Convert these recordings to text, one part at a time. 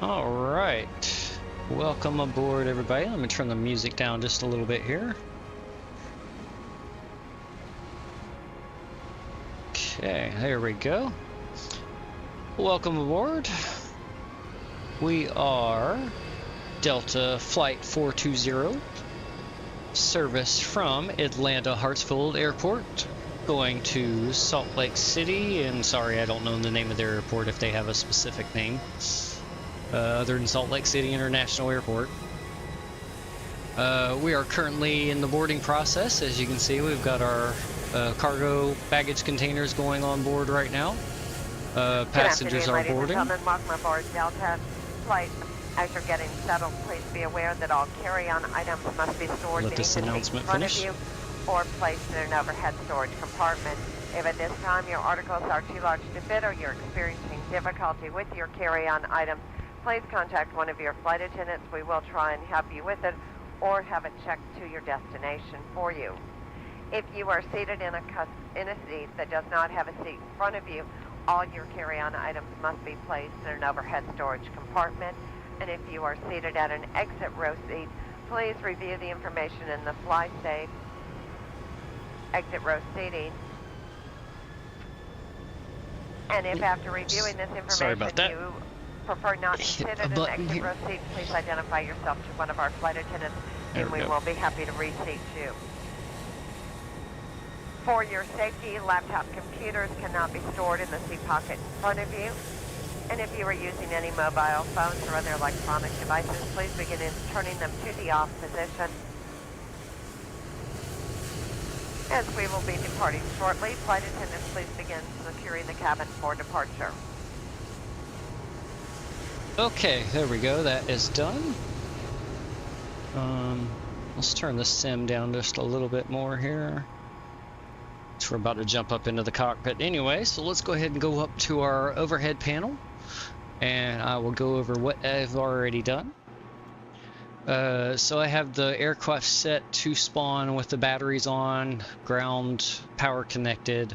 All right, welcome aboard, everybody. Let me turn the music down just a little bit here. Okay, there we go. Welcome aboard. We are Delta Flight 420, service from Atlanta Hartsfield Airport, going to Salt Lake City, and sorry, I don't know the name of their airport if they have a specific name. Other than Salt Lake City International Airport. We are currently in the boarding process. As you can see, we've got our cargo baggage containers going on board right now. Passengers are boarding. Welcome aboard Delta Flight. As you're getting settled, please be aware that all carry-on items must be stored Let this announcement finish. of you or placed in an overhead storage compartment. If at this time your articles are too large to fit or you're experiencing difficulty with your carry-on items, please contact one of your flight attendants. We will try and help you with it or have it checked to your destination for you. If you are seated in a seat that does not have a seat in front of you, all your carry-on items must be placed in an overhead storage compartment. And if you are seated at an exit row seat, please review the information in the fly safe exit row seating. And if after reviewing this information you prefer not to sit at an exit row seat, please identify yourself to one of our flight attendants and we will be happy to reseat you. For your safety, laptop computers cannot be stored in the seat pocket in front of you. And if you are using any mobile phones or other electronic devices, please begin turning them to the off position. As we will be departing shortly, flight attendants, please begin securing the cabin for departure. Okay, there we go. That is done. Let's turn the sim down just a little bit more here. So we're about to jump up into the cockpit anyway, so let's go ahead and go up to our overhead panel and I will go over what I've already done. So I have the aircraft set to spawn with the batteries on, ground power connected,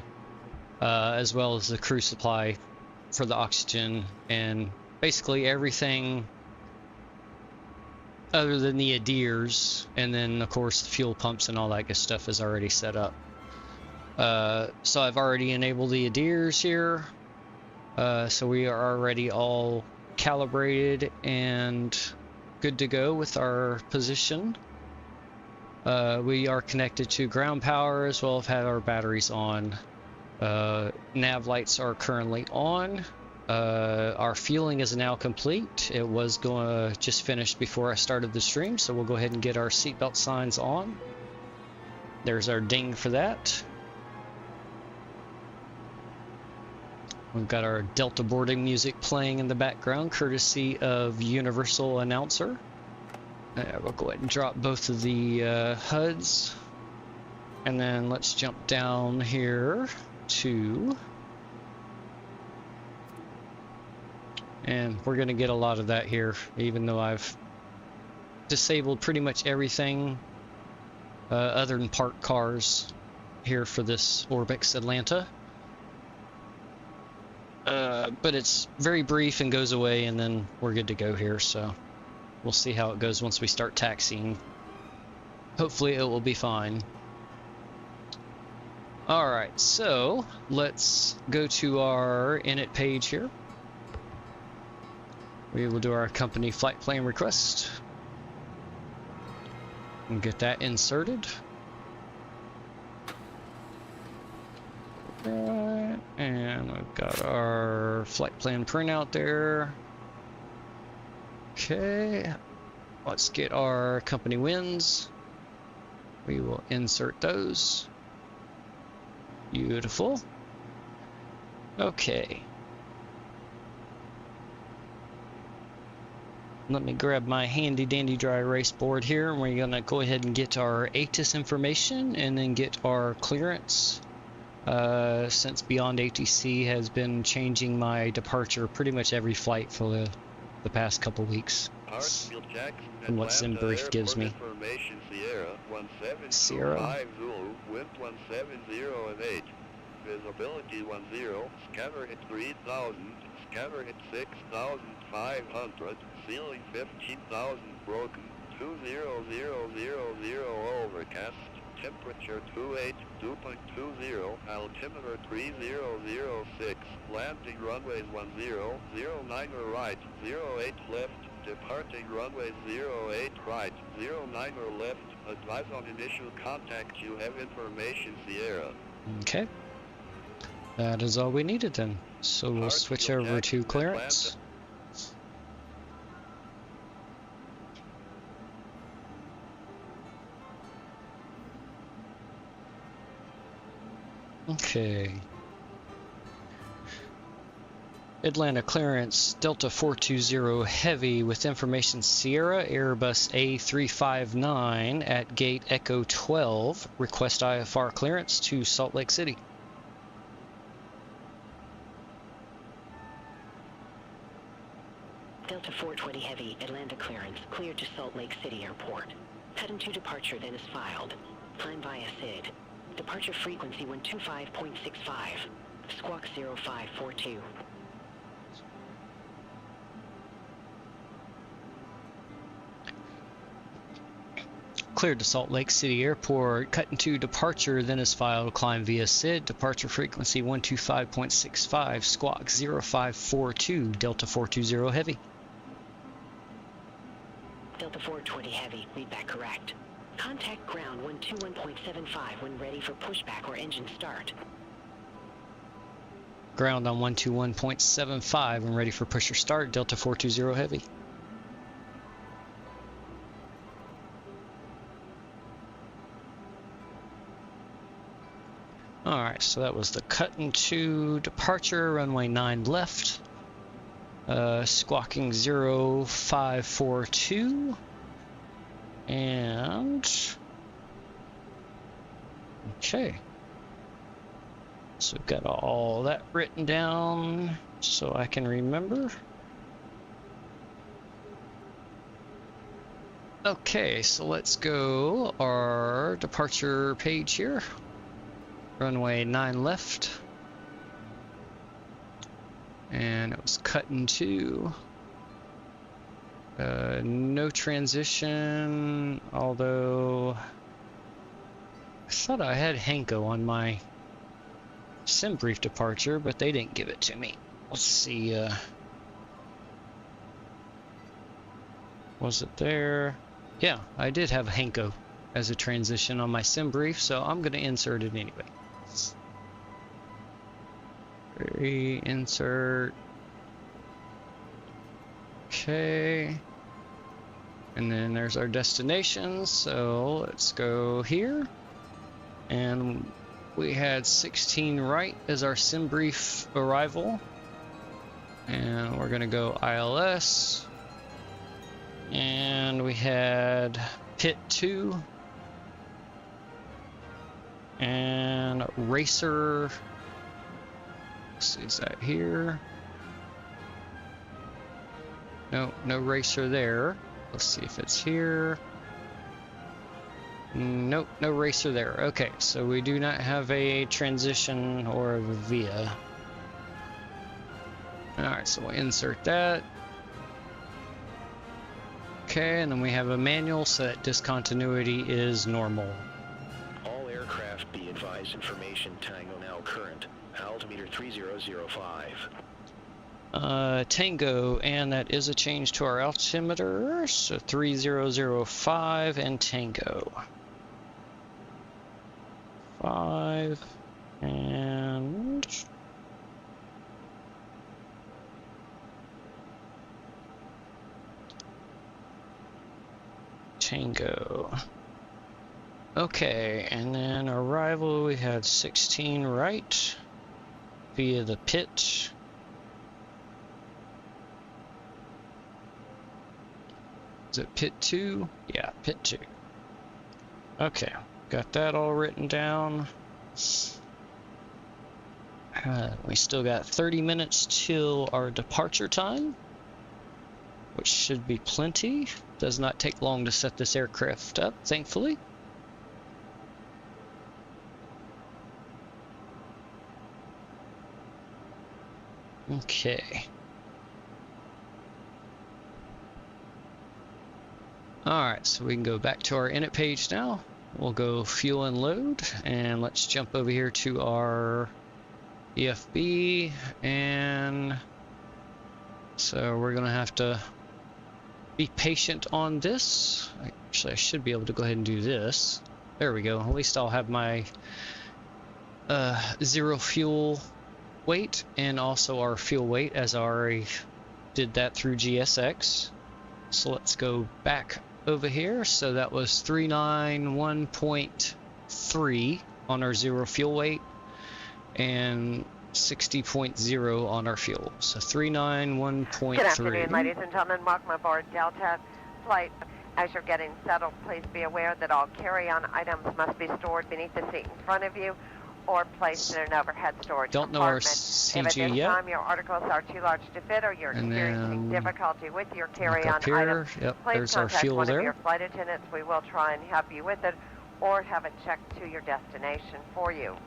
as well as the crew supply for the oxygen, and basically everything other than the adheres, and then of course the fuel pumps and all that good stuff is already set up. So I've already enabled the adheres here, so we are already all calibrated and good to go with our position. We are connected to ground power as well as have our batteries on. Nav lights are currently on. Our fueling is now complete. It was going to just finish before I started the stream, so we'll go ahead and get our seatbelt signs on. There's our ding for that. We've got our Delta boarding music playing in the background, courtesy of Universal Announcer. We'll go ahead and drop both of the HUDs. And then let's jump down here to... And we're going to get a lot of that here, even though I've disabled pretty much everything other than parked cars here for this Orbx Atlanta. But it's very brief and goes away, and then we're good to go here, so we'll see how it goes once we start taxiing. Hopefully it will be fine. Alright, so let's go to our init page here. We will do our company flight plan request and get that inserted. And we've got our flight plan printout there. Okay, let's get our company wins. We will insert those. Beautiful. Okay. Let me grab my handy dandy dry erase board here, and we're gonna go ahead and get our ATIS information and then get our clearance. Since Beyond ATC has been changing my departure pretty much every flight for the past couple weeks. From what SimBrief gives me. Sierra 17 Sierra. 50, wind 170 and 8. visibility 10, scatter hit 3000, scatter hit 6500, ceiling 15,000 broken, 20000 overcast, temperature 28, dew point 20, altimeter 3006, landing runways 10, 09 right, 08 left, departing runways 08 right, 09 left, advise on initial contact, you have information Sierra. Okay. That is all we needed then. So we'll switch over to clearance. Okay. Atlanta clearance, Delta 420 Heavy with information Sierra, Airbus A359 at gate Echo 12. Request IFR clearance to Salt Lake City. Delta 420 Heavy, Atlanta clearance, cleared to Salt Lake City Airport. Pattern to departure then is filed. Climb via SID. Departure frequency 125.65. Squawk 0542. Cleared to Salt Lake City Airport. Cut into departure then is filed. Climb via SID. Departure frequency 125.65. Squawk 0542. Delta 420 Heavy. Delta 420 Heavy, read back correct. Contact ground 121.75 when ready for pushback or engine start. Ground on 121.75 when ready for push or start. Delta 420 Heavy. Alright, so that was the cut into departure, runway 9 left. Squawking 0542. And okay, so we've got all that written down so I can remember. Okay, so let's go our departure page here. Runway 9 left, and it was cut into no transition, although I thought I had Hanko on my sim brief departure, but they didn't give it to me. Let's see, was it there? Yeah, I did have Hanko as a transition on my sim brief, so I'm going to insert it anyway. Reinsert. Okay. And then there's our destination, so let's go here. And we had 16 right as our sim brief arrival. And we're gonna go ILS. And we had pit 2. And racer. Let's see, is that here? No, no racer there. Let's see if it's here. Nope, no racer there. Okay, so we do not have a transition or a via. Alright, so we'll insert that. Okay, and then we have a manual, so that discontinuity is normal. All aircraft be advised information Tango now current. Altimeter 3005. Tango, and that is a change to our altimeter, so 3005 and Tango. 5 and Tango. Okay, and then arrival we had 16 right via the pit. Is it pit 2? Yeah, pit 2. Okay, got that all written down. We still got 30 minutes till our departure time, which should be plenty. Does not take long to set this aircraft up, thankfully. Okay. Alright, so we can go back to our init page now. We'll go fuel and load, and let's jump over here to our EFB, and so we're gonna have to be patient on this. Actually, I should be able to go ahead and do this. There we go. At least I'll have my zero fuel weight and also our fuel weight, as I already did that through GSX. So let's go back over here. So that was 391.3 on our zero fuel weight and 60.0 on our fuel. So 391.3. Good afternoon, ladies and gentlemen. Welcome aboard Delta flight. As you're getting settled, please be aware that all carry-on items must be stored beneath the seat in front of you or placed in an overhead storage Don't know our compartment. CG if at this yet. time your articles are too large to fit or you're And experiencing then difficulty with your Look carry-on up here. items, Yep, please there's our contact fuel one there. of your flight attendants. We will try and help you with it or have it checked to your destination for you.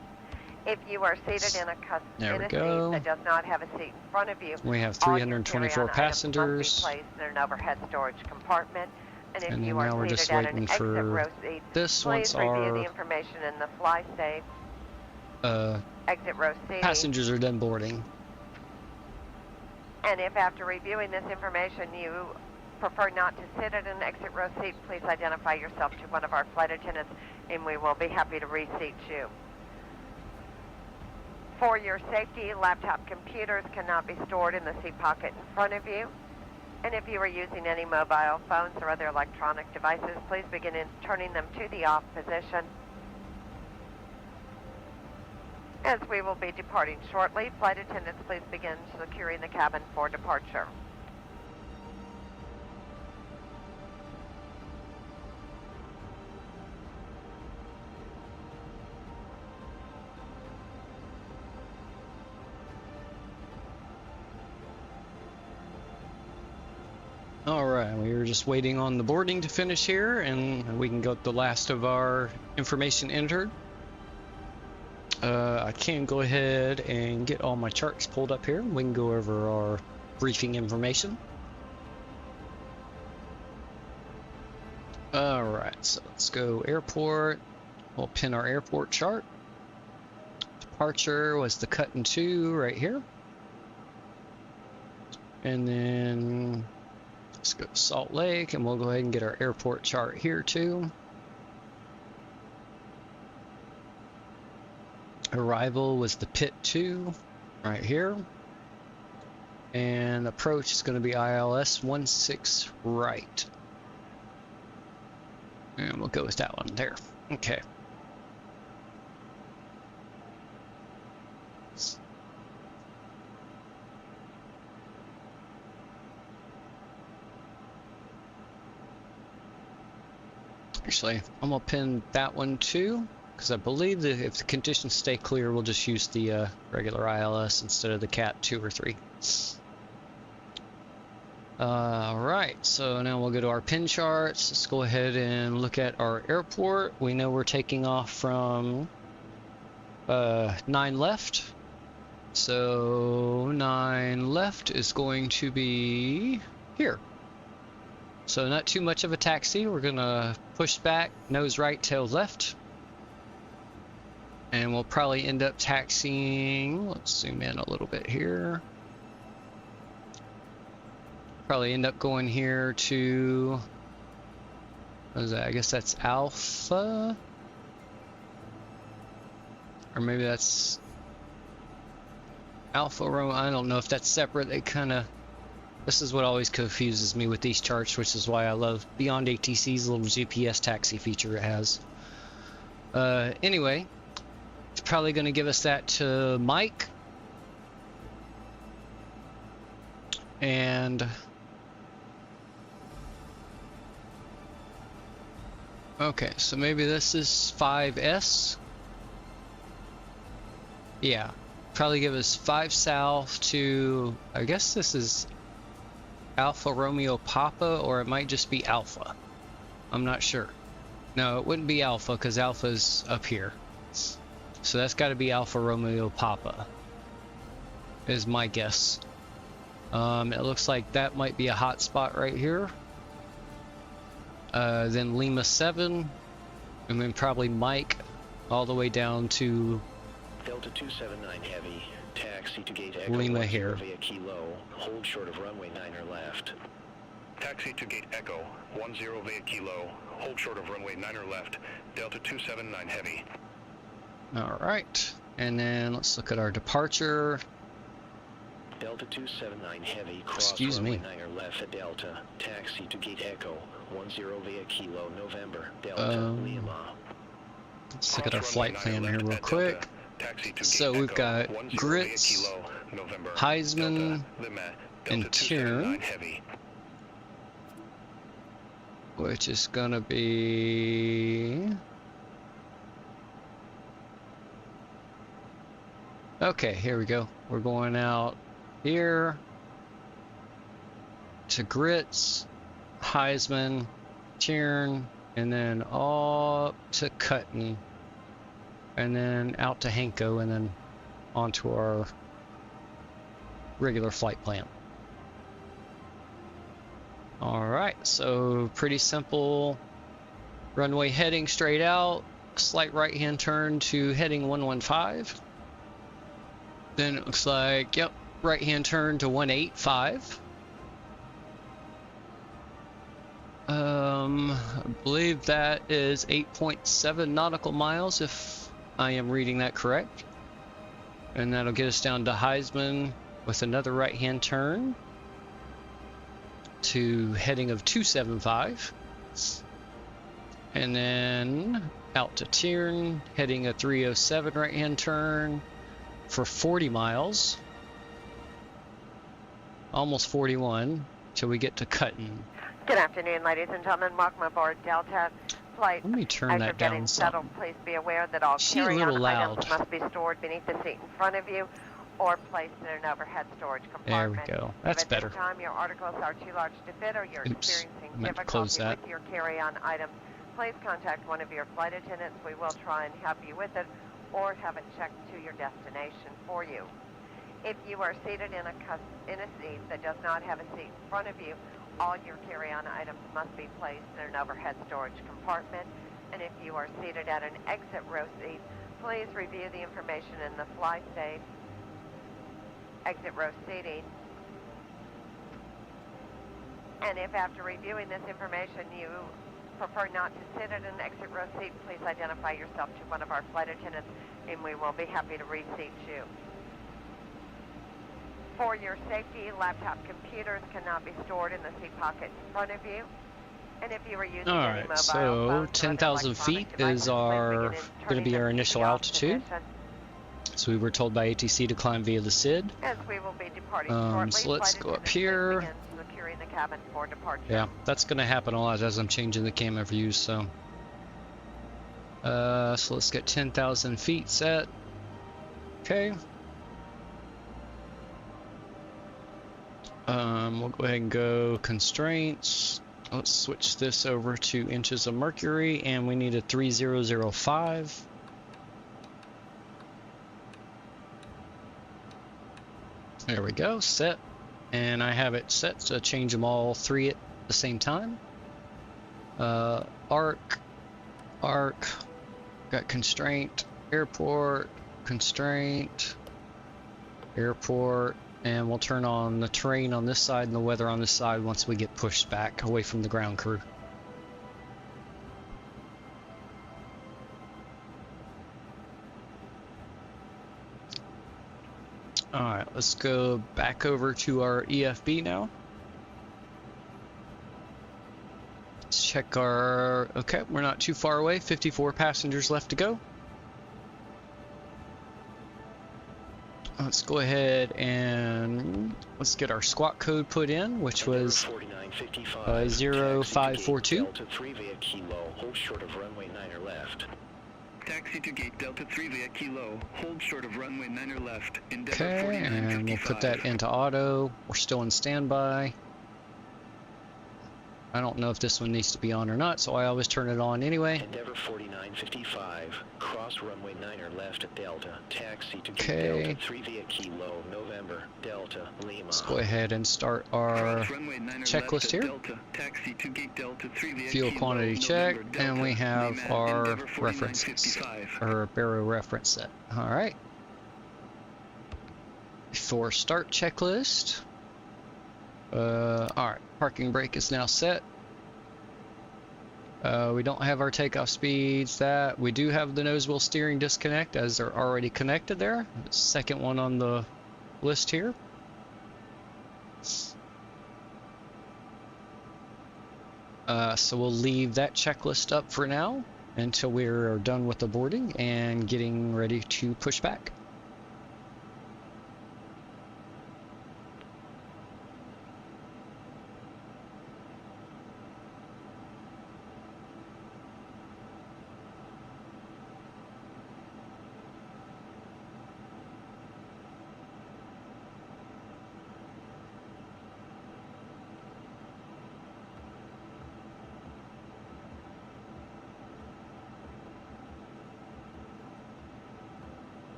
If you are seated in a There we seat go. that does not have a seat in front of you, We have all your 324 carry-on items passengers. must be placed in an overhead storage compartment. And if And you then are now we're seated just at waiting an exit for row seat, this please once review our the information in the fly safe exit row seat. passengers are done boarding. And if after reviewing this information you prefer not to sit at an exit row seat, please identify yourself to one of our flight attendants and we will be happy to reseat you. For your safety, laptop computers cannot be stored in the seat pocket in front of you. And if you are using any mobile phones or other electronic devices, please begin turning them to the off position. As we will be departing shortly, flight attendants, please begin securing the cabin for departure. Alright, we were just waiting on the boarding to finish here, and we can get the last of our information entered. I can go ahead and get all my charts pulled up here. We can go over our briefing information. Alright, so let's go airport. We'll pin our airport chart. Departure was the cut in two right here. And then let's go to Salt Lake, and we'll go ahead and get our airport chart here too. Arrival was the pit 2 right here. And approach is going to be ILS 16 right. And we'll go with that one there. Okay. Actually, I'm going to pin that one too, because I believe that if the conditions stay clear, we'll just use the regular ILS instead of the CAT 2 or 3. Alright, so now we'll go to our pin charts. Let's go ahead and look at our airport. We know we're taking off from 9 left. So 9 left is going to be here. So not too much of a taxi. We're gonna push back, nose right, tail left. And we'll probably end up taxiing, let's zoom in a little bit here. Probably end up going here to, what is that? I guess that's Alpha. Or maybe that's Alpha Romeo. I don't know if that's separate. They kind of, this is what always confuses me with these charts, which is why I love Beyond ATC's little GPS taxi feature it has. Anyway, it's probably going to give us that to Mike. And okay, so maybe this is 5S. Yeah, probably give us 5 south to, I guess this is Alpha Romeo Papa, or it might just be Alpha. I'm not sure. No, it wouldn't be Alpha because Alpha's up here. So that's got to be Alpha Romeo Papa. is my guess. It looks like that might be a hot spot right here. Then Lima 7, and then probably Mike all the way down to Delta 279 Heavy, taxi to gate Echo Lima 10 here. via Kilo, hold short of runway 9er left. Taxi to gate Echo, 10 via Kilo, hold short of runway 9er left, Delta 279 Heavy. All right, and then let's look at our departure. Delta 279 Heavy, cross Excuse runway me. 9er left at Delta, taxi to gate Echo, 10 via Kilo, November, Delta, Lima. Let's look at our flight plan here real quick. So we've got Grits, Heisman, and Tiern, which is gonna be... Okay, here we go. We're going out here to Grits, Heisman, Tiern, and then up to Cutton, and then out to Hanko, and then onto our regular flight plan. Alright, so pretty simple. Runway heading straight out, slight right hand turn to heading 115. Then it looks like, yep, right hand turn to 185. I believe that is 8.7 nautical miles, if I am reading that correct. And that'll get us down to Heisman with another right-hand turn to heading of 275. And then out to Tiern, heading a 307 right-hand turn for 40 miles. Almost 41 till we get to Cutton. Good afternoon, ladies and gentlemen. Welcome aboard Delta Flight. Let me turn As that you're down getting some. settled, please be aware that all She's a carry-on little items loud. must be stored beneath the seat in front of you or placed in an overhead storage There we compartment. go. That's If better. at this time your articles are too large to fit or you're Oops, experiencing I meant to close difficulty that. with your carry-on items, please contact one of your flight attendants. We will try and help you with it or have it checked to your destination for you. If you are seated in a seat that does not have a seat in front of you, all your carry-on items must be placed in an overhead storage compartment. And if you are seated at an exit row seat, please review the information in the FlySafe exit row seating. And if after reviewing this information you prefer not to sit at an exit row seat, please identify yourself to one of our flight attendants and we will be happy to reseat you. For your safety, laptop computers cannot be stored in the seat pocket in front of you. And if you are using any mobile so phones or 10,000 electronic feet devices, is please our begin going to be turning our them to initial the off altitude. position, So we were told by ATC to climb via the SID. as we will be departing shortly. So let's Flight go up attendants, please here. begin securing the cabin for departure. Yeah, that's going to happen a lot as I'm changing the camera views. So let's get 10,000 feet set. Okay. We'll go ahead and go constraints. Let's switch this over to inches of mercury, and we need a 3005. There we go, set. And I have it set to change them all three at the same time. Arc, got constraint, airport, constraint, airport, and we'll turn on the terrain on this side and the weather on this side once we get pushed back away from the ground crew. Alright, let's go back over to our EFB now. Let's check our... Okay, we're not too far away. 54 passengers left to go. Let's go ahead and let's get our squawk code put in, which was 0542. Delta 3 via Kilo, hold short of runway 9er left. Taxi to gate Delta 3 via Kilo, hold short of runway 9er left. Okay, and we'll put that into auto. We're still in standby. I don't know if this one needs to be on or not, so I always turn it on anyway. Endeavor 4955, cross runway 9er left at Delta, taxi to Okay. Delta 3 via Kilo, November, Delta, Lima. Let's go ahead and start our checklist here. Fuel quantity check, and we have our references, or baro reference set. All right. For start checklist. All right, parking brake is now set. We don't have our takeoff speeds. That we do have the nose wheel steering disconnect, as they're already connected there. The second one on the list here. So we'll leave that checklist up for now until we're done with the boarding and getting ready to push back.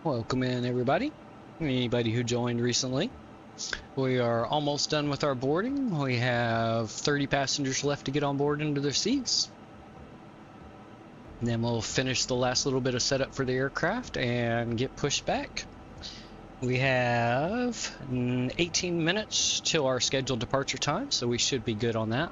Welcome in, everybody. Anybody who joined recently. We are almost done with our boarding. We have 30 passengers left to get on board into their seats. And then we'll finish the last little bit of setup for the aircraft and get pushed back. We have 18 minutes till our scheduled departure time, so we should be good on that.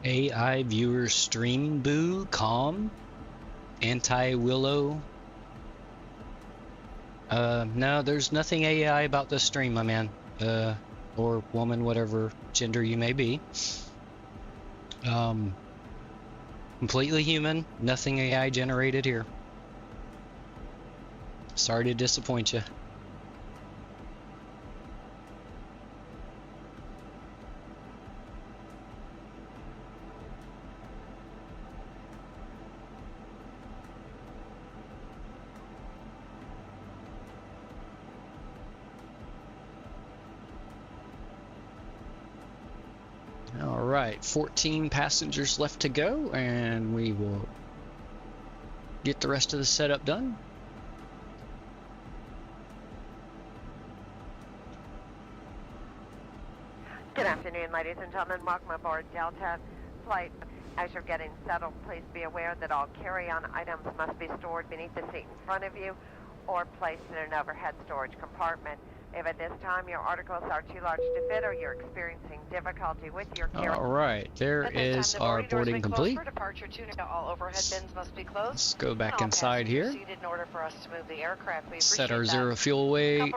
AI viewer stream boo, calm, anti-willow. No, there's nothing AI about this stream, my man. Or woman, whatever gender you may be. Completely human, nothing AI generated here. Sorry to disappoint you. Alright, 14 passengers left to go, and we will get the rest of the setup done. Good afternoon, ladies and gentlemen. Welcome aboard Delta Flight. As you're getting settled, please be aware that all carry-on items must be stored beneath the seat in front of you or placed in an overhead storage compartment. If at this time your articles are too large to fit or you're experiencing difficulty with your carry-on... All right, there is our boarding complete. For departure, all overhead bins must be closed. Let's go back inside here. In order for us to move the aircraft. We set our zero fuel weight.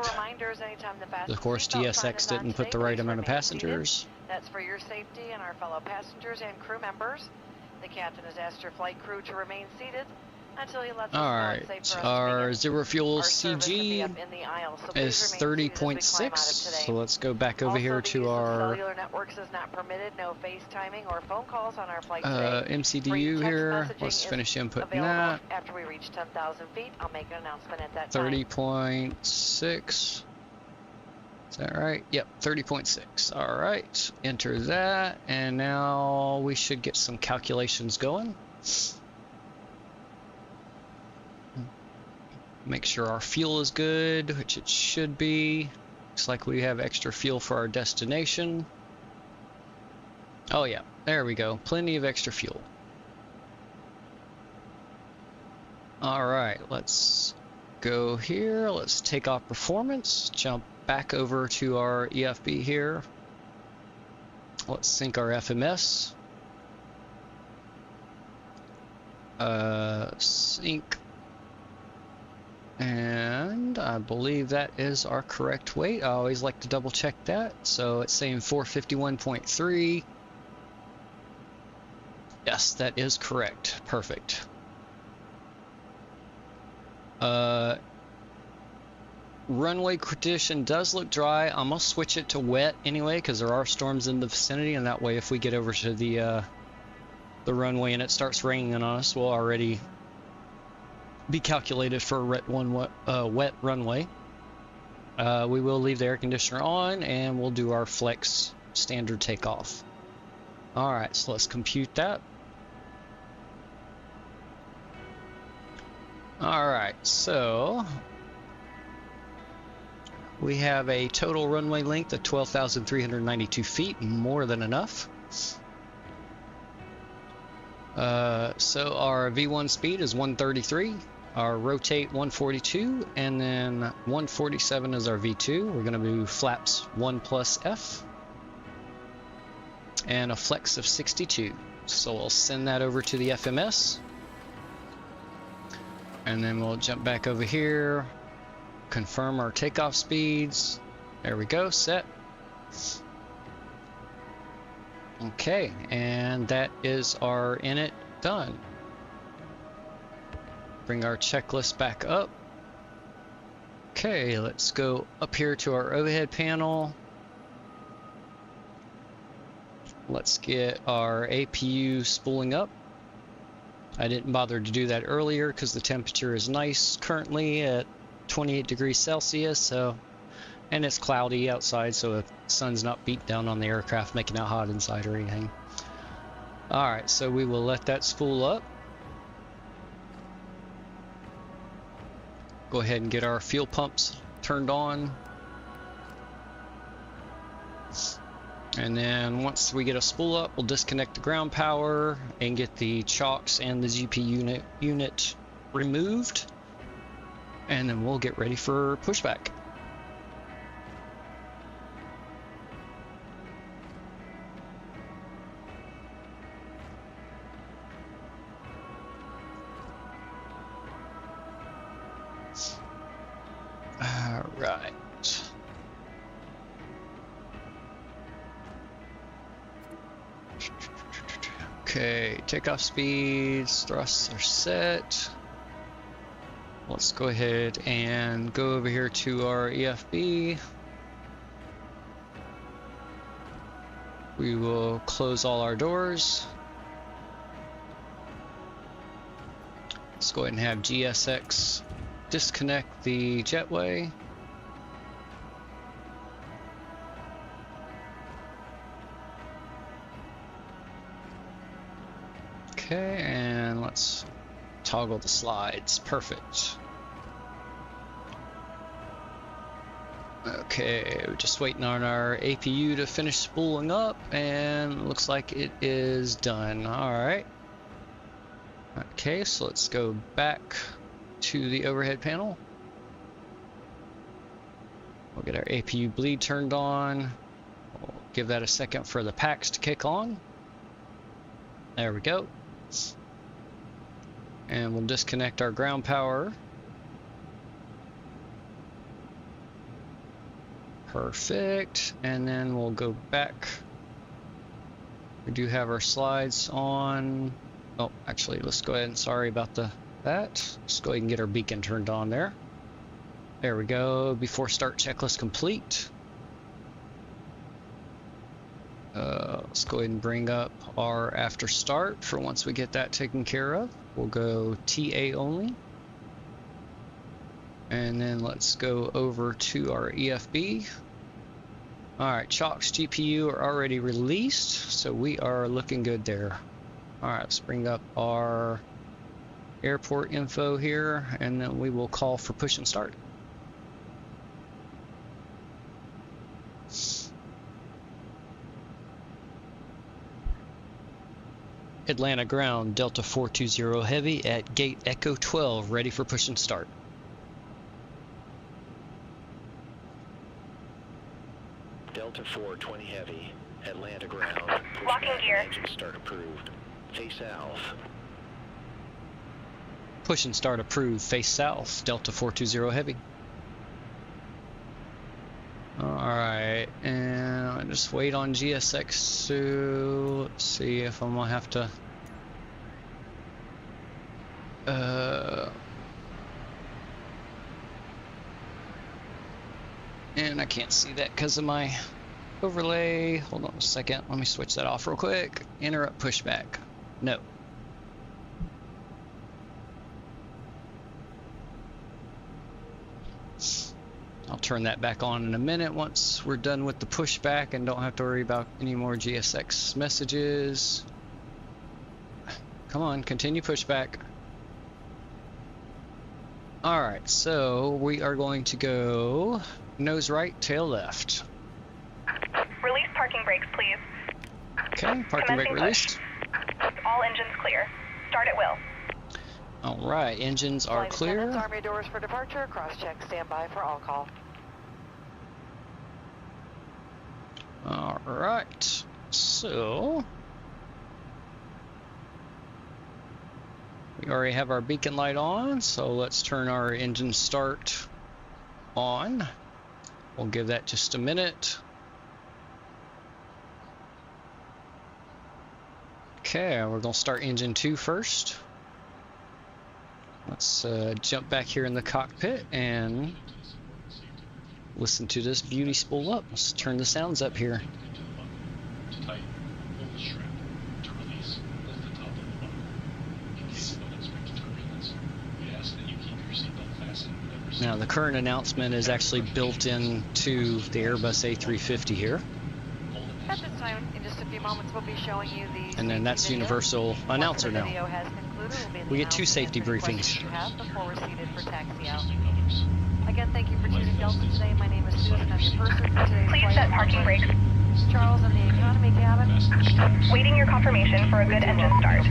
Of course, GSX didn't put the right amount of passengers. That's for your safety and our fellow passengers and crew members. The captain has asked your flight crew to remain seated until he lets us know it's safe for us our to zero fuel Our CG in the aisle, so is please remain seated as we climb out 30.6. of today. So let's go back over Also, here the to use of our cellular networks is not permitted. No FaceTiming or phone calls on our flight today. MCDU Free here. text Let's messaging finish is inputting available that. After we reach 10,000 feet, I'll make an announcement at that time. 30.6. Is that right? Yep, 30.6. All right, enter that, and now we should get some calculations going. Make sure our fuel is good, which it should be. Looks like we have extra fuel for our destination. Oh yeah, there we go. Plenty of extra fuel. All right, let's go here. Let's take off performance, jump back over to our EFB here. Let's sync our FMS. Sync. And I believe that is our correct weight. I always like to double check that. So it's saying 451.3. Yes, that is correct. Perfect. Runway condition does look dry. I'm gonna switch it to wet anyway because there are storms in the vicinity, and that way if we get over to the runway and it starts raining on us, we'll already be calculated for a wet runway. We will leave the air conditioner on and we'll do our flex standard takeoff. Alright, so let's compute that. Alright, so we have a total runway length of 12,392 feet, more than enough. So our V1 speed is 133, our rotate 142, and then 147 is our V2. We're going to do flaps 1 plus F, and a flex of 62. So we'll send that over to the FMS, and then we'll jump back over here, confirm our takeoff speeds. There we go, set. Okay, and that is our init done. Bring our checklist back up. Okay, let's go up here to our overhead panel. Let's get our APU spooling up. I didn't bother to do that earlier because the temperature is nice currently at 28 degrees Celsius, so, and it's cloudy outside, so the sun's not beat down on the aircraft making it hot inside or anything. Alright, so we will let that spool up. Go ahead and get our fuel pumps turned on. And then once we get a spool up, we'll disconnect the ground power and get the chocks and the GP unit removed. And then we'll get ready for pushback. All right. Okay, takeoff speeds, thrusts are set. Let's go ahead and go over here to our EFB. We will close all our doors. Let's go ahead and have GSX disconnect the jetway. Okay, and let's toggle the slides. Perfect. Okay, we're just waiting on our APU to finish spooling up, and looks like it is done. Alright. Okay, so let's go back to the overhead panel. We'll get our APU bleed turned on. We'll give that a second for the packs to kick on. There we go. And we'll disconnect our ground power. Perfect. And then we'll go back. We do have our slides on. Oh, actually, let's go ahead and sorry about that. Let's go ahead and get our beacon turned on there. There we go. Before start checklist complete. Let's go ahead and bring up our after start for once we get that taken care of. We'll go TA only. And then let's go over to our EFB. Alright, chocks GPU are already released, so we are looking good there. Alright, let's bring up our airport info here, and then we will call for push and start. Atlanta ground, Delta 420 Heavy at gate Echo 12, ready for push and start. 420 heavy. Atlanta ground. Push Locking back gear. and engine start approved. Face south. Push and start approved. Face south. Delta 420 heavy. Alright, and I'll just wait on GSX to let's see if I'm gonna have to and I can't see that because of my overlay. Hold on a second, let me switch that off real quick. Interrupt pushback. No. I'll turn that back on in a minute once we're done with the pushback and don't have to worry about any more GSX messages. Come on, continue pushback. Alright, so we are going to go nose right, tail left. Release parking brakes, please. Okay, parking brake released. All engines clear. Start at will. Alright, engines are Flight clear. attendants, arm your doors for departure. Cross-check, standby for all call. Alright, so we already have our beacon light on, so let's turn our engine start on. We'll give that just a minute. Okay, we're going to start engine 2 first. Let's jump back here in the cockpit and listen to this beauty spool up. Let's turn the sounds up here. Now the current announcement is actually built into the Airbus A350 here. At this time, in just a few moments, we'll be showing you the And then that's universal announcer now. We get 2 safety briefings. Before we're seated for taxi out. Again, thank you for choosing Delta today. My name is Susan. I'm your purser for today's Please flight. set parking brakes. Charles in the economy cabin. Waiting your confirmation for a good engine start.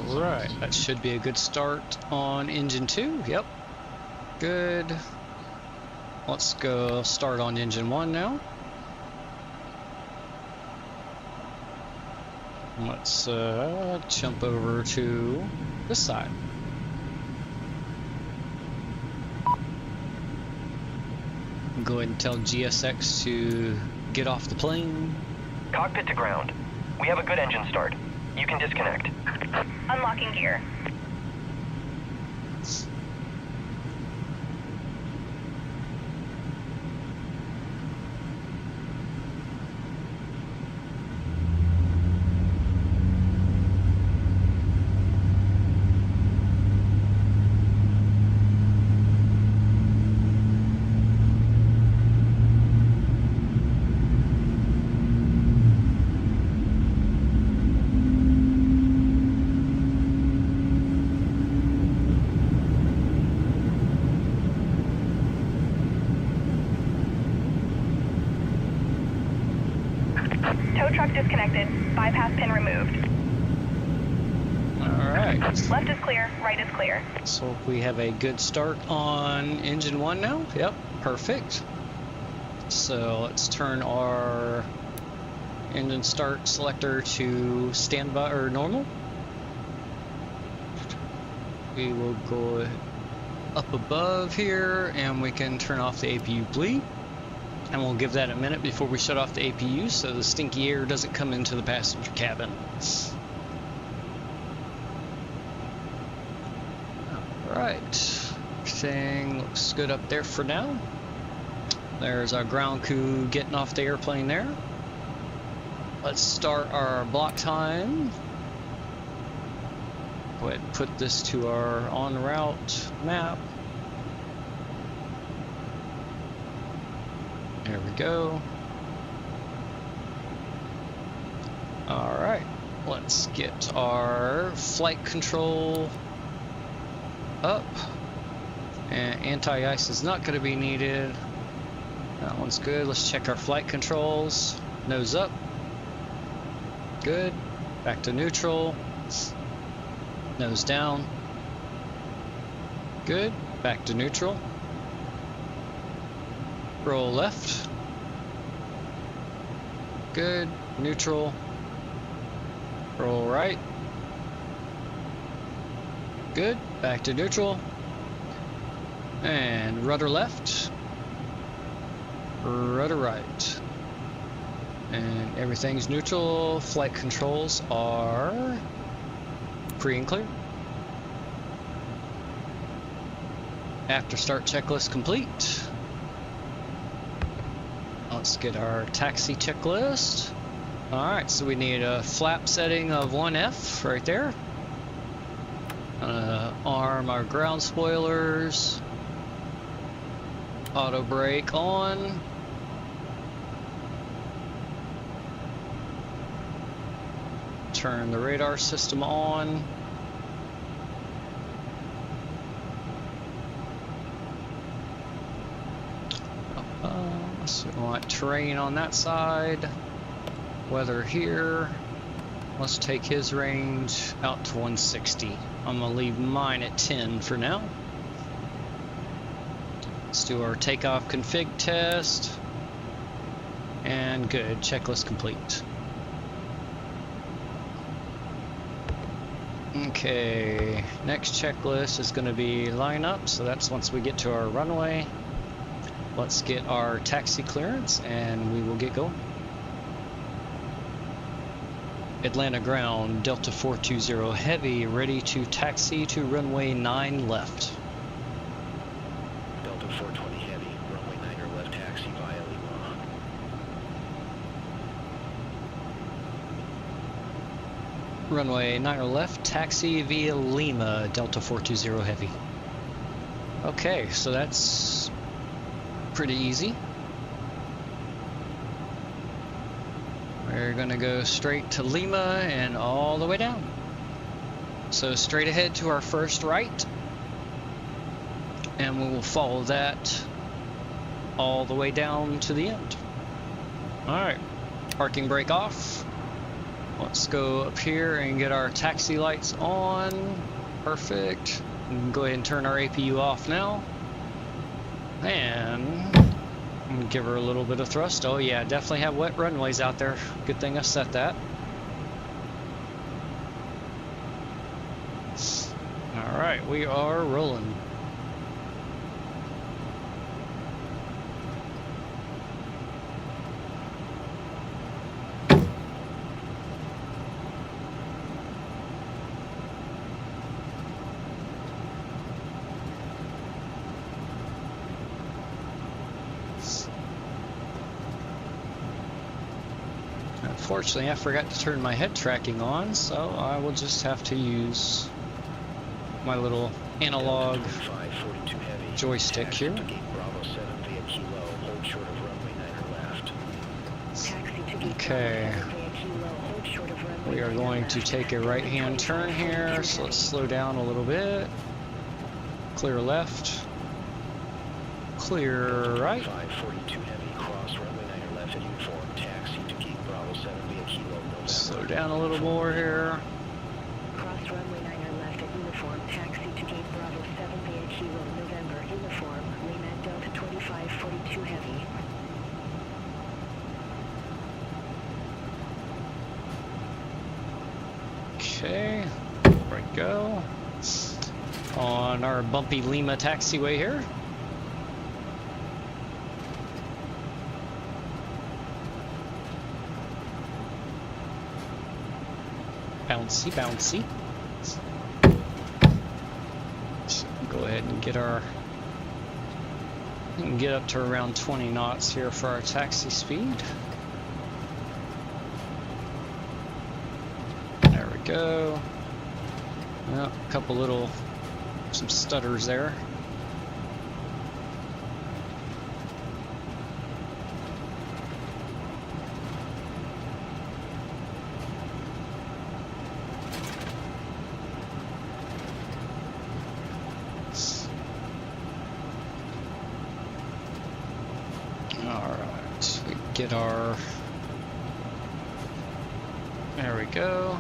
Alright, that should be a good start on engine 2. Yep. Good. Let's go start on engine 1 now. Let's jump over to this side. Go ahead and tell GSX to get off the plane. Cockpit to ground. We have a good engine start. You can disconnect. Unlocking gear. Tow truck disconnected. Bypass pin removed. Alright. Left is clear, right is clear. So we have a good start on engine 1 now. Yep, perfect. So let's turn our engine start selector to standby or normal. We will go up above here and we can turn off the APU bleed. And we'll give that a minute before we shut off the APU so the stinky air doesn't come into the passenger cabin. Alright, everything looks good up there for now. There's our ground crew getting off the airplane there. Let's start our block time. Go ahead and put this to our en route map. There we go. Alright, let's get our flight control up. And anti-ice is not going to be needed. That one's good. Let's check our flight controls. Nose up. Good. Back to neutral. Nose down. Good. Back to neutral. Roll left. Good. Neutral. Roll right. Good. Back to neutral. And rudder left. Rudder right. And everything's neutral. Flight controls are free and clear. After start checklist complete. Let's get our taxi checklist. Alright, so we need a flap setting of 1F right there. Arm our ground spoilers. Auto brake on. Turn the radar system on. So we want terrain on that side. Weather here. Let's take his range out to 160. I'm gonna leave mine at 10 for now. Let's do our takeoff config test. And good, checklist complete. Okay, next checklist is going to be line up, so that's once we get to our runway. Let's get our taxi clearance and we will get going. Atlanta ground, Delta 420 heavy, ready to taxi to runway 9 left. Delta 420 heavy, runway 9 left, taxi via Lima. Runway 9 left, taxi via Lima, Delta 420 heavy. Okay, so that's pretty easy. We're gonna go straight to Lima and all the way down. So straight ahead to our first right, and we will follow that all the way down to the end. Alright, parking brake off. Let's go up here and get our taxi lights on. Perfect. We can go ahead and turn our APU off now. And give her a little bit of thrust. Oh yeah, definitely have wet runways out there. Good thing I set that. Alright, we are rolling. Unfortunately, I forgot to turn my head tracking on, so I will just have to use my little analog joystick here. Okay. We are going to take a right-hand turn here, so let's slow down a little bit. Clear left. Clear right. Slow down a little more here. Cross runway 9 left at uniform, taxi to gate Bravo 7 via Kilo, November, uniform, Lima Delta 2542 heavy. Okay, there we go. On our bumpy Lima taxiway here. Bouncy, bouncy. So go ahead and get our. We can get up to around 20 knots here for our taxi speed. There we go. Well, a couple little, some stutters there. Get our... There we go.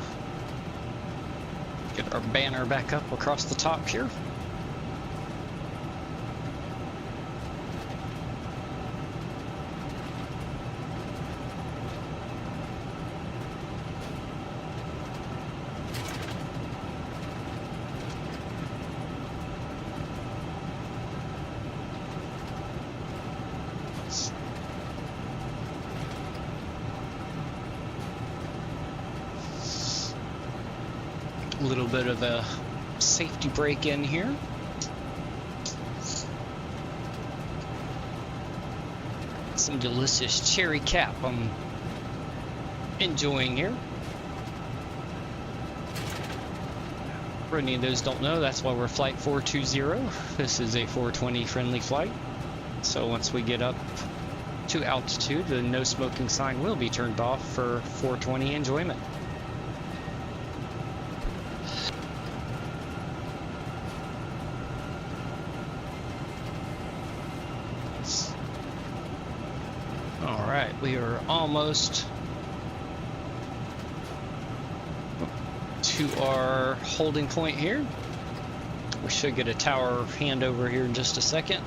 Get our banner back up across the top here. A little bit of a safety break in here. Some delicious cherry cap I'm enjoying here. For any of those don't know, that's why we're flight 420. This is a 420 friendly flight. So once we get up to altitude, the no smoking sign will be turned off for 420 enjoyment. Alright, we are almost to our holding point here. We should get a tower handover here in just a second.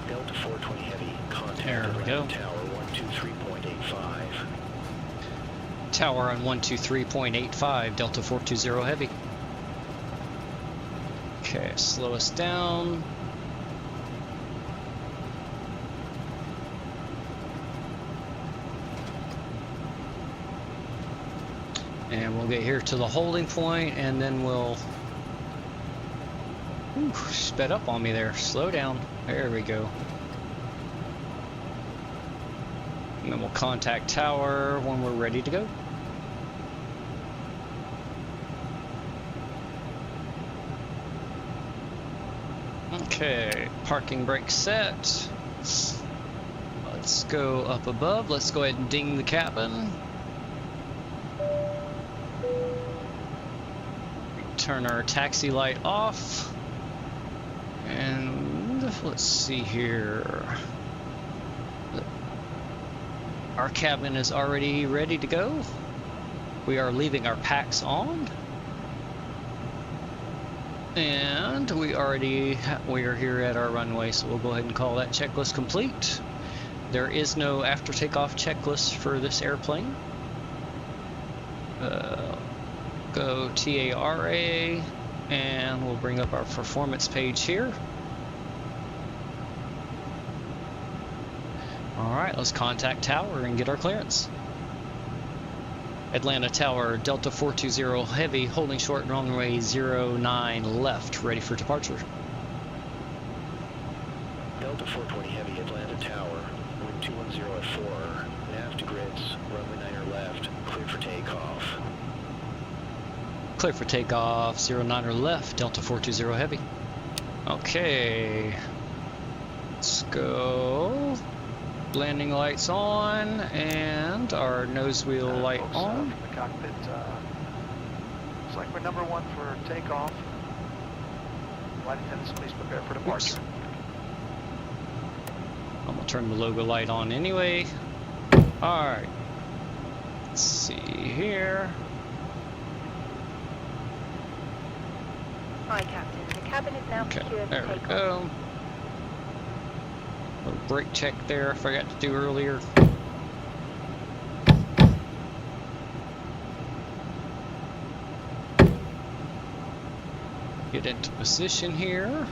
Delta 420 Heavy, contact There we go. Tower 123.85. Tower on 123.85, Delta 420 Heavy. Okay, slow us down. And we'll get here to the holding point, and then we'll... Ooh, sped up on me there. Slow down. There we go. And then we'll contact tower when we're ready to go. Okay, parking brake set. Let's go up above. Let's go ahead and ding the cabin. Turn our taxi light off. And let's see here. Our cabin is already ready to go. We are leaving our packs on. And we are here at our runway, so we'll go ahead and call that checklist complete. There is no after takeoff checklist for this airplane. Go TARA, and we'll bring up our performance page here. Alright, let's contact tower and get our clearance. Atlanta Tower, Delta 420 Heavy, holding short runway 09 left, ready for departure. Delta 420 Heavy, Atlanta Tower, wind 210 at 4, nav to grids, runway 9er left, clear for takeoff. Clear for takeoff, 09er left, Delta 420 Heavy. Okay, let's go. Landing lights on, and our nose wheel light on. From the cockpit, looks like we're number 1 for takeoff. Flight attendants, please prepare for departure. Oops. I'm gonna turn the logo light on anyway. Alright. Let's see here. Hi, Captain. The cabin is now Okay, secure for there we takeoff. go. Little brake check there I forgot to do earlier. Get into position here.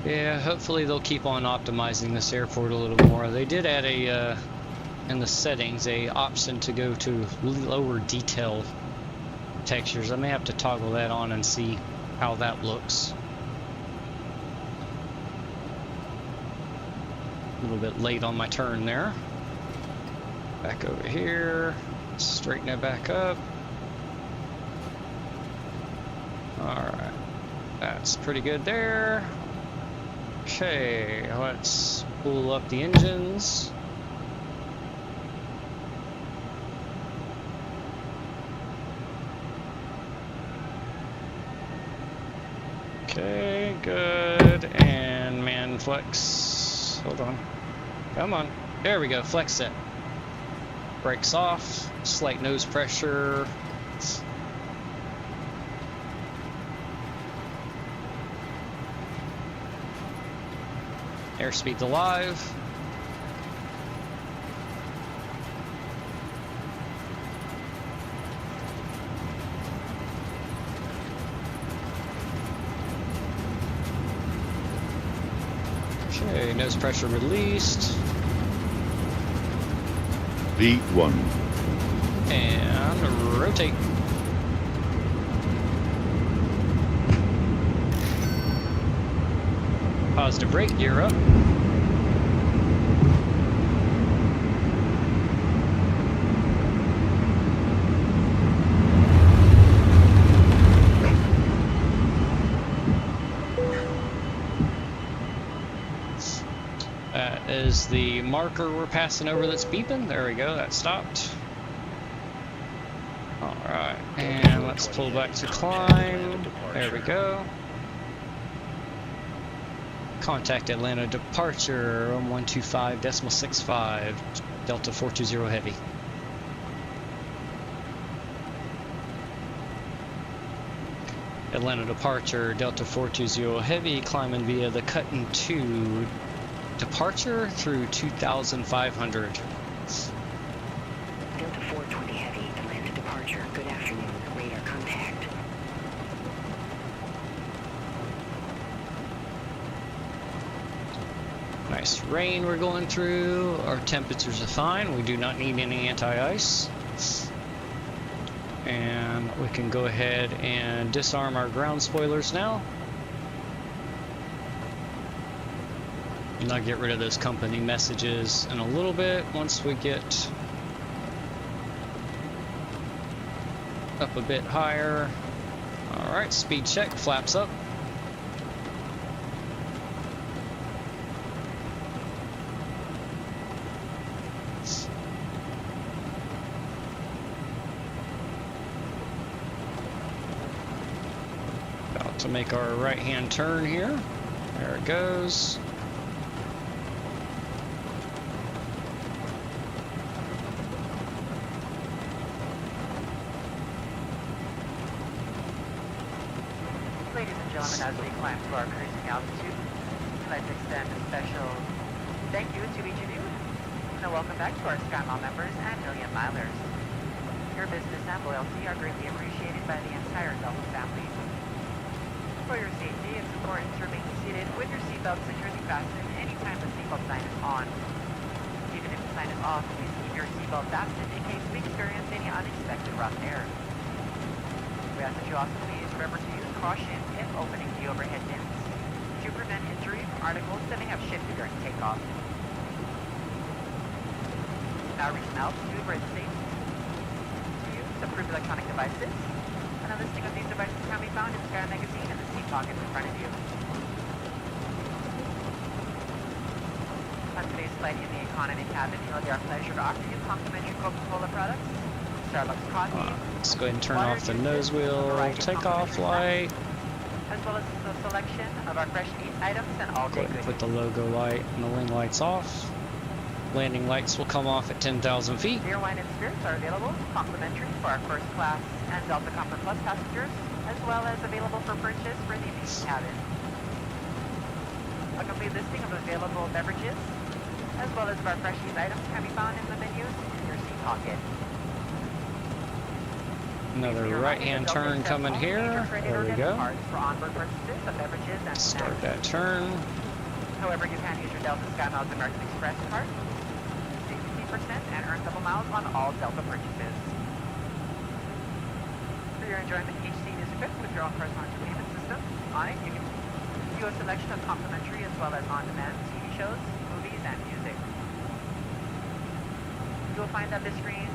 Yeah, hopefully they'll keep on optimizing this airport a little more. They did add a in the settings a option to go to lower detail textures. I may have to toggle that on and see how that looks. A little bit late on my turn there. Back over here, straighten it back up. Alright, that's pretty good there. Okay, let's pull up the engines. Okay, good. And man flex. Hold on. Come on. There we go. Flex set. Brakes off. Slight nose pressure. Airspeed's alive. Okay, nose pressure released. V1. And rotate. Positive brake, gear up. That is the marker we're passing over that's beeping. There we go, that stopped. Alright, and let's pull back to climb. There we go. Contact Atlanta departure 1125.65 Delta 420 Heavy. Atlanta departure Delta 420 Heavy, climbing via the cut in 2 departure through 2,500. Delta 420 Heavy, Atlanta departure. Good afternoon. Radar contact. Nice rain we're going through. Our temperatures are fine. We do not need any anti-ice. And we can go ahead and disarm our ground spoilers now. And I'll get rid of those company messages in a little bit once we get up a bit higher. Alright, speed check, flaps up. About to make our right hand turn here. There it goes. As we climb to our cruising altitude, I'd like to extend a special thank you to each of you, and welcome back to our SkyMile members and Million Milers. Your business and loyalty are greatly appreciated by the entire Delta family. For your safety, it's important to remain seated with your seatbelt securely fastened anytime the seatbelt sign is on. Even if the sign is off, please keep your seatbelt fastened in case we experience any unexpected rough air. We ask that you also please remember to use caution if opening the overhead bins to prevent injury from articles that may have shifted during takeoff. Now reach an altitude where it's safe to use approved electronic devices, and a listing of these devices can be found in Sky Magazine in the seat pockets in front of you. On today's flight in the economy cabin, it will be our pleasure to offer you complimentary Coca-Cola products, Starbucks coffee. Let's go ahead and turn off the nose wheel, takeoff light. As well as the selection of our fresh meat items and all Go ahead and put the logo light and the wing lights off. Landing lights will come off at 10,000 feet. Beer, wine, and spirits are available complimentary for our first class and Delta Comfort Plus passengers, as well as available for purchase for the main cabin. A complete listing of available beverages, as well as of our fresh meat items, can be found in the menus in your seat pocket. Another right-hand turn coming here. There we go. Start that turn. However, you can use your Delta SkyMiles American Express card, save 15% and earn double miles on all Delta purchases. For your enjoyment, each seat is equipped with your own personal entertainment system. On it, you can view a selection of complimentary as well as on-demand TV shows, movies, and music. You will find that this screen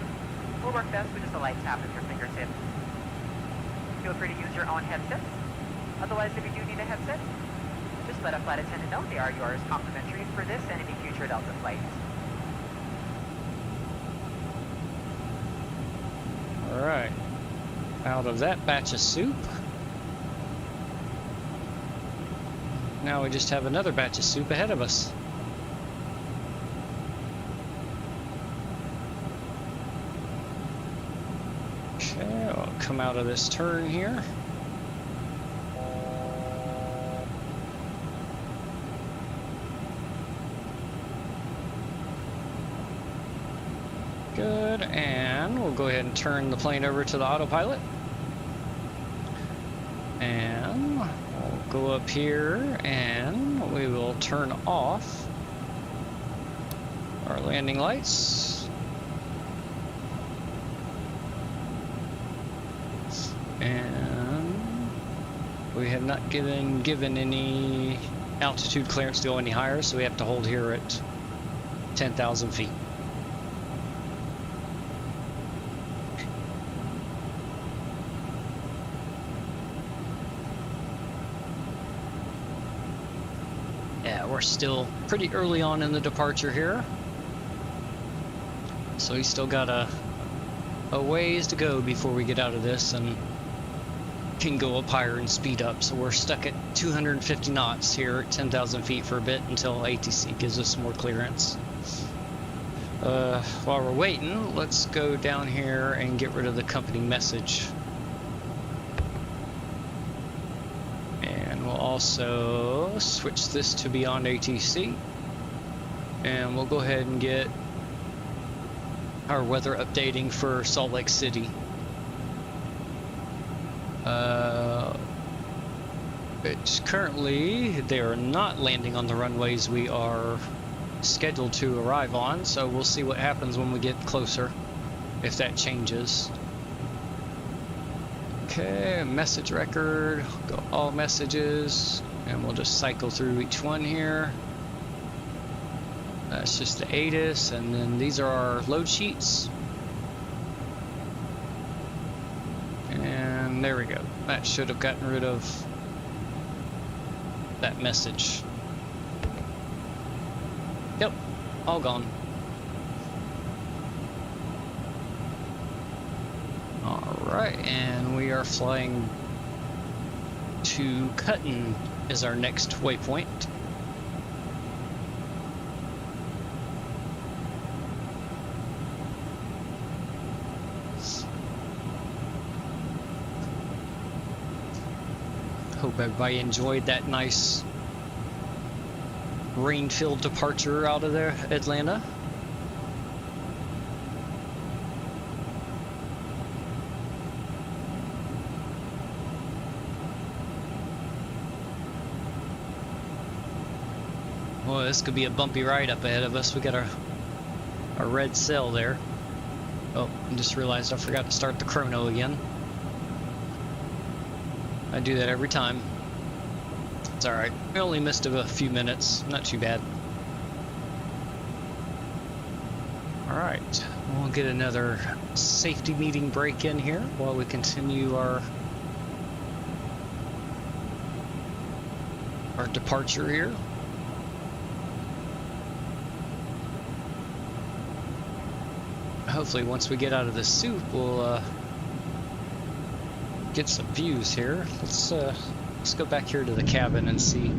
will work best with just a light tap of your fingertip. Feel free to use your own headsets. Otherwise, if you do need a headset, just let a flight attendant know they are yours complimentary for this and any future Delta flights. Alright. Out of that batch of soup. now we just have another batch of soup ahead of us. Okay, I'll come out of this turn here. Good, and we'll go ahead and turn the plane over to the autopilot. And we'll go up here and we will turn off our landing lights. And we have not given any altitude clearance to go any higher, so we have to hold here at 10,000 feet. Yeah, we're still pretty early on in the departure here, so we still got a ways to go before we get out of this and can go up higher and speed up. So we're stuck at 250 knots here at 10,000 feet for a bit until ATC gives us more clearance. While we're waiting, let's go down here and get rid of the company message. And we'll also switch this to beyond ATC. And we'll go ahead and get our weather updating for Salt Lake City. It's currently, they are not landing on the runways we are scheduled to arrive on, so we'll see what happens when we get closer, if that changes. Okay, message record, go all messages, and we'll just cycle through each one here. That's just the ATIS, and then these are our load sheets. And there we go. That should have gotten rid of that message. Yep, all gone. Alright, and we are flying to Cutton as our next waypoint. Hope everybody enjoyed that nice rain-filled departure out of there, Atlanta. Well, this could be a bumpy ride up ahead of us. We got our red sail there. Oh, I just realized I forgot to start the chrono again. I do that every time. It's alright. We only missed a few minutes. Not too bad. Alright. We'll get another safety meeting break in here while we continue our departure here. Hopefully once we get out of the soup, we'll get some views here. Let's go back here to the cabin and see.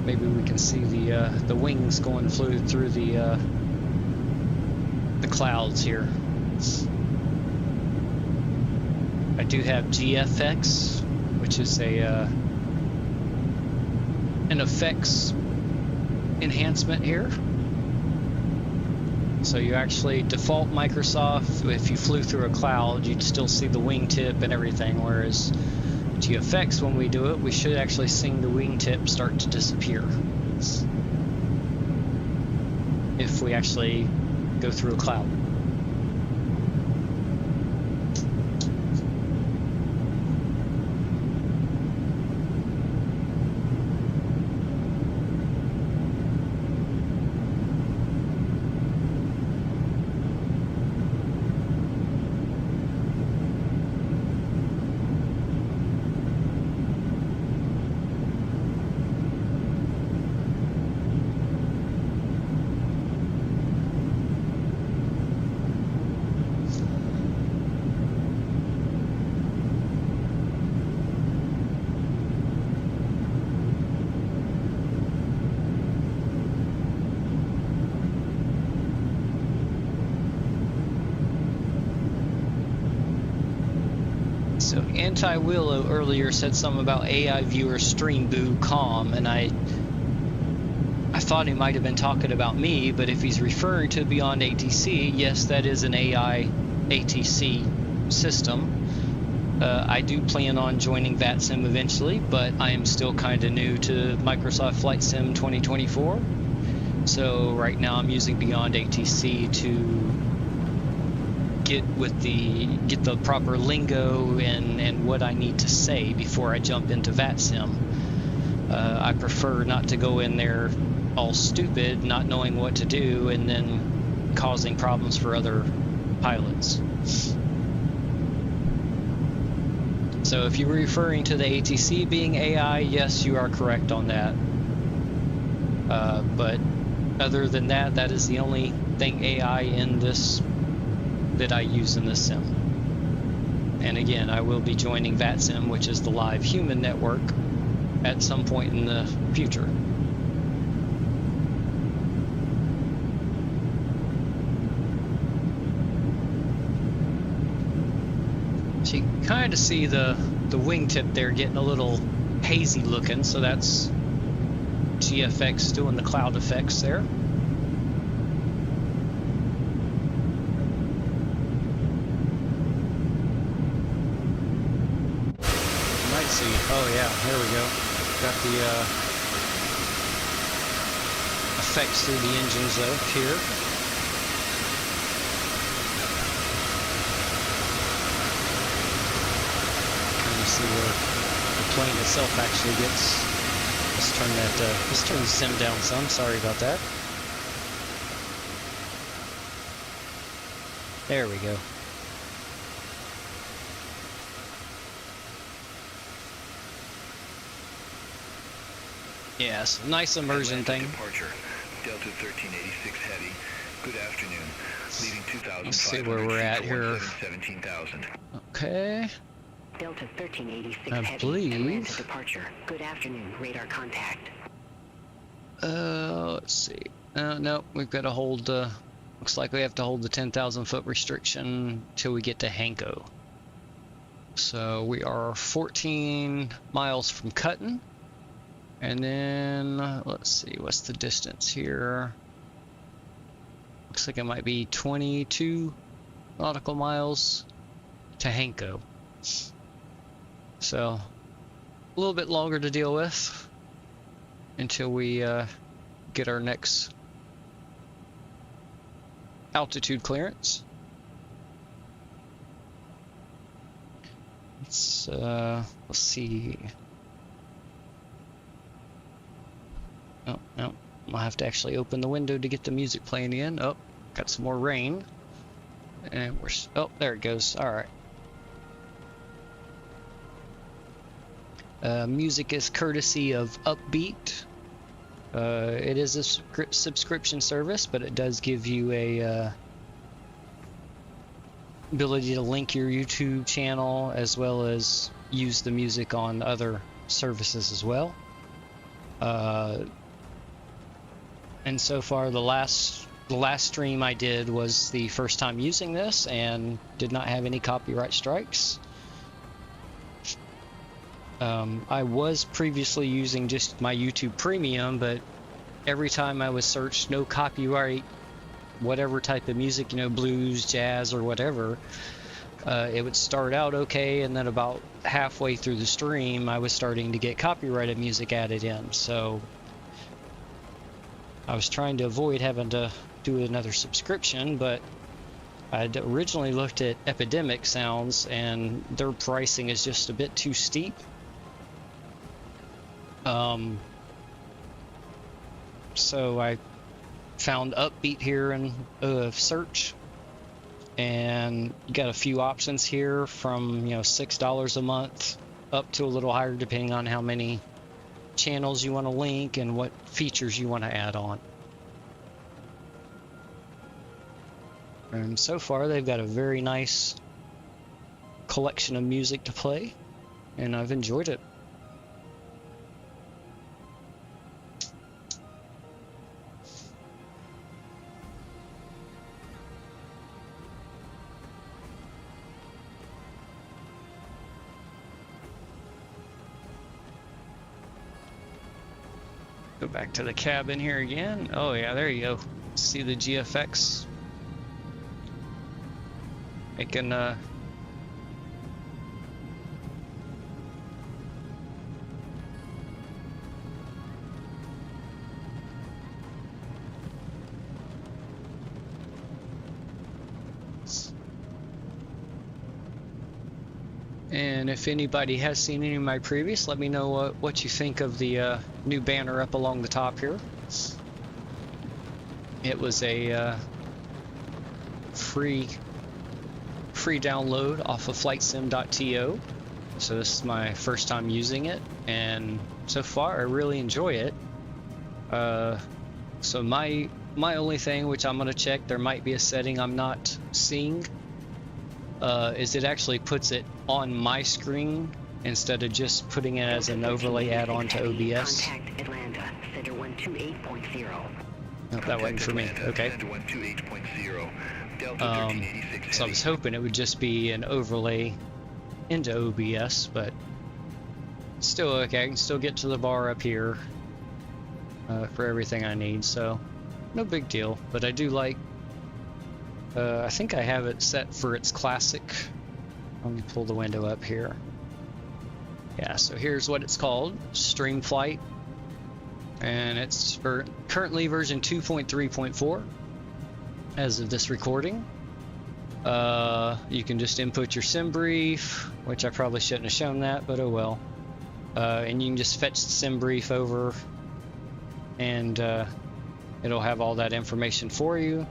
Maybe we can see the wings going through the clouds here. I do have GFX, which is an effects enhancement here. So you actually default Microsoft, if you flew through a cloud, you'd still see the wingtip and everything, whereas GFX, when we do it, we should actually see the wingtip start to disappear if we actually go through a cloud. So Anti-Willow earlier said something about AI viewer stream boo calm, and I thought he might have been talking about me, but if he's referring to Beyond ATC, yes, that is an AI ATC system. I do plan on joining VATSIM eventually, but I am still kind of new to Microsoft Flight Sim 2024. So right now I'm using Beyond ATC to get the proper lingo and what I need to say before I jump into VATSIM. I prefer not to go in there all stupid, not knowing what to do, and then causing problems for other pilots. So if you were referring to the ATC being AI, yes, you are correct on that. But other than that, that is the only thing AI in this that I use in this sim. And again, I will be joining VATSIM, which is the live human network, at some point in the future. So you can kind of see the wingtip there getting a little hazy looking, so that's GFX doing the cloud effects there. You might see, oh yeah, there we go. Got the effects through the engines though here. See where the plane itself actually gets. Let's turn the sim down some. Sorry about that. There we go. Yes, nice immersion thing. Departure, Delta 1386 Heavy. Good afternoon. Leaving 2,500 Let's see where we're at here. 17,000. Okay. Delta 1386 I Heavy, believe. Atlanta departure. Good afternoon, radar contact. Let's see. No, we've got to hold. Looks like we have to hold the 10,000 foot restriction till we get to Hanko. So we are 14 miles from Cutton, and then let's see, what's the distance here? Looks like it might be 22 nautical miles to Hanko. So a little bit longer to deal with until we get our next altitude clearance. Let's see. Oh no, I'll have to actually open the window to get the music playing in. Oh, got some more rain, and we're oh, there it goes. All right. Music is courtesy of Upbeat. It is a subscription service, but it does give you a ability to link your YouTube channel as well as use the music on other services as well. And so far, the last stream I did was the first time using this and did not have any copyright strikes. I was previously using just my YouTube Premium, but every time I was searched no copyright, whatever type of music, you know, blues, jazz, or whatever, it would start out okay, and then about halfway through the stream, I was starting to get copyrighted music added in. So I was trying to avoid having to do another subscription, but I'd originally looked at Epidemic Sounds, and their pricing is just a bit too steep. So I found Upbeat here in search, and you got a few options here from, you know, $6 a month up to a little higher depending on how many channels you want to link and what features you want to add on. And so far they've got a very nice collection of music to play, and I've enjoyed it. Go back to the cabin here again. Oh yeah, there you go. See the GFX. Making and if anybody has seen any of my previous, let me know what you think of the new banner up along the top here. It was a free download off of flightsim.to, so this is my first time using it, and so far I really enjoy it. So my only thing, which I'm gonna check, there might be a setting I'm not seeing, is it actually puts it on my screen instead of just putting it as an overlay add-on to OBS. Contact Atlanta, Center 128.0. No, that wasn't for me. Okay. So I was hoping it would just be an overlay into OBS, but still okay. I can still get to the bar up here for everything I need, so no big deal. But I do like, I think I have it set for its classic. Let me pull the window up here. Yeah, so here's what it's called, Streamflight. And it's for currently version 2.3.4 as of this recording. You can just input your sim brief, which I probably shouldn't have shown that, but oh well. And you can just fetch the sim brief over, and it'll have all that information for you.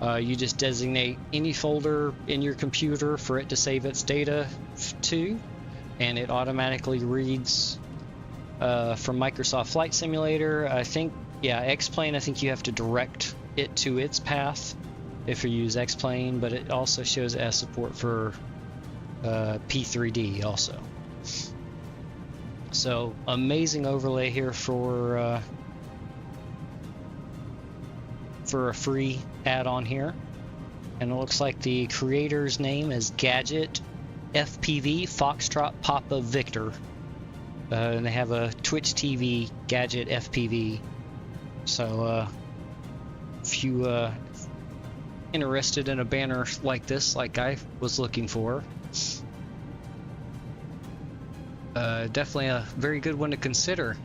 You just designate any folder in your computer for it to save its data to, and it automatically reads from Microsoft Flight Simulator. I think, yeah, X-Plane, I think you have to direct it to its path if you use X-Plane, but it also shows it has support for P3D also. So amazing overlay here for a free add-on here, and it looks like the creator's name is Gadget FPV Foxtrot Papa Victor, and they have a Twitch TV Gadget FPV. So if you interested in a banner like this, like I was looking for, definitely a very good one to consider.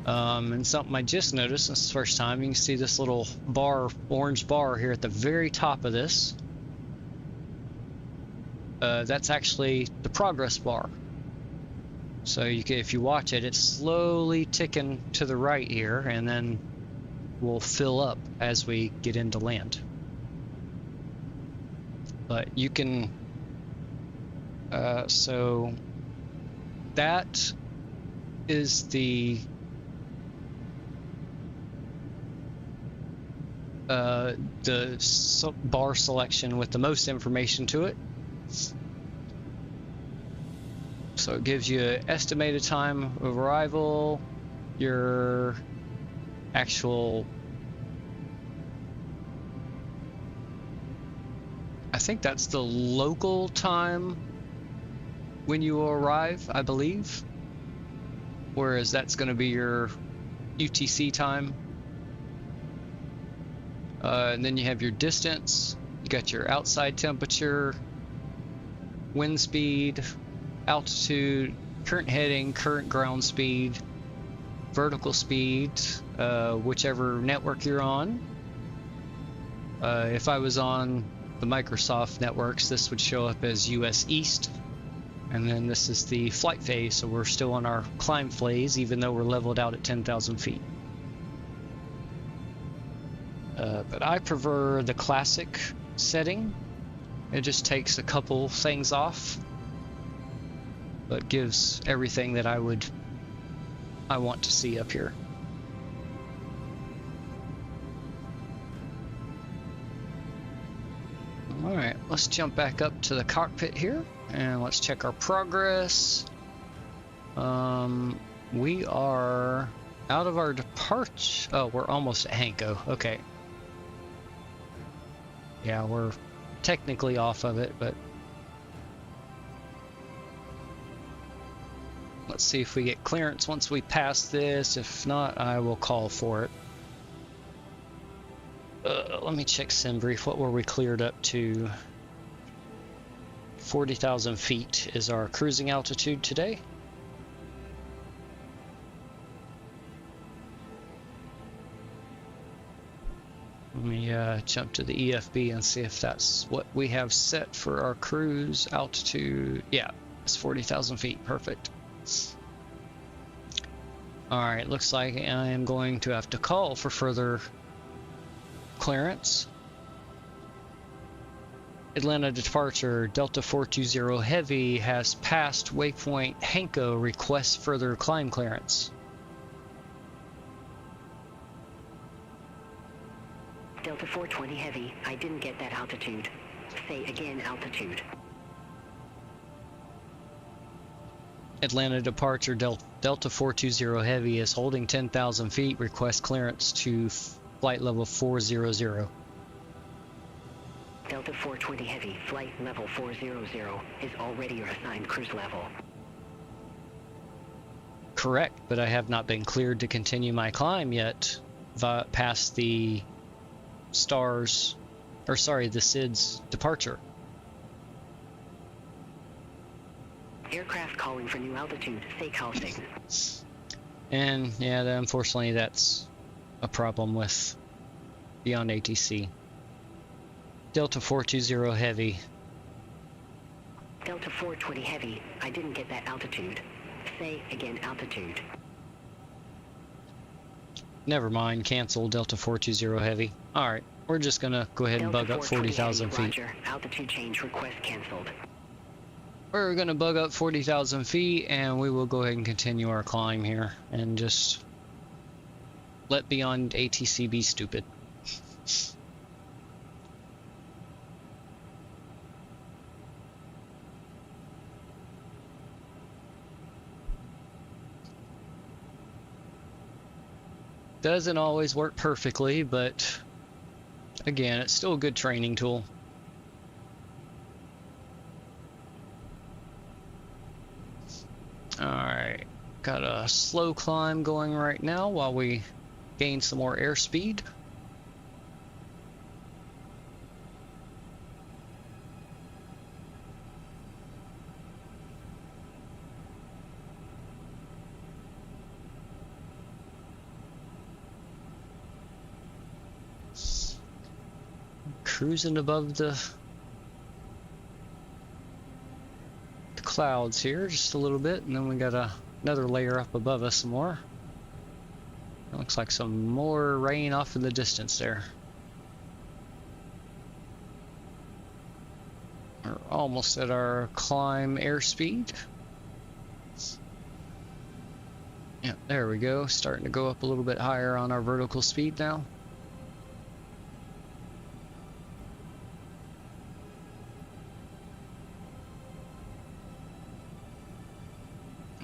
And something I just noticed, this is the first time, you can see this little bar, orange bar here at the very top of this. That's actually the progress bar. So you can, if you watch it, it's slowly ticking to the right here, and then will fill up as we get into land. But you can, so that is the bar selection with the most information to it. So it gives you an estimated time of arrival, your actual, I think that's the local time when you will arrive, I believe, whereas that's going to be your UTC time. And then you have your distance, you got your outside temperature, wind speed, altitude, current heading, current ground speed, vertical speed, whichever network you're on. If I was on the Microsoft networks, this would show up as US East, and then this is the flight phase, so we're still on our climb phase even though we're leveled out at 10,000 feet. But I prefer the classic setting. It just takes a couple things off, but gives everything that I want to see up here. Alright, let's jump back up to the cockpit here and let's check our progress. We are out of our departure. Oh, we're almost at Hanko. Okay. Yeah, we're technically off of it, but Let's see if we get clearance once we pass this. If not, I will call for it. Let me check SimBrief. What were we cleared up to? 40,000 feet is our cruising altitude today. Let me jump to the EFB and see if that's what we have set for our cruise altitude. Yeah, it's 40,000 feet. Perfect. Alright, looks like I am going to have to call for further clearance. Atlanta departure, Delta 420 Heavy has passed waypoint Hanko, requests further climb clearance. Delta 420 Heavy, I didn't get that altitude. Say again altitude. Atlanta departure, Delta 420 Heavy is holding 10,000 feet, request clearance to flight level 400. Delta 420 Heavy, flight level 400 is already your assigned cruise level. Correct, but I have not been cleared to continue my climb yet past the STARS, or sorry, the SID's departure. Aircraft calling for new altitude, say call signal. And yeah, unfortunately that's a problem with beyond ATC. Delta 420 Heavy. Delta 420 Heavy, I didn't get that altitude. Say again altitude. Never mind, cancel Delta 420 Heavy. Alright, we're just gonna go ahead and bug up 40,000 feet. Roger, altitude change request cancelled. We're gonna bug up 40,000 feet and we will go ahead and continue our climb here and just let beyond ATC be stupid. Doesn't always work perfectly, but again, it's still a good training tool. Alright, got a slow climb going right now while we gain some more airspeed. Cruising above the clouds here just a little bit, and then we got another layer up above us some more. It looks like some more rain off in the distance there. We're almost at our climb airspeed. Yeah, there we go. Starting to go up a little bit higher on our vertical speed now.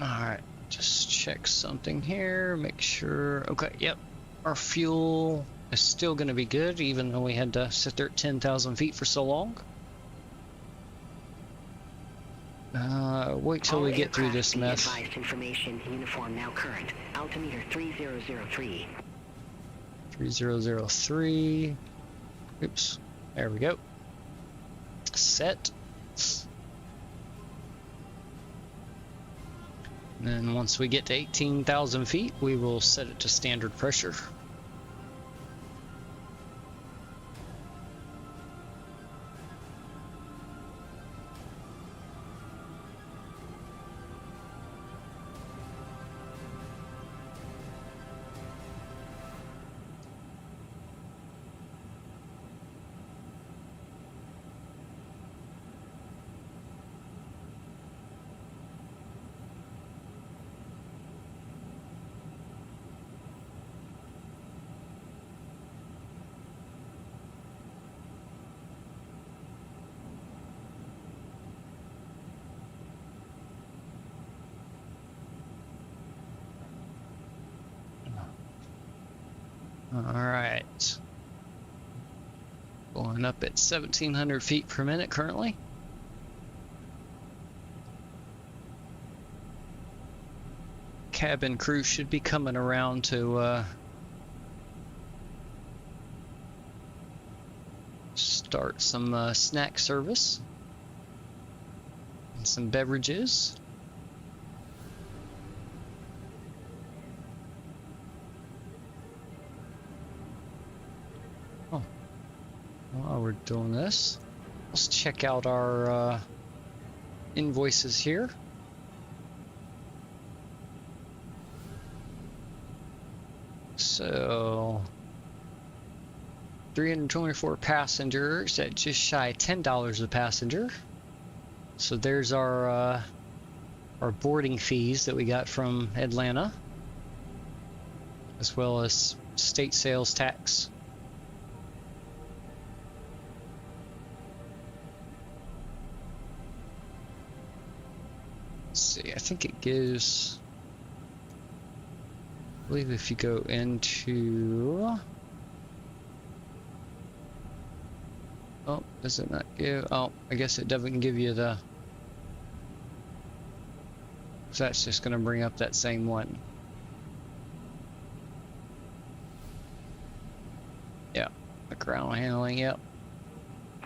Alright, just check something here, make sure. Okay, yep, our fuel is still going to be good, even though we had to sit there at 10,000 feet for so long. Wait till we get through this mess. Advised information uniform now current. Altimeter 3003. 3003. Oops, there we go. Set. And then once we get to 18,000 feet, we will set it to standard pressure. Alright. Going up at 1,700 feet per minute currently. cabin crew should be coming around to start some snack service and some beverages. Oh, while we're doing this, let's check out our invoices here. So 324 passengers at just shy of $10 a passenger. So there's our boarding fees that we got from Atlanta, as well as state sales tax. Let's see, I think it gives, I believe if you go into, oh, does it not give, oh, I guess it doesn't give you the, so that's just going to bring up that same one. Yeah, the ground handling, yep.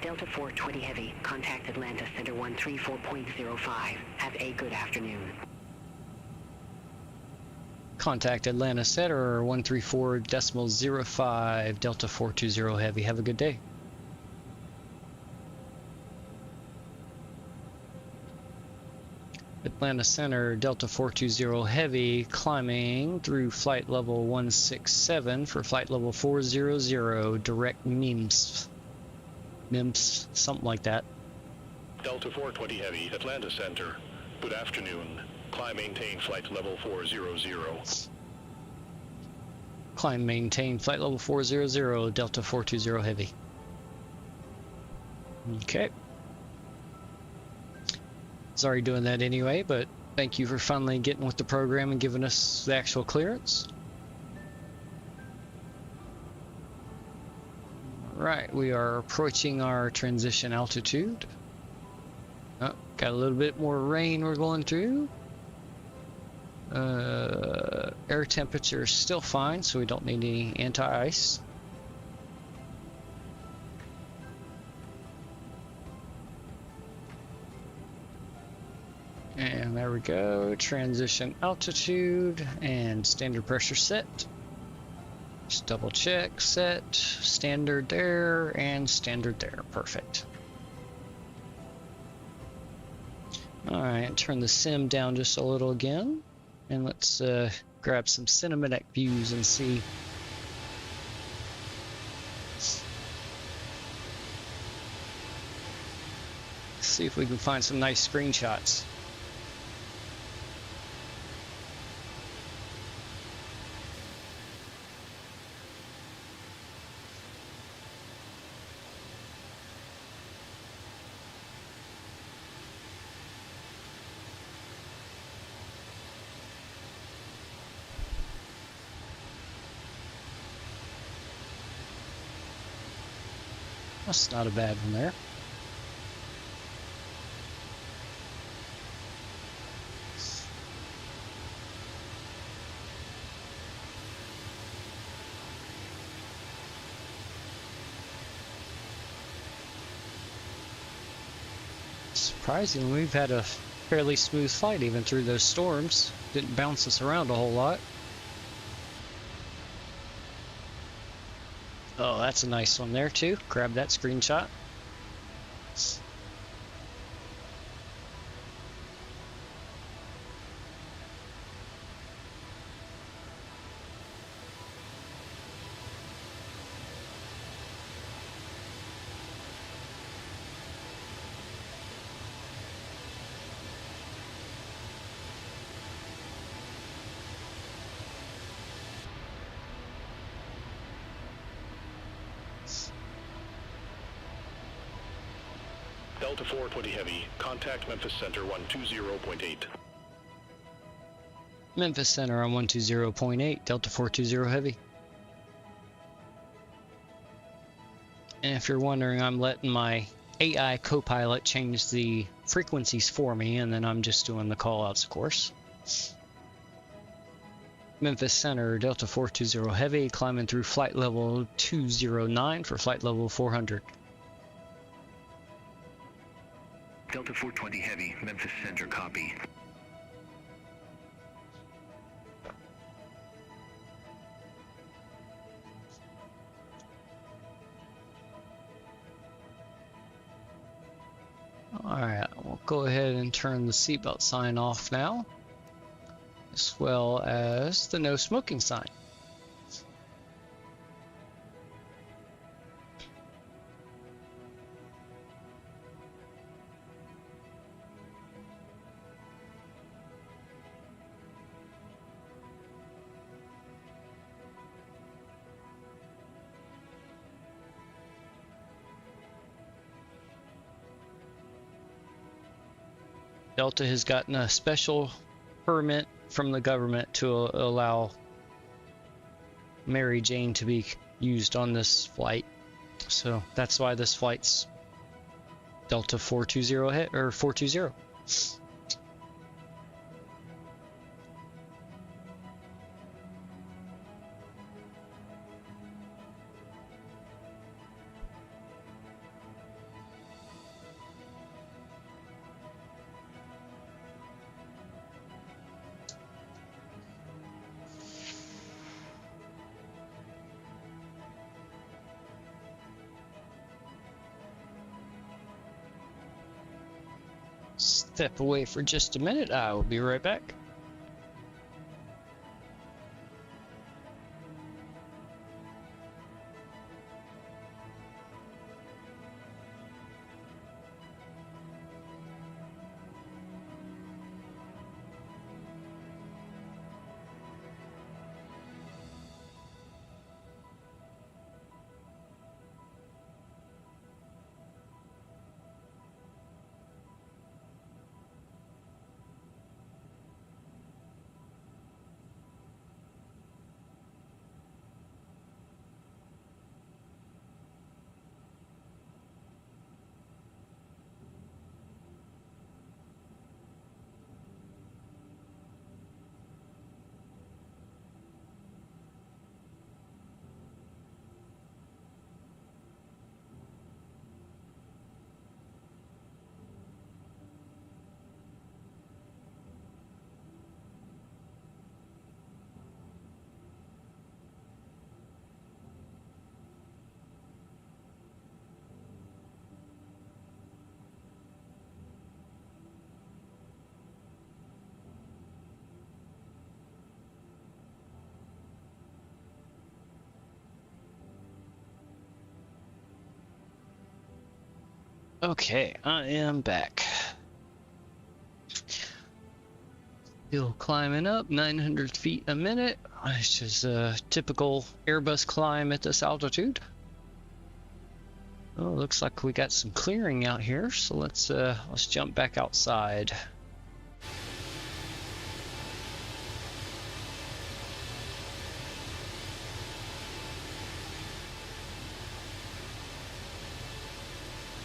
Delta 420 Heavy, contact Atlanta Center 134.05. Have a good afternoon. Contact Atlanta Center 134.05 Delta 420 Heavy. Have a good day. Atlanta Center Delta 420 Heavy, climbing through flight level 167 for flight level 400, direct MEMS, something like that. Delta 420 Heavy, Atlanta Center. Good afternoon. Climb maintain flight level 400. Climb maintain flight level 400 Delta 420 Heavy. Okay. Sorry doing that anyway, but thank you for finally getting with the program and giving us the actual clearance. Right, we are approaching our transition altitude. Oh, got a little bit more rain we're going through. Air temperature is still fine, so we don't need any anti-ice. And there we go, transition altitude and standard pressure set. Just double check, set, standard there, and standard there, perfect. Alright, turn the sim down just a little again, and let's grab some cinematic views and see. See if we can find some nice screenshots. That's not a bad one there. Surprisingly, we've had a fairly smooth flight even through those storms. Didn't bounce us around a whole lot. Oh, that's a nice one there too. Grab that screenshot. Delta 420 Heavy, contact Memphis Center 120.8. Memphis Center on 120.8, Delta 420 Heavy. And if you're wondering, I'm letting my AI co-pilot change the frequencies for me, and then I'm just doing the call-outs, of course. Memphis Center, Delta 420 Heavy, climbing through flight level 209 for flight level 400. Delta 420 Heavy, Memphis Center, copy. Alright, we'll go ahead and turn the seatbelt sign off now, as well as the no smoking sign. Delta has gotten a special permit from the government to allow Mary Jane to be used on this flight. So that's why this flight's Delta 420 or 420. Step away for just a minute. I will be right back. Okay, I am back. Still climbing up 900 feet a minute, which is a typical Airbus climb at this altitude. Oh, looks like we got some clearing out here, so let's jump back outside.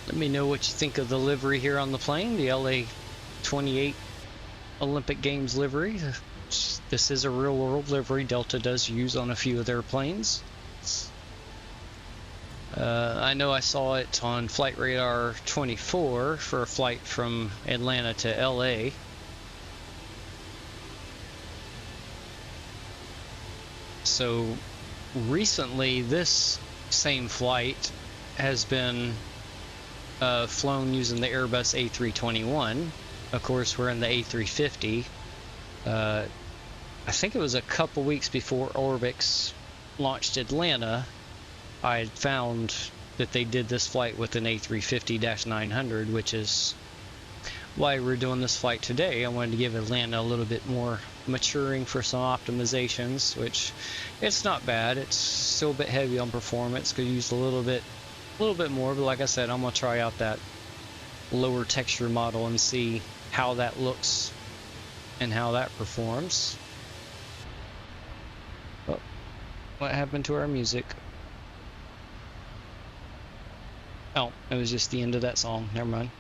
Let me know what you think of the livery here on the plane, the LA-28 Olympic Games livery. This is a real-world livery Delta does use on a few of their planes. I know I saw it on Flight Radar 24 for a flight from Atlanta to LA. So recently this same flight has been flown using the Airbus A321. Of course, we're in the A350. I think it was a couple weeks before Orbx launched Atlanta, I had found that they did this flight with an A350-900, which is why we're doing this flight today. I wanted to give Atlanta a little bit more maturing for some optimizations, which it's not bad. It's still a bit heavy on performance. Could use a little bit more, but like I said, I'm gonna try out that lower texture model and see how that looks and how that performs. Oh, what happened to our music? Oh, it was just the end of that song. Never mind.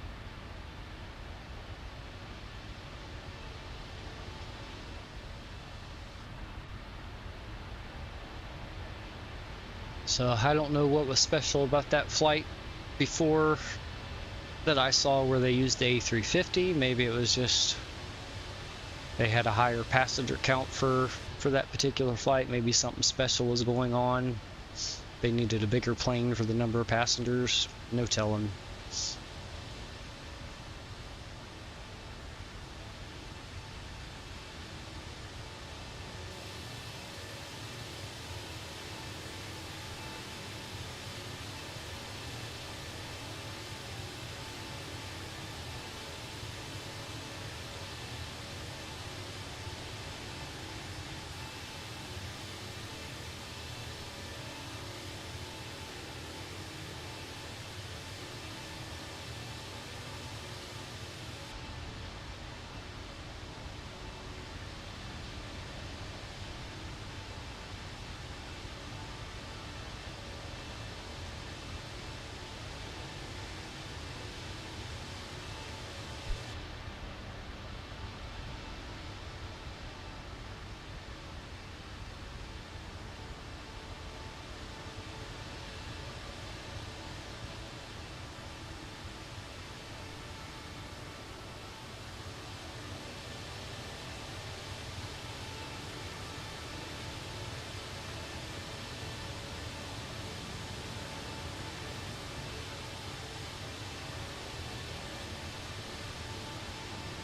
So I don't know what was special about that flight before that I saw where they used the A350. Maybe it was just they had a higher passenger count for that particular flight. Maybe something special was going on. They needed a bigger plane for the number of passengers. No telling.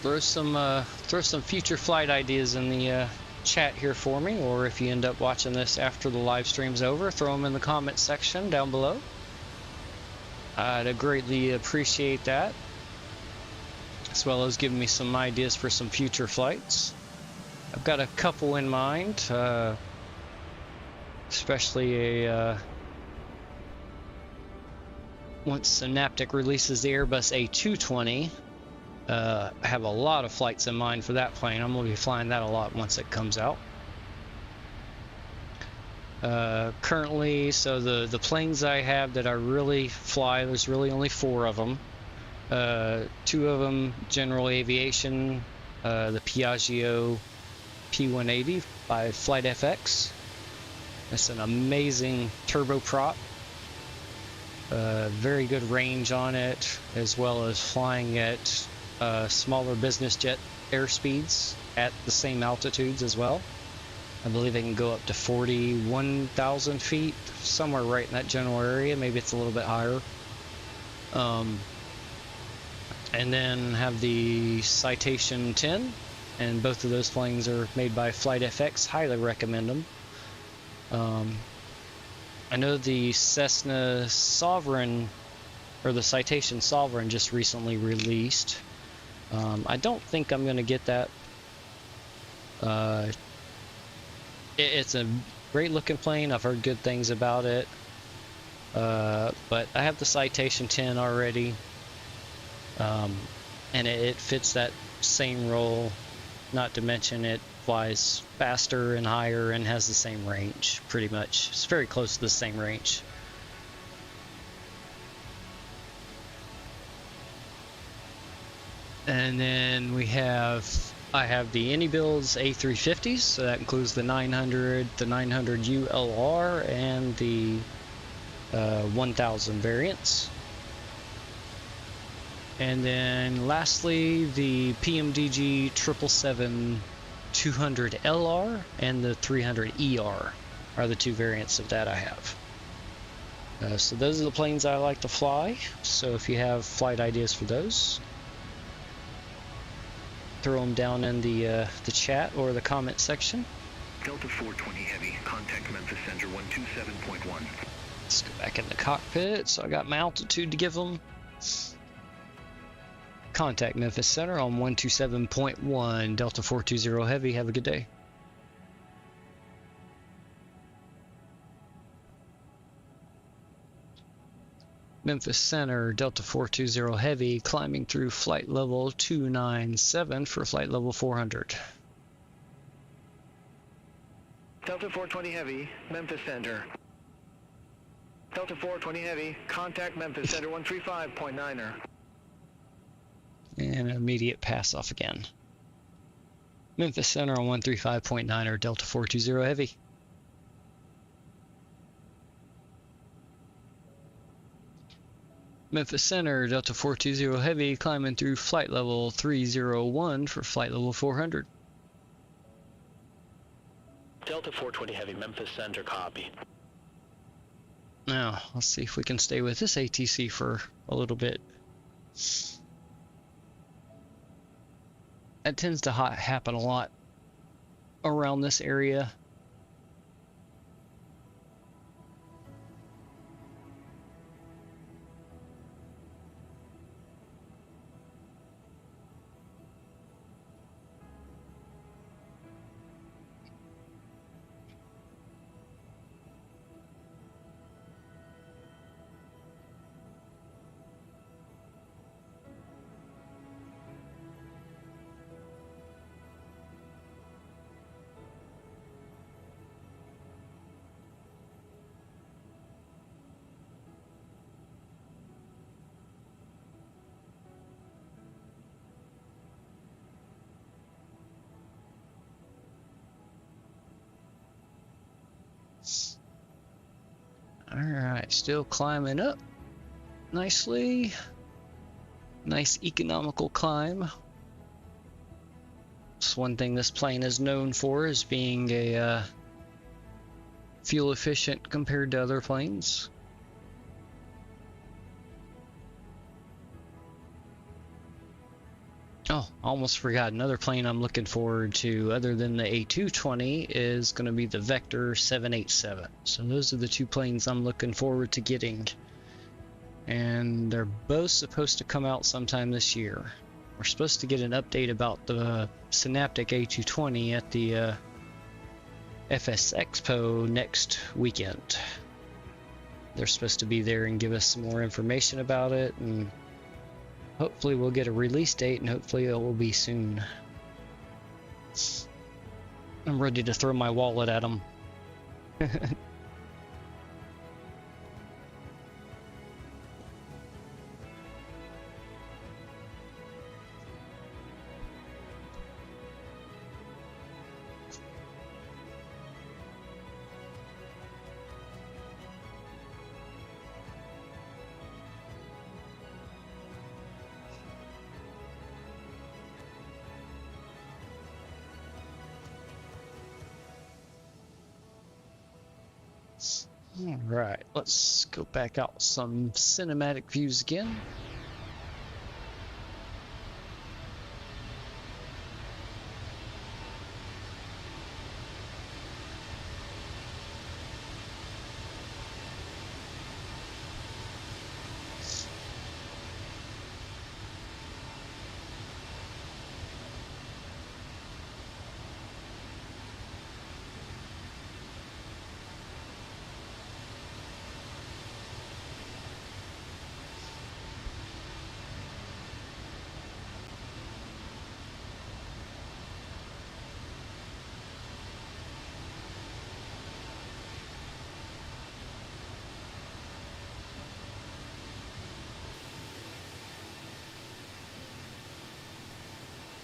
Throw some future flight ideas in the chat here for me, or if you end up watching this after the live stream's over, throw them in the comment section down below. I'd greatly appreciate that, as well as giving me some ideas for some future flights. I've got a couple in mind, especially once Synaptic releases the Airbus A220. I have a lot of flights in mind for that plane. I'm going to be flying that a lot once it comes out. Currently, so the planes I have that I really fly, there's really only 4 of them. 2 of them general aviation, the Piaggio P180 by Flight FX. It's an amazing turboprop. Very good range on it, as well as flying at smaller business jet airspeeds at the same altitudes as well. I believe they can go up to 41,000 feet, somewhere right in that general area. Maybe it's a little bit higher. And then have the Citation 10, and both of those planes are made by Flight FX. Highly recommend them. I know the Cessna Sovereign, or the Citation Sovereign, just recently released. I don't think I'm going to get that. It's a great looking plane. I've heard good things about it. But I have the Citation 10 already. And it fits that same role. Not to mention it flies faster and higher and has the same range, pretty much. It's very close to the same range. And then I have the IniBuilds A350s, so that includes the 900, the 900U LR, and the 1000 variants. And then lastly, the PMDG 777 200 LR and the 300 ER are the 2 variants of that I have. So those are the planes I like to fly. So if you have flight ideas for those, throw them down in the chat or the comment section. Delta 420 Heavy, contact Memphis Center 127.1. Let's go back in the cockpit. So I got my altitude to give them. Contact Memphis Center on 127.1, Delta 420 Heavy. Have a good day. Memphis Center, Delta 420 Heavy, climbing through flight level 297 for flight level 400. Delta 420 Heavy, Memphis Center. Delta 420 Heavy, contact Memphis Center 135.9er. And an immediate pass off again. Memphis Center on 135.9er, Delta 420 Heavy. Memphis Center, Delta 420 Heavy, climbing through flight level 301 for flight level 400. Delta 420 Heavy, Memphis Center, copy. Now, let's see if we can stay with this ATC for a little bit. That tends to happen a lot around this area. Alright, still climbing up nicely. Nice economical climb. It's one thing this plane is known for, is being a fuel efficient compared to other planes. Oh, almost forgot, another plane I'm looking forward to other than the A220 is going to be the Vector 787. So those are the two planes I'm looking forward to getting. And they're both supposed to come out sometime this year. We're supposed to get an update about the Synaptic A220 at the FS Expo next weekend. They're supposed to be there and give us some more information about it, and hopefully we'll get a release date, and hopefully it will be soon. I'm ready to throw my wallet at them. Alright, let's go back out some cinematic views again.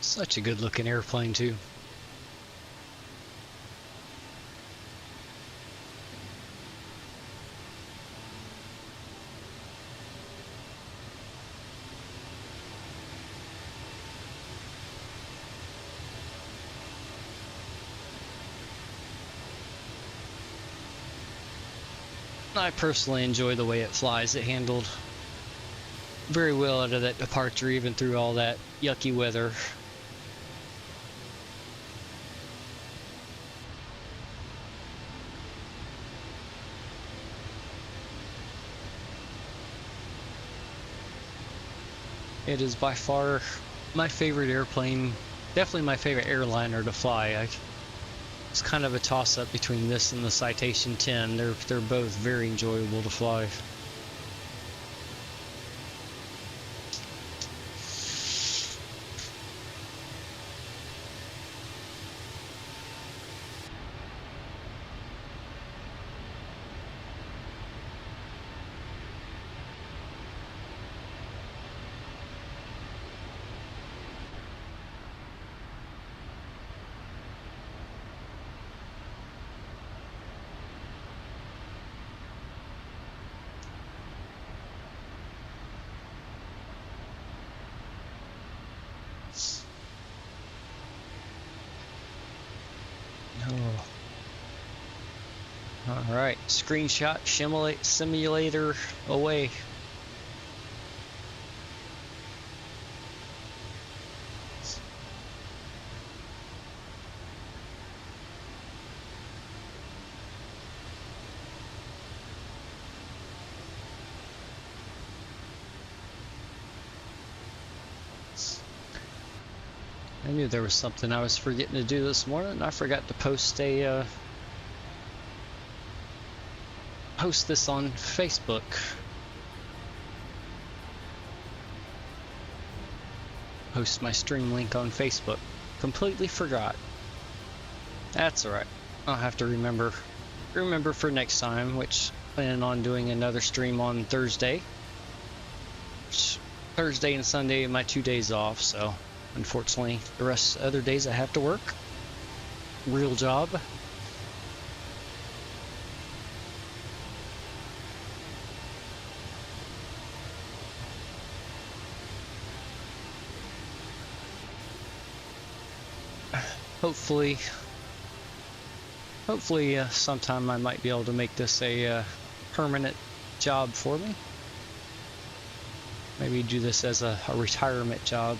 Such a good looking airplane too. I personally enjoy the way it flies. It handled very well out of that departure, even through all that yucky weather. It is by far my favorite airplane, definitely my favorite airliner to fly. It's kind of a toss-up between this and the Citation 10. They're both very enjoyable to fly. Alright, screenshot simulator away. I knew there was something I was forgetting to do this morning. I forgot to post this on Facebook. Post my stream link on Facebook. Completely forgot. That's alright. I'll have to remember for next time, which planning on doing another stream on Thursday. Thursday and Sunday are my 2 days off, so unfortunately the rest of the other days I have to work. Real job. Hopefully sometime I might be able to make this a permanent job for me. Maybe do this as a retirement job.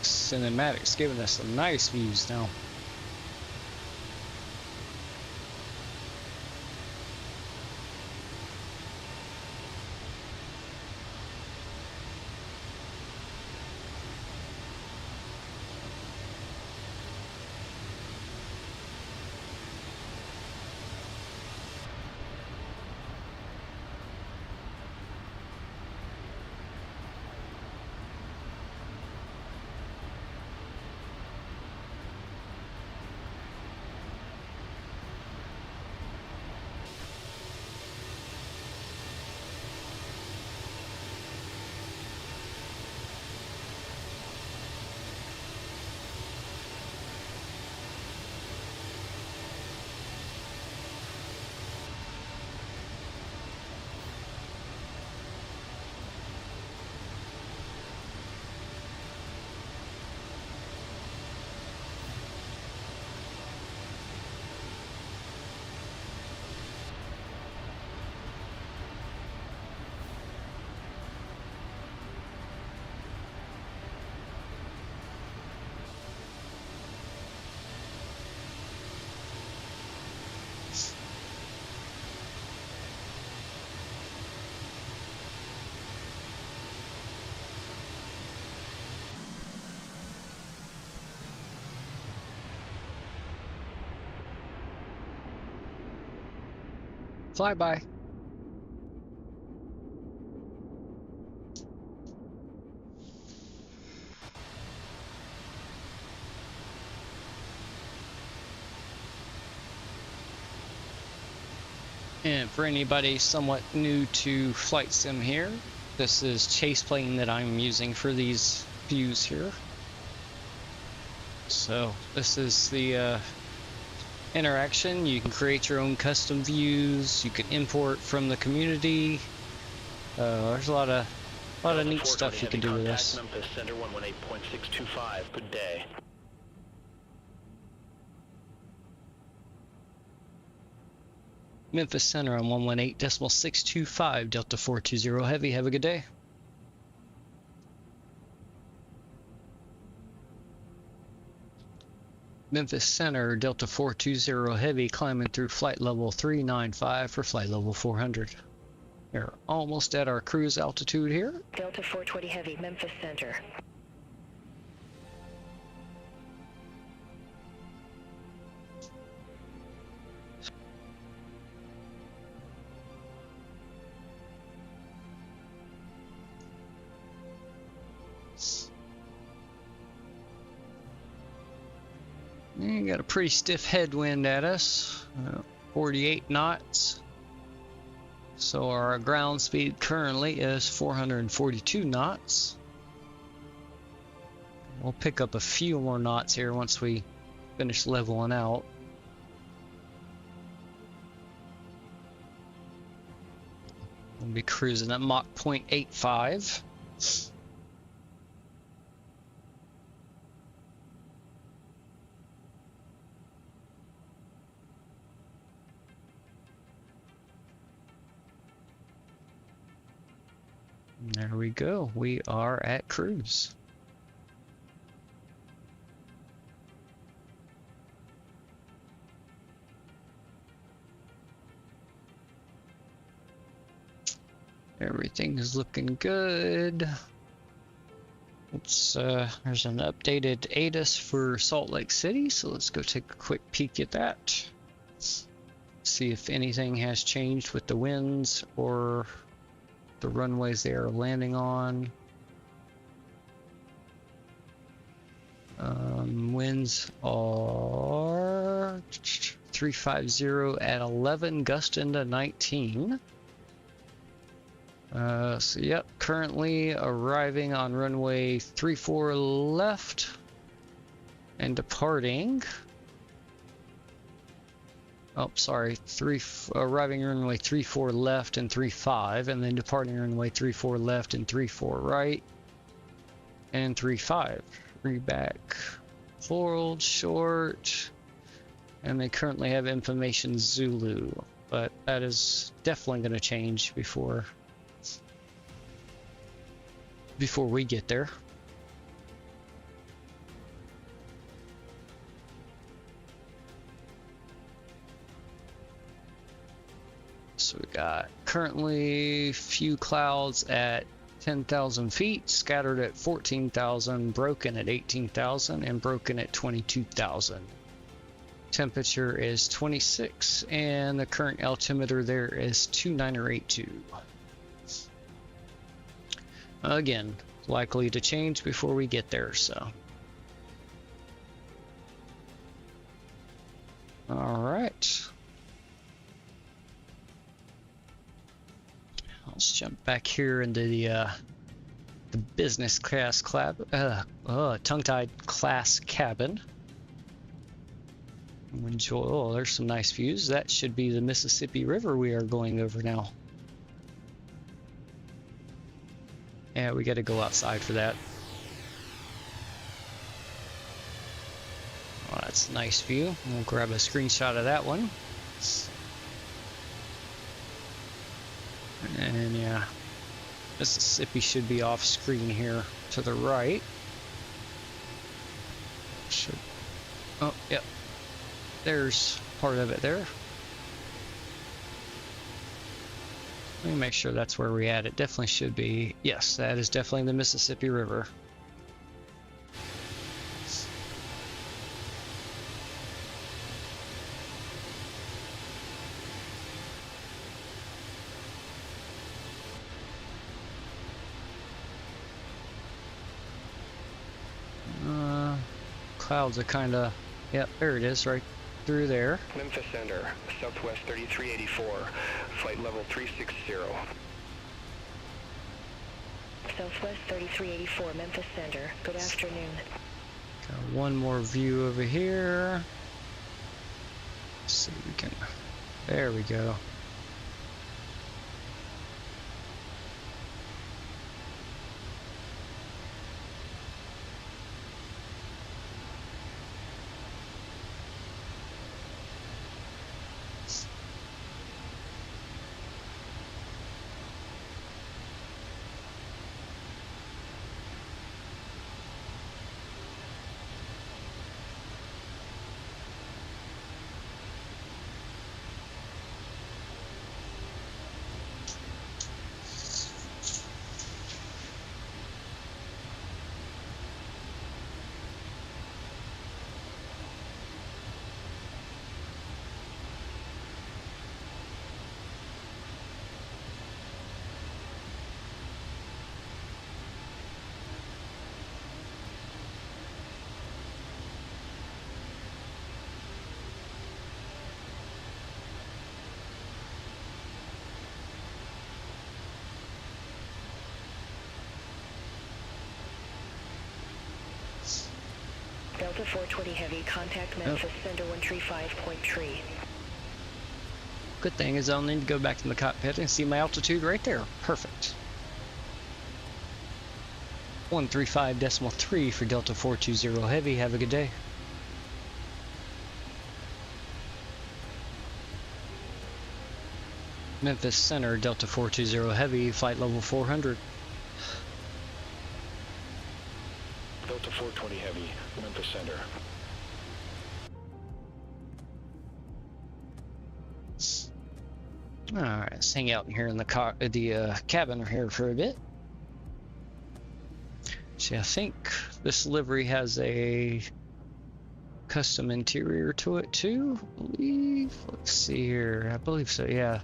Cinematics giving us some nice views now. Flyby. And for anybody somewhat new to flight sim here, this is chase plane that I'm using for these views here. So this is the interaction. You can create your own custom views. You can import from the community. There's a lot of neat stuff you can do with this. Memphis Center 118.625. Good day. Memphis Center on 118.625 Delta 420 Heavy. Have a good day. Memphis Center, Delta 420 Heavy, climbing through flight level 395 for flight level 400. We're almost at our cruise altitude here. Delta 420 Heavy, Memphis Center. You got a pretty stiff headwind at us, 48 knots. So our ground speed currently is 442 knots. We'll pick up a few more knots here once we finish leveling out. We'll be cruising at Mach 0.85. There we go. We are at cruise. Everything is looking good. There's an updated ADIS for Salt Lake City, so let's go take a quick peek at that. See if anything has changed with the winds or the runways they are landing on. Winds are 350 at 11, gusting to 19. So yep, currently arriving on runway 34 left and departing. Oh, sorry, arriving runway 34 left and 35, and then departing runway 34 left and 34 right, and 35. 3 back, hold short, and they currently have information Zulu, but that is definitely going to change before we get there. So we got currently few clouds at 10,000 feet, scattered at 14,000, broken at 18,000, and broken at 22,000. Temperature is 26, and the current altimeter there is 2982. Again, likely to change before we get there, so. All right. Let's jump back here into the business class tongue-tied class cabin. Enjoy. Oh, there's some nice views. That should be the Mississippi River we are going over now. Yeah, we got to go outside for that. Oh, that's a nice view. We'll grab a screenshot of that one. And yeah, Mississippi should be off screen here to the right. Oh, yep. There's part of it there. Let me make sure that's where we're at. It definitely should be. Yes, that is definitely the Mississippi River. Clouds are kind of, yep, there it is, right through there. Memphis Center, Southwest 3384, flight level 360. Southwest 3384, Memphis Center. Good afternoon. Got one more view over here. Let's see if we can, there we go. Delta 420 Heavy, contact Memphis Center 135.3. Good thing is I'll need to go back in the cockpit and see my altitude right there. Perfect. 135.3 for Delta 420 Heavy. Have a good day. Memphis Center, Delta 420 Heavy, flight level 400. Delta 420 Heavy, Memphis Center. Alright, let's hang out here in the cabin here for a bit. See, I think this livery has a custom interior to it too, I believe. Let's see here. I believe so, yeah.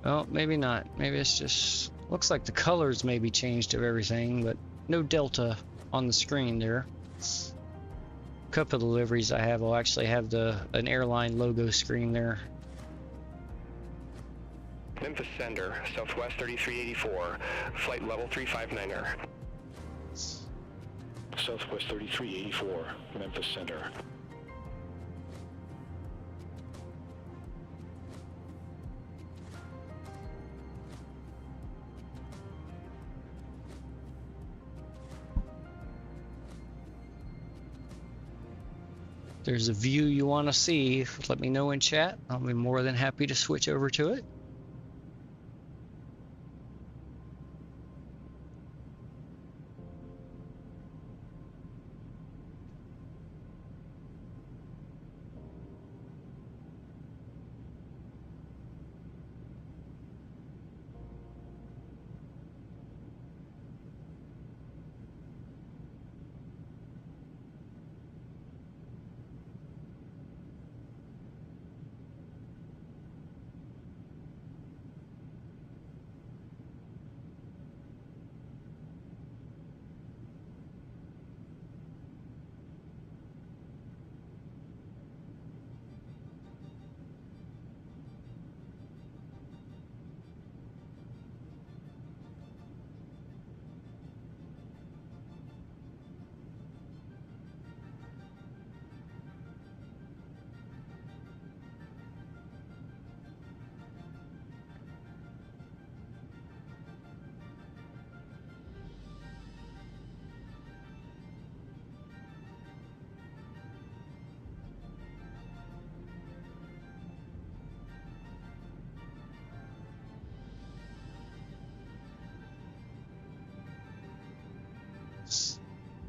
Oh, maybe not. Maybe it's just looks like the colors may be changed of everything, but no Delta on the screen there. A couple of the liveries I have will actually have an airline logo screen there. Memphis Center, Southwest 3384, flight level 359er. Southwest 3384, Memphis Center. There's a view you want to see, let me know in chat. I'll be more than happy to switch over to it.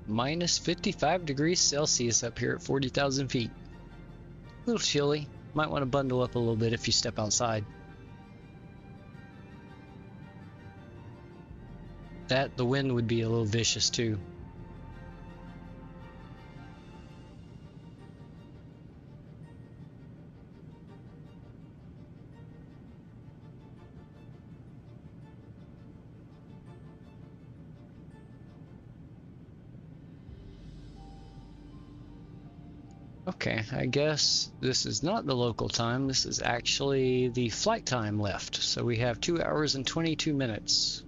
Minus 55 degrees Celsius up here at 40,000 feet. A little chilly. Might want to bundle up a little bit if you step outside. The wind would be a little vicious too. Okay, I guess this is not the local time. This is actually the flight time left. So we have 2 hours and 22 minutes.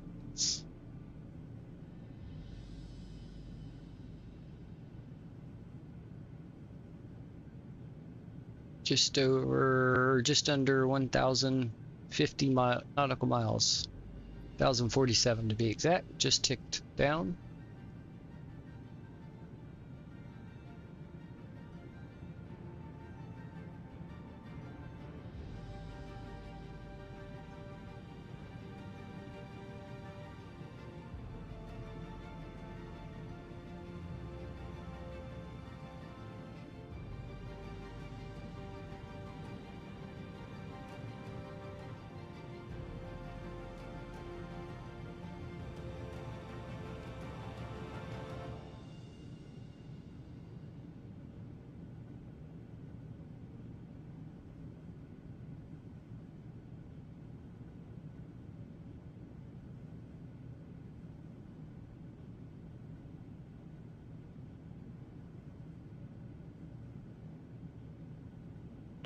Just under 1,050 nautical miles. 1,047 to be exact. Just ticked down.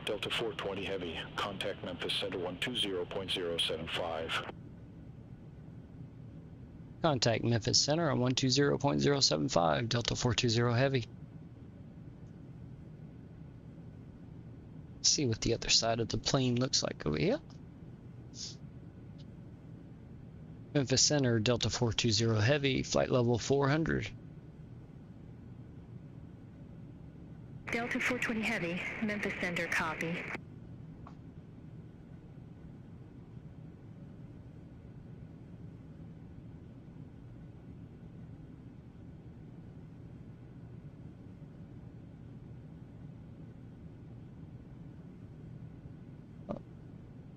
Delta 420 Heavy, contact Memphis Center 120.075. Contact Memphis Center on 120.075, Delta 420 Heavy. Let's see what the other side of the plane looks like over here. Memphis Center, Delta 420 Heavy, flight level 400. Delta 420 Heavy, Memphis Center, copy.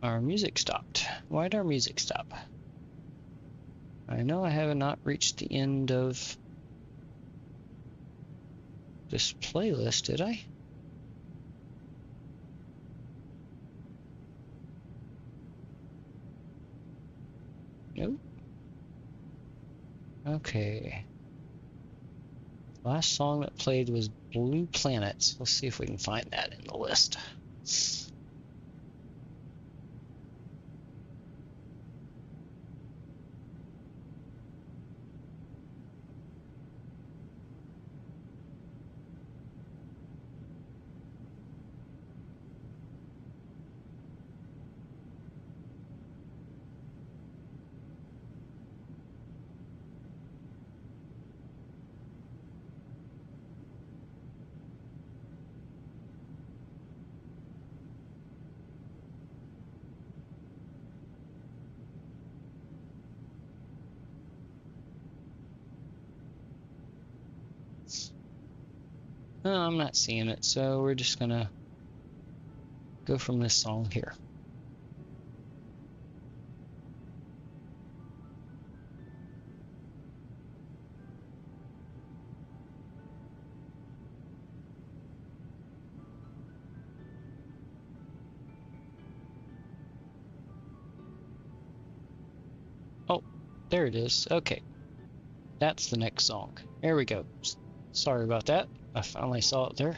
Our music stopped. Why did our music stop? I know I have not reached the end of this playlist, did I? Nope. Okay. Last song that played was Blue Planets. Let's see if we can find that in the list. No, I'm not seeing it, so we're just gonna go from this song here. Oh, there it is. Okay. That's the next song. There we go. Sorry about that. I finally saw it there.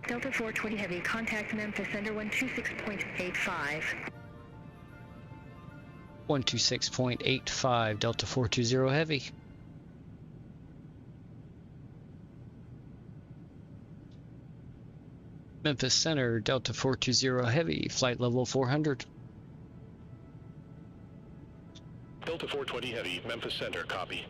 Delta 420 Heavy, contact Memphis Center 126.85. 126.85, Delta 420 Heavy. Memphis Center, Delta 420 Heavy, flight level 400. Delta 420 Heavy, Memphis Center, copy.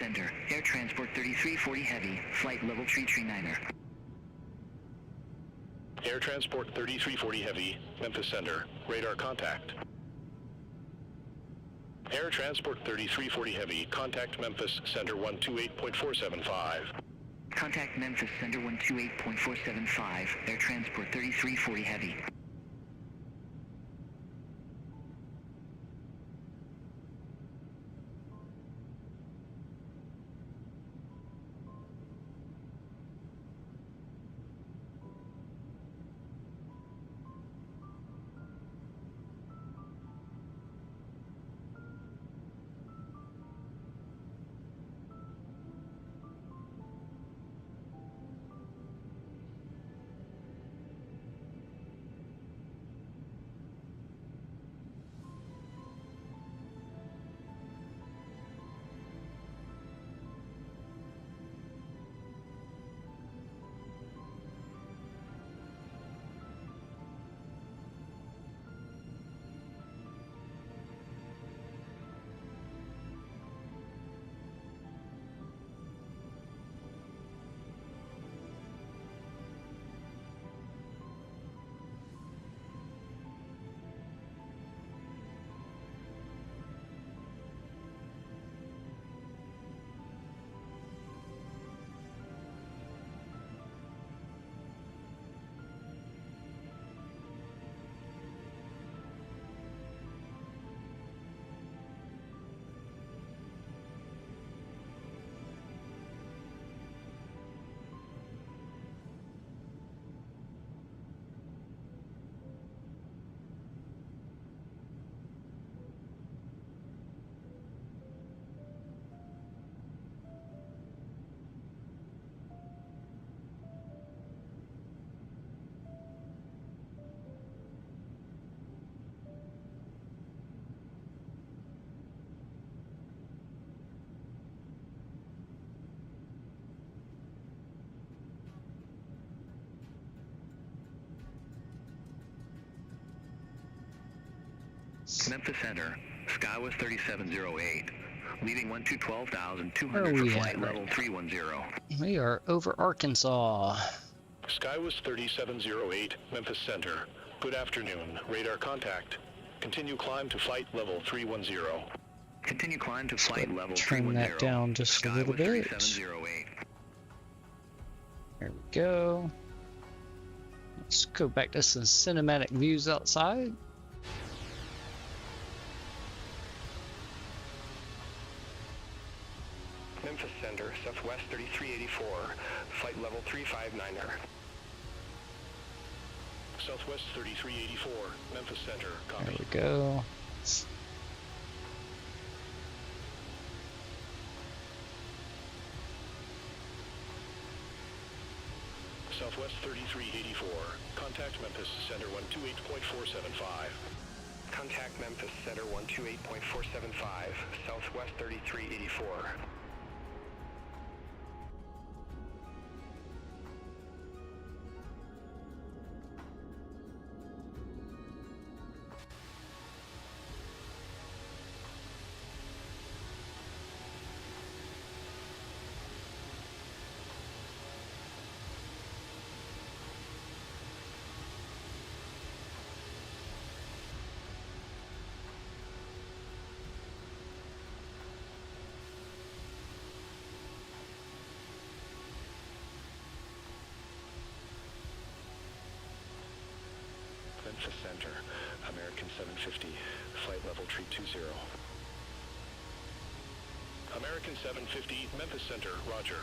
Center, Air Transport 3340 Heavy, flight level 339er. Air Transport 3340 Heavy, Memphis Center, radar contact. Air Transport 3340 Heavy, contact Memphis Center 128.475. Contact Memphis Center 128.475, Air Transport 3340 Heavy. Memphis Center, Skywest 3708, leaving 12,200 for flight level 310. We are over Arkansas. Skywest 3708, Memphis Center, good afternoon, radar contact. Continue climb to flight level 310. Continue climb to flight level 310. Turn that down just a little bit. 3708. There we go. Let's go back to some cinematic views outside. Memphis Center, Southwest 3384, flight level 359er. Southwest 3384, Memphis Center, copy. There we go. Southwest 3384, contact Memphis Center 128.475. Contact Memphis Center 128.475, Southwest 3384. Memphis Center, American 750, flight level 320. American 750, Memphis Center, roger.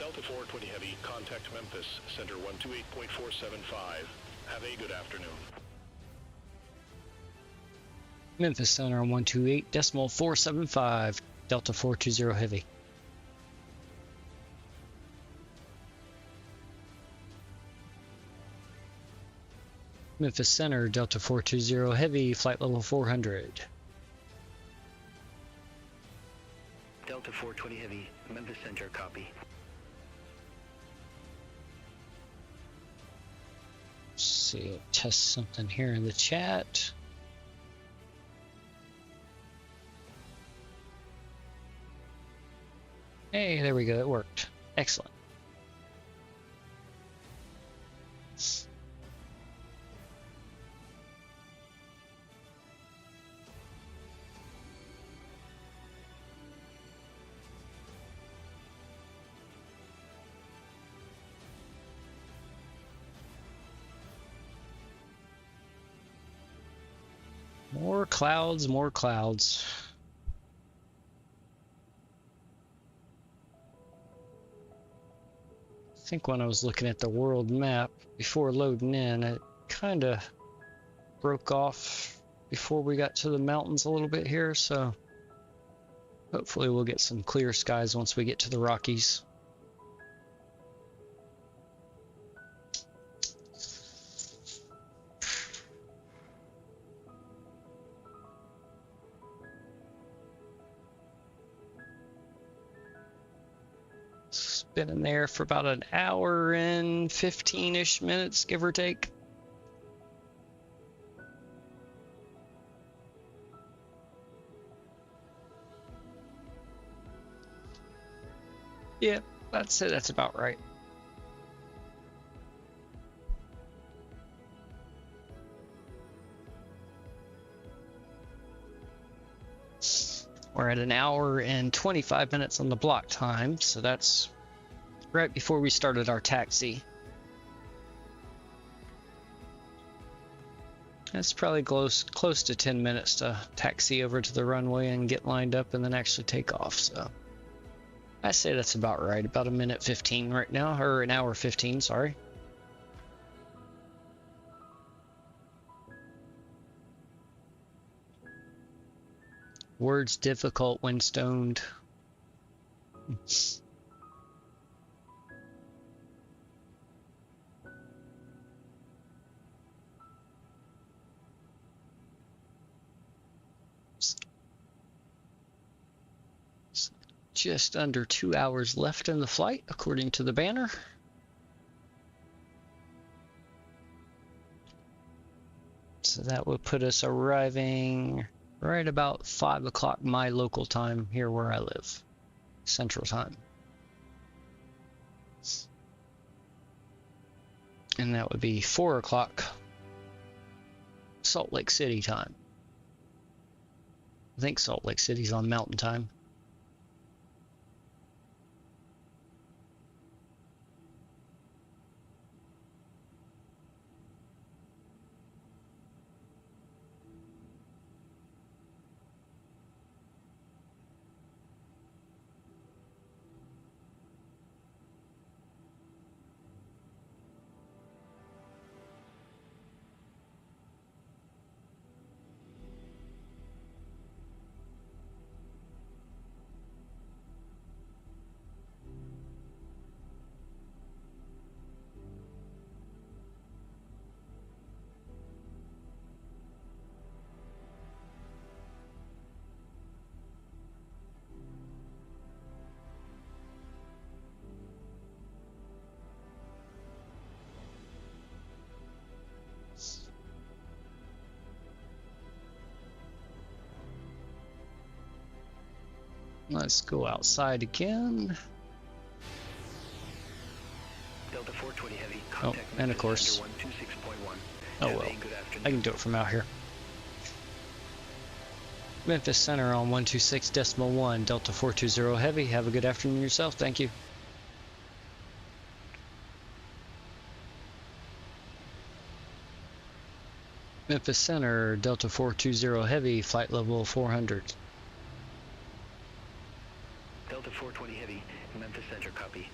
Delta 420 Heavy, contact Memphis, Center 128.475. Have a good afternoon. Memphis Center on 128.475, Delta 420 Heavy. Memphis Center, Delta 420 Heavy, flight level 400. Delta 420 Heavy, Memphis Center, copy. Let's see, test something here in the chat. Hey, there we go, it worked. Excellent. More clouds, more clouds. I think when I was looking at the world map before loading in, it kind of broke off before we got to the mountains a little bit here, so hopefully we'll get some clear skies once we get to the Rockies. Been in there for about an hour and 15-ish minutes, give or take. Yeah, that's it. That's about right. We're at an hour and 25 minutes on the block time, so that's right before we started our taxi. That's probably close to 10 minutes to taxi over to the runway and get lined up and then actually take off. So I say that's about right. About a minute 15 right now, or an hour 15, sorry. Words difficult when stoned. Just under 2 hours left in the flight, according to the banner. So that would put us arriving right about 5 o'clock my local time here where I live, Central Time. And that would be 4 o'clock Salt Lake City time. I think Salt Lake City's on Mountain Time. Let's go outside again. Delta 420 Heavy, oh, and of course. Oh well, I can do it from out here. Memphis Center on 126.1, Delta 420 Heavy. Have a good afternoon yourself. Thank you. Memphis Center, Delta 420 Heavy, flight level 400. Delta 420 Heavy, Memphis Center, copy.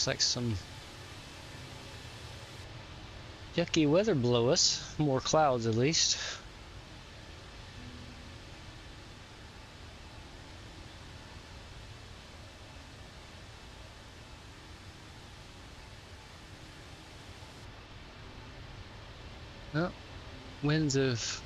Looks like some yucky weather below us. More clouds at least. Well, winds have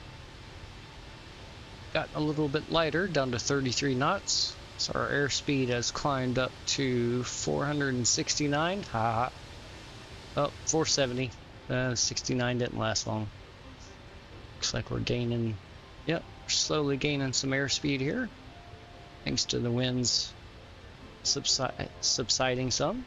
gotten a little bit lighter, down to 33 knots. So our airspeed has climbed up to 469. Ha. Oh, 470. 69 didn't last long. Looks like we're gaining, yep, we're slowly gaining some airspeed here, thanks to the winds subsiding some.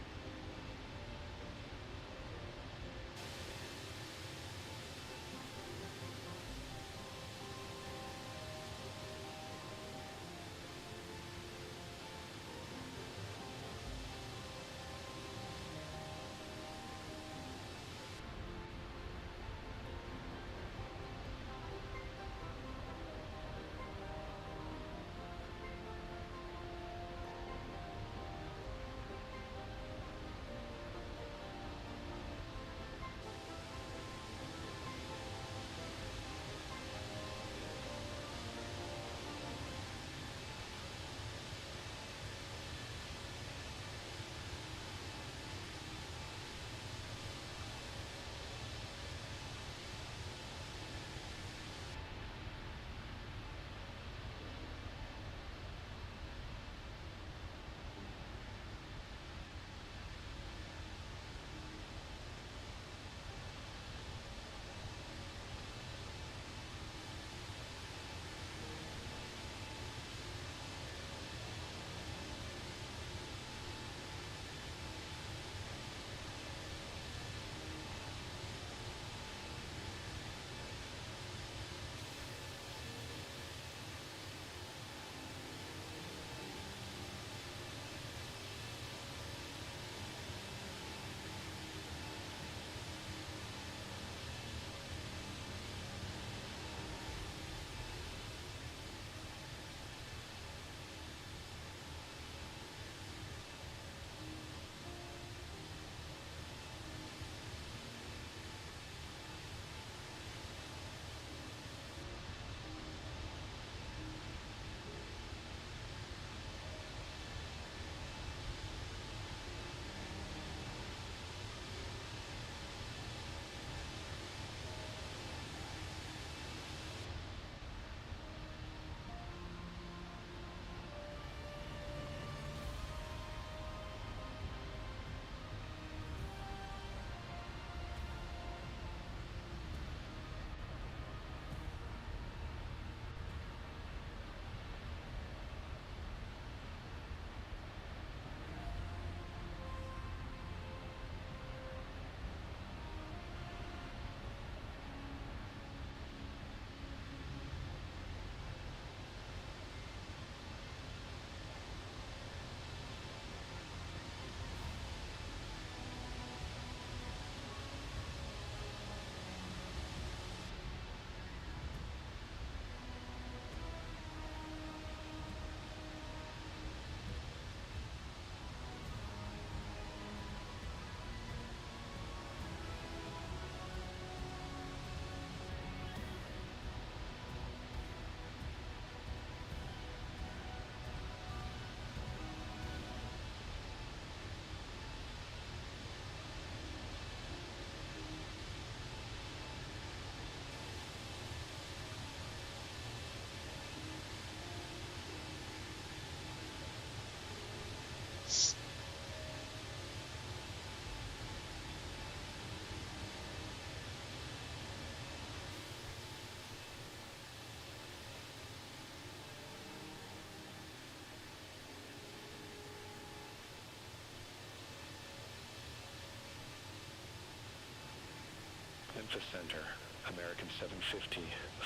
Memphis Center, American 750,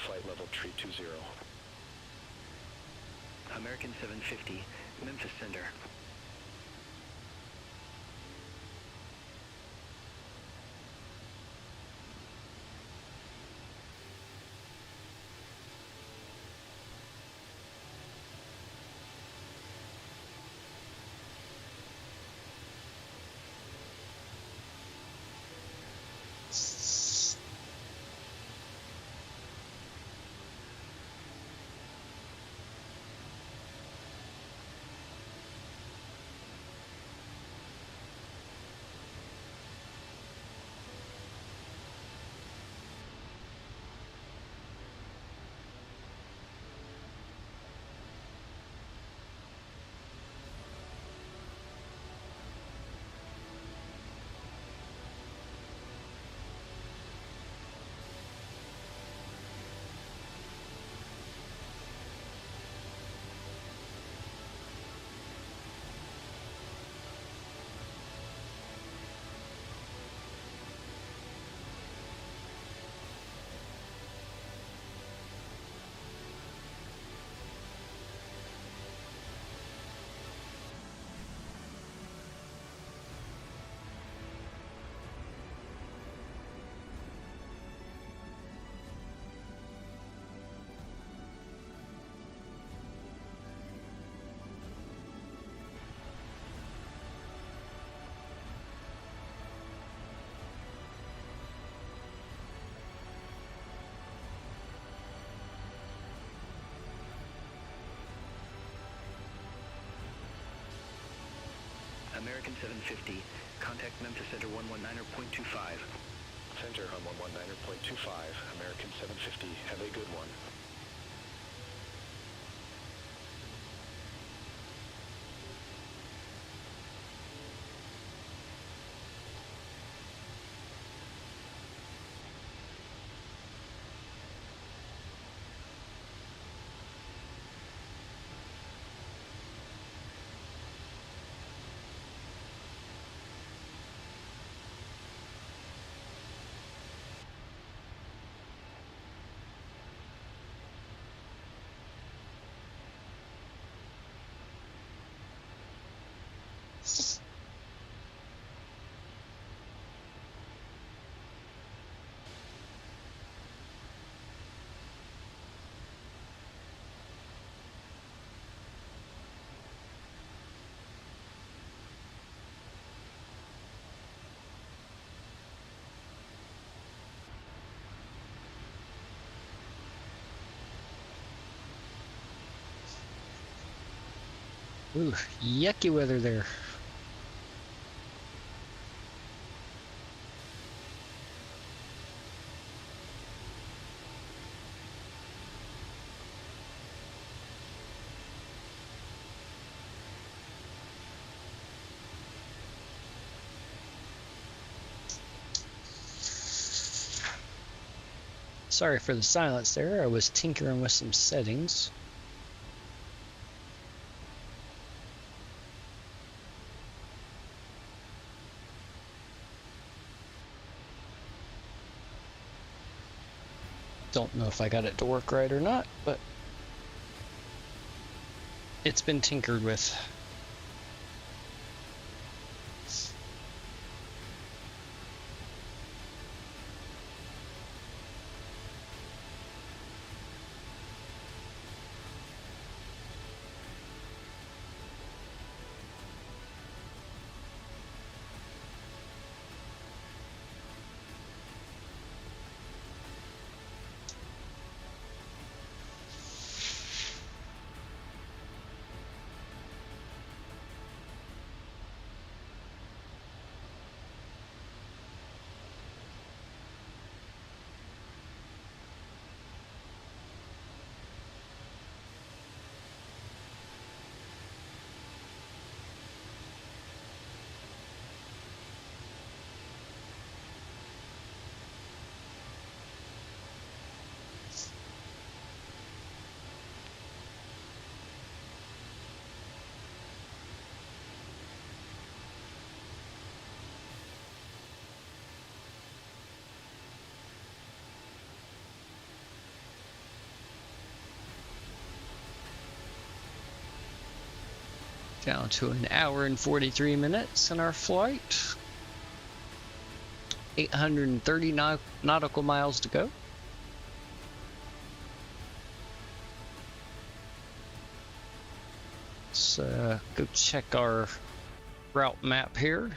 flight level 320. American 750, Memphis Center. American 750, contact Memphis Center 119.25. Center on 119.25, American 750, have a good one. Ooh, yucky weather there. Sorry for the silence there. I was tinkering with some settings. Don't know if I got it to work right or not, but it's been tinkered with. Down to an hour and 43 minutes in our flight. 830 nautical miles to go. Let's go check our route map here.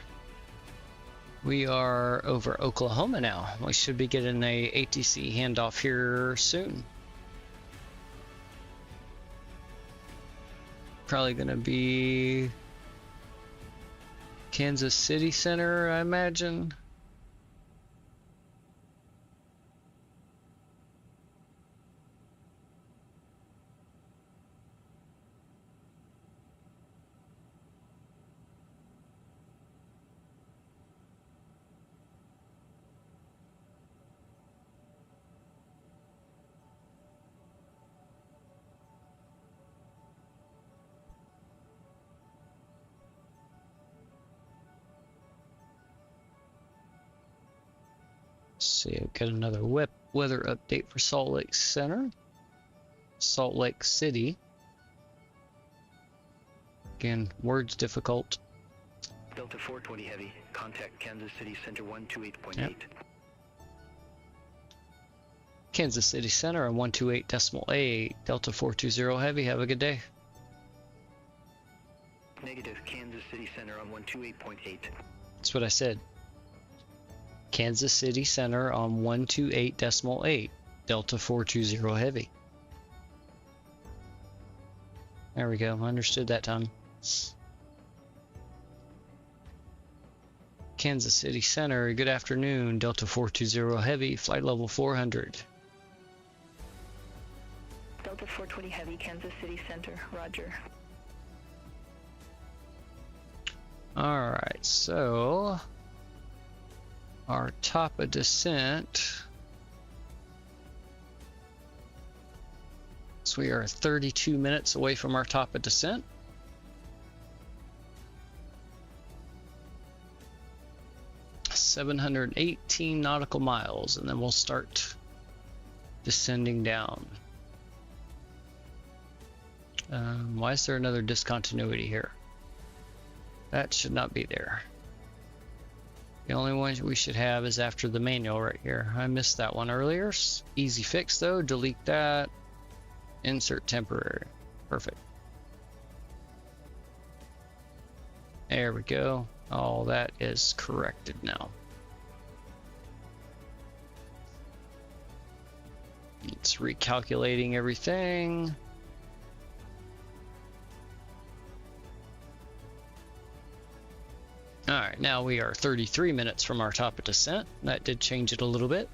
We are over Oklahoma now. We should be getting a ATC handoff here soon. Probably gonna be Kansas City Center, I imagine. See, I've got another weather update for Salt Lake Center. Salt Lake City. Again, words difficult. Delta 420 Heavy, contact Kansas City Center 128.8. Yep. Kansas City Center on 128.8. Delta 420 Heavy, have a good day. Negative, Kansas City Center on 128.8. That's what I said. Kansas City Center on 128.8. Delta 420 Heavy. There we go. I understood that time. Kansas City Center. Good afternoon, Delta 420 Heavy, flight level 400. Delta 420 Heavy, Kansas City Center, roger. Alright, so our top of descent. So we are 32 minutes away from our top of descent. $718 nautical miles, and then we'll start descending down. Why is there another discontinuity here? That should not be there. The only one we should have is after the manual right here. I missed that one earlier. Easy fix though. Delete that. Insert temporary. Perfect. There we go. All that is corrected now. It's recalculating everything. Alright, now we are 33 minutes from our top of descent. That did change it a little bit.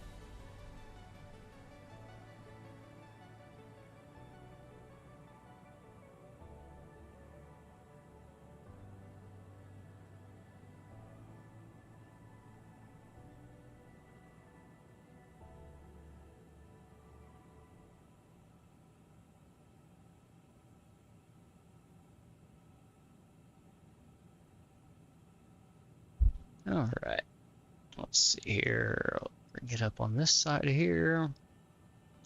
All right, let's see here. I'll bring it up on this side here.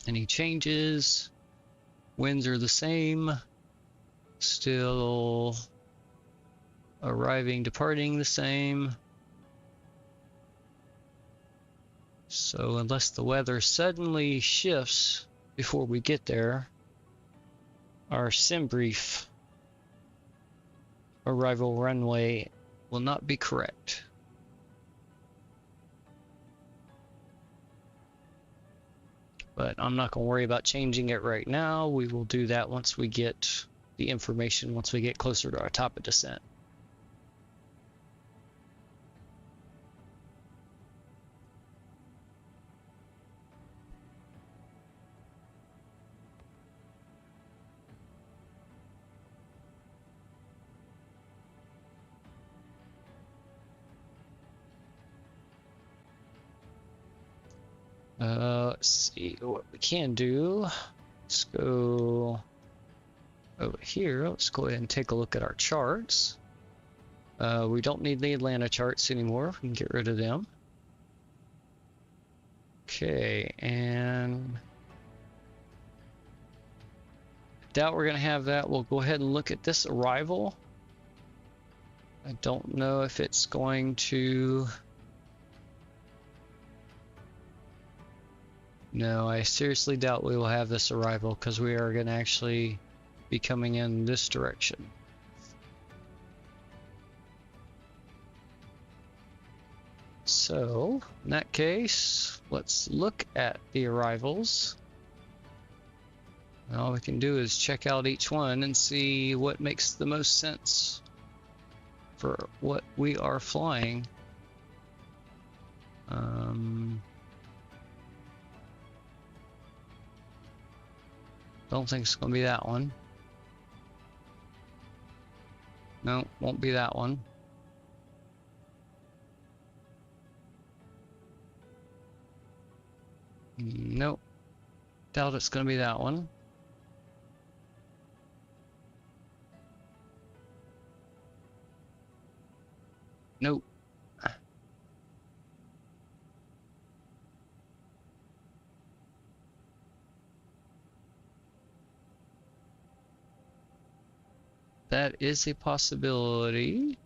Any changes? Winds are the same. Still arriving, departing the same. So unless the weather suddenly shifts before we get there, our sim brief arrival runway will not be correct. But I'm not going to worry about changing it right now. We will do that once we get the information, once we get closer to our top of descent. Let's see what we can do. Let's go over here. Let's go ahead and take a look at our charts. We don't need the Atlanta charts anymore. We can get rid of them. Okay, and doubt we're gonna have that. We'll go ahead and look at this arrival. I don't know if it's going to. No, I seriously doubt we will have this arrival because we are going to actually be coming in this direction. So, in that case, let's look at the arrivals. All we can do is check out each one and see what makes the most sense for what we are flying. Don't think it's going to be that one. No, won't be that one. Nope. Doubt it's going to be that one. Nope. That is a possibility.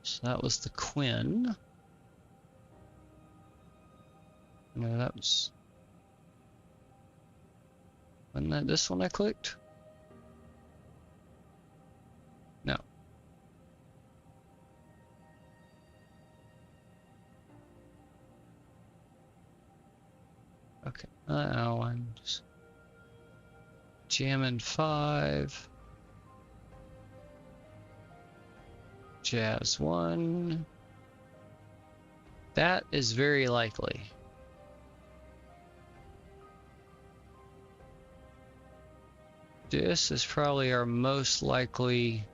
So that was the Quinn. No, that was... Wasn't that this one I clicked? No. Okay, I'm just jamming 5. Jazz 1. That is very likely. This is probably our most likely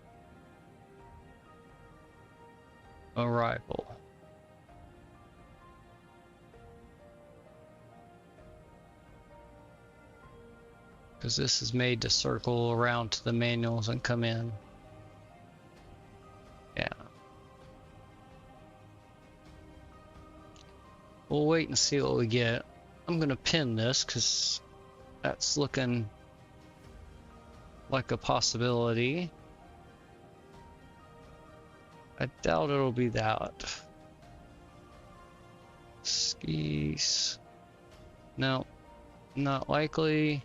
arrival. Because this is made to circle around to the manuals and come in. Yeah. We'll wait and see what we get. I'm gonna pin this because that's looking like a possibility. I doubt it'll be that. Skis. No, not likely.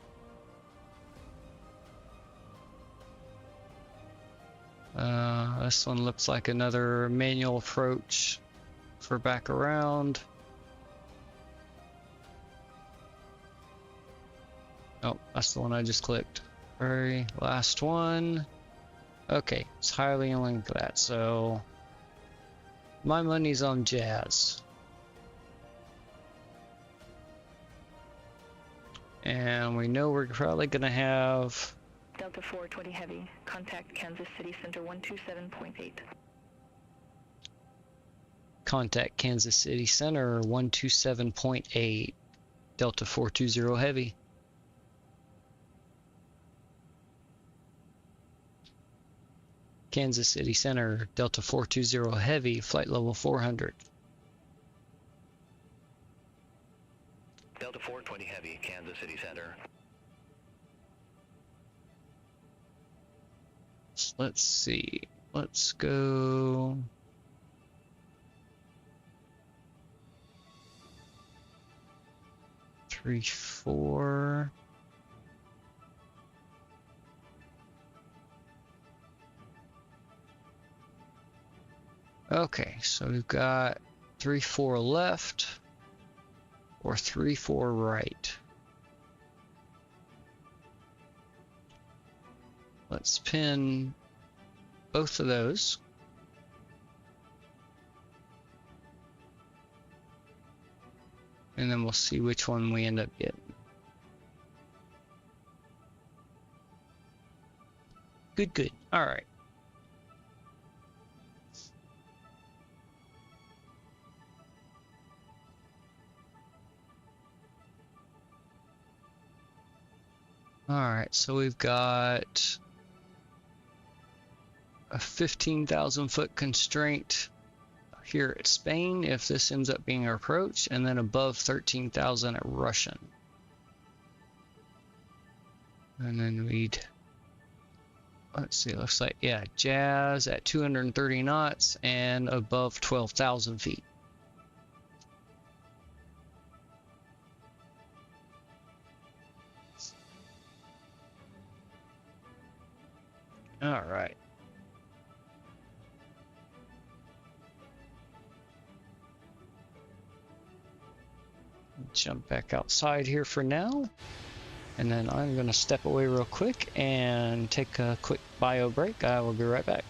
This one looks like another manual approach for back around. Oh, that's the one I just clicked. Very last one. Okay, it's highly linked to that, so my money's on Jazz. And we know we're probably gonna have Delta 420 Heavy, contact Kansas City Center 127.8. Contact Kansas City Center 127.8. Delta 420 Heavy. Kansas City Center, Delta 420 Heavy, flight level 400. Delta 420 Heavy, Kansas City Center. Let's see. Let's go. Three, 4. Okay, so we've got 3-4 left or 3-4 right. Let's pin both of those. And then we'll see which one we end up getting. Good, good. All right. All right, so we've got a 15,000 foot constraint here at Spain if this ends up being our approach, and then above 13,000 at Russian. And then we'd, let's see, looks like, yeah, Jazz at 230 knots and above 12,000 feet. All right. Jump back outside here for now. And then I'm going to step away real quick and take a quick bio break. I will be right back.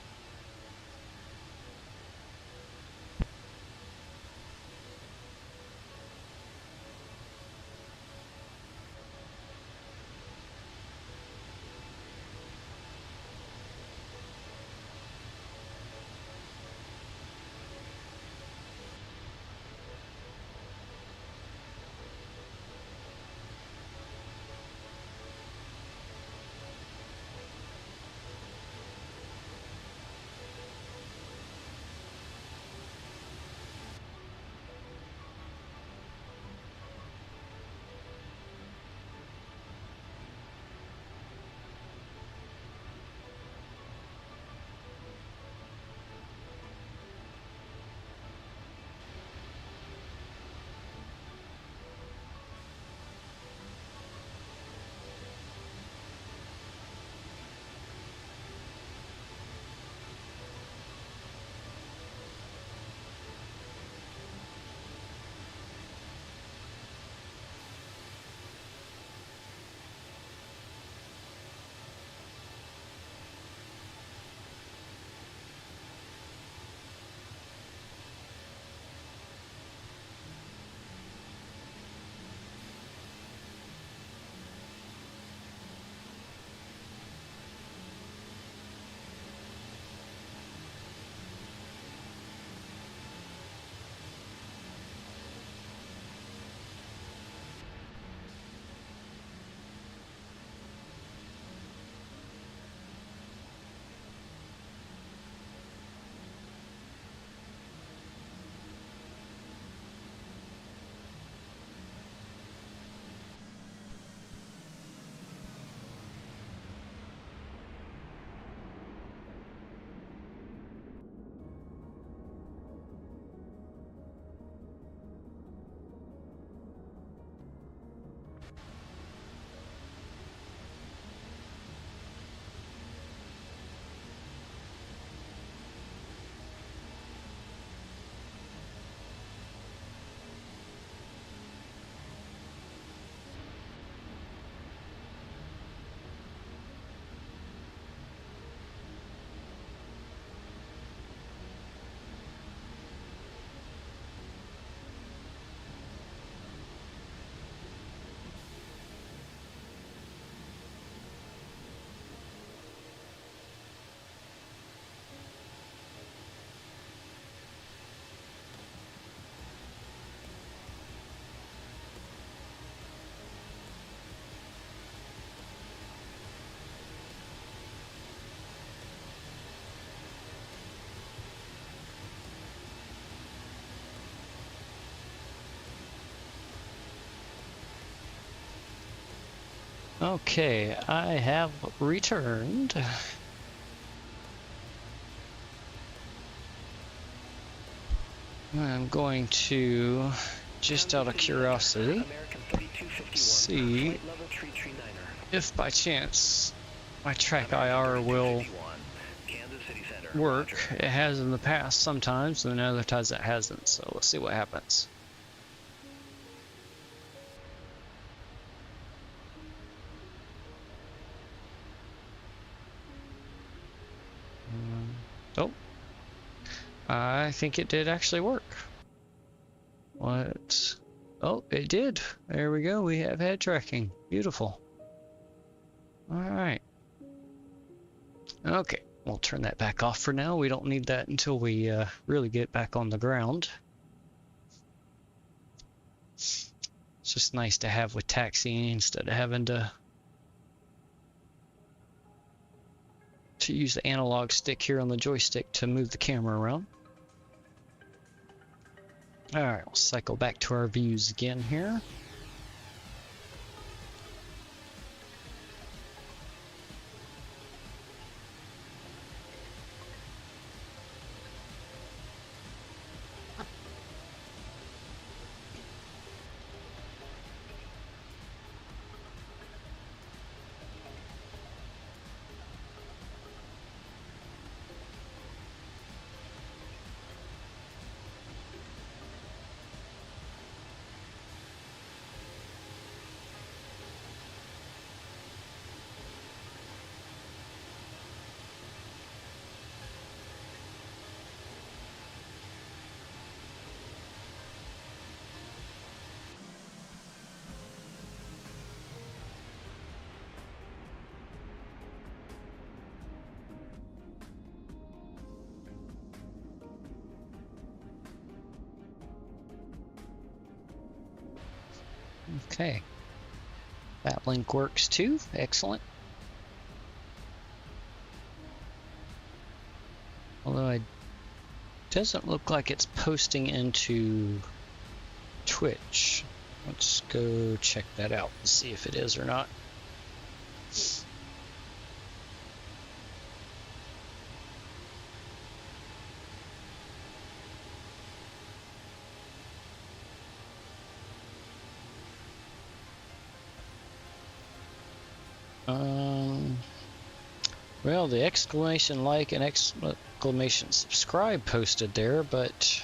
Okay, I have returned. I'm going to, just out of curiosity, see if by chance my track IR will work. It has in the past sometimes, and other times it hasn't, so let's see what happens. Oh, I think it did actually work. What? Oh, it did. There we go. We have head tracking. Beautiful. All right. Okay, we'll turn that back off for now. We don't need that until we really get back on the ground. It's just nice to have with taxiing instead of having to use the analog stick here on the joystick to move the camera around. Alright, we'll cycle back to our views again here. Okay, that link works too. Excellent. Although it doesn't look like it's posting into Twitch. Let's go check that out and see if it is or not. Well, the exclamation like and exclamation subscribe posted there, but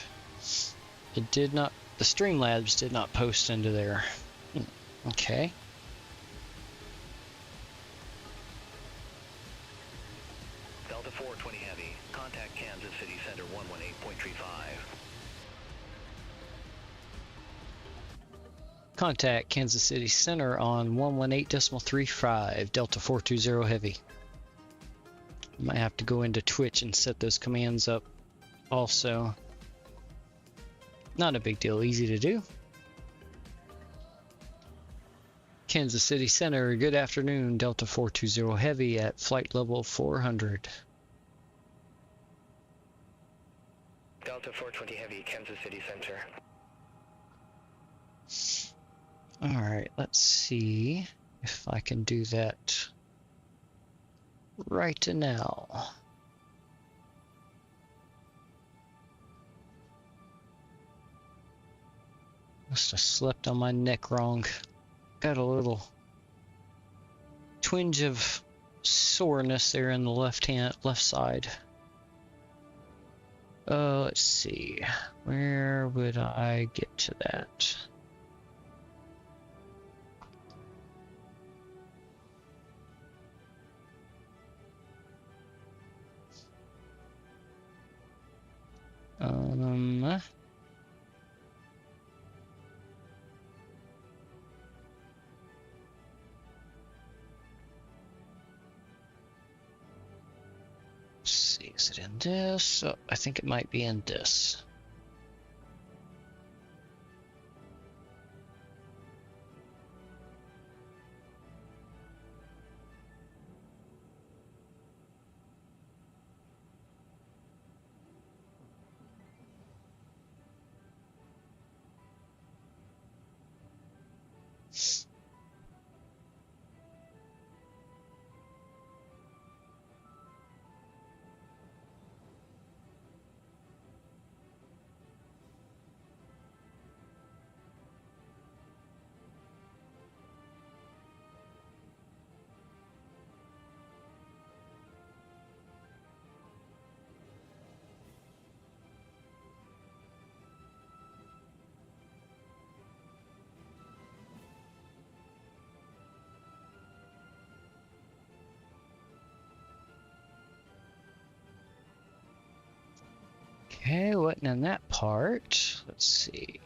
it did not, the Streamlabs did not post into there. Okay. Delta 420 Heavy, contact Kansas City Center 118.35. Contact Kansas City Center on 118.35, Delta 420 Heavy. Might have to go into Twitch and set those commands up also. Not a big deal, easy to do. Kansas City Center, good afternoon, Delta 420 Heavy at flight level 400. Delta 420 Heavy, Kansas City Center. Alright, let's see if I can do that right now. Must have slept on my neck wrong. Got a little twinge of soreness there in the left side. Let's see. Where would I get to that? Let's see, is it in this? Oh, I think it might be in this. Okay, wasn't in that part. Let's see.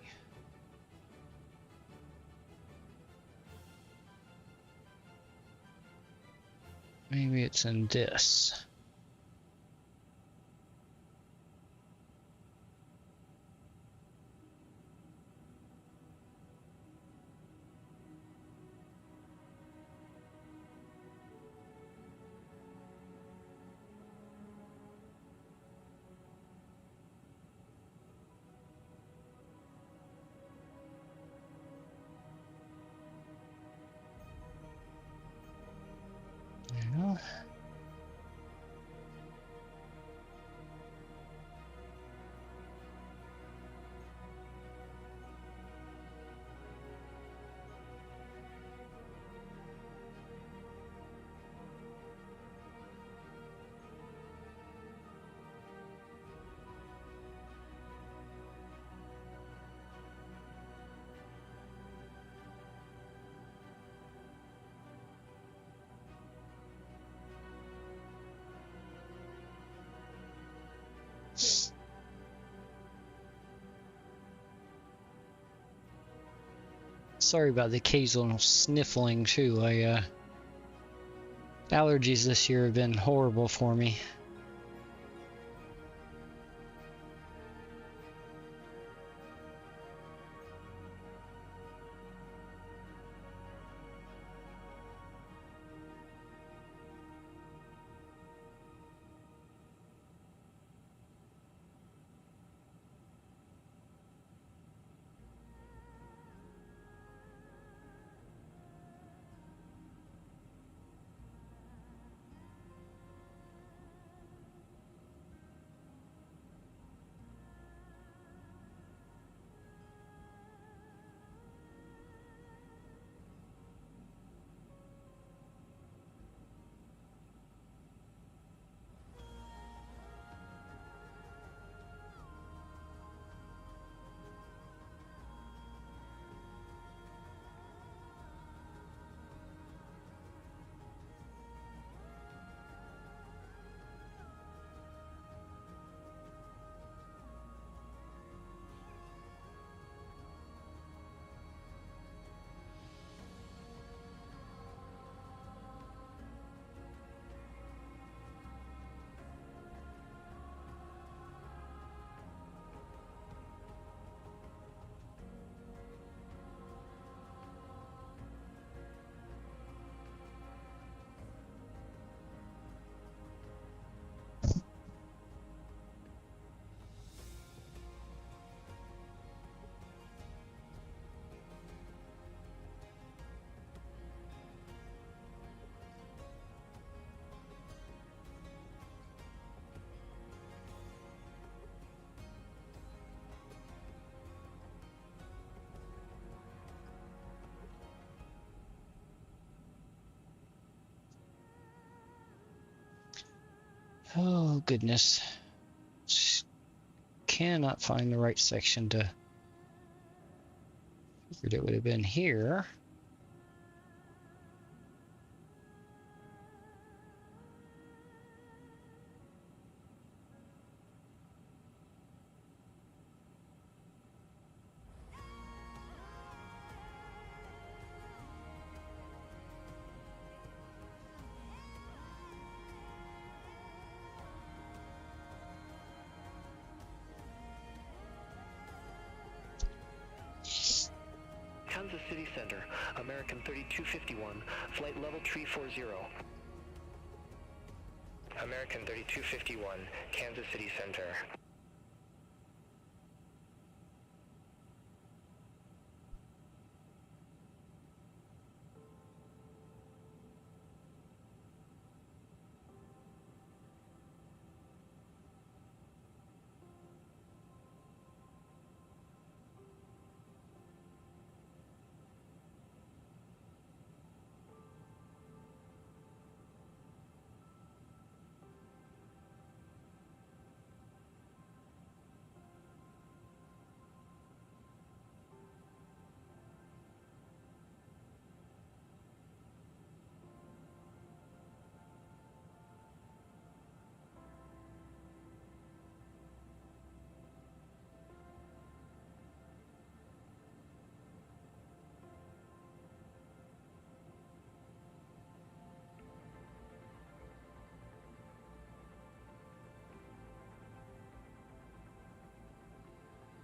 Maybe it's in this. Yeah. Sorry about the occasional sniffling too. Allergies this year have been horrible for me. Oh goodness. Just cannot find the right section to. Figured it would have been here. Kansas City Center, American 3251, flight level 340. American 3251, Kansas City Center.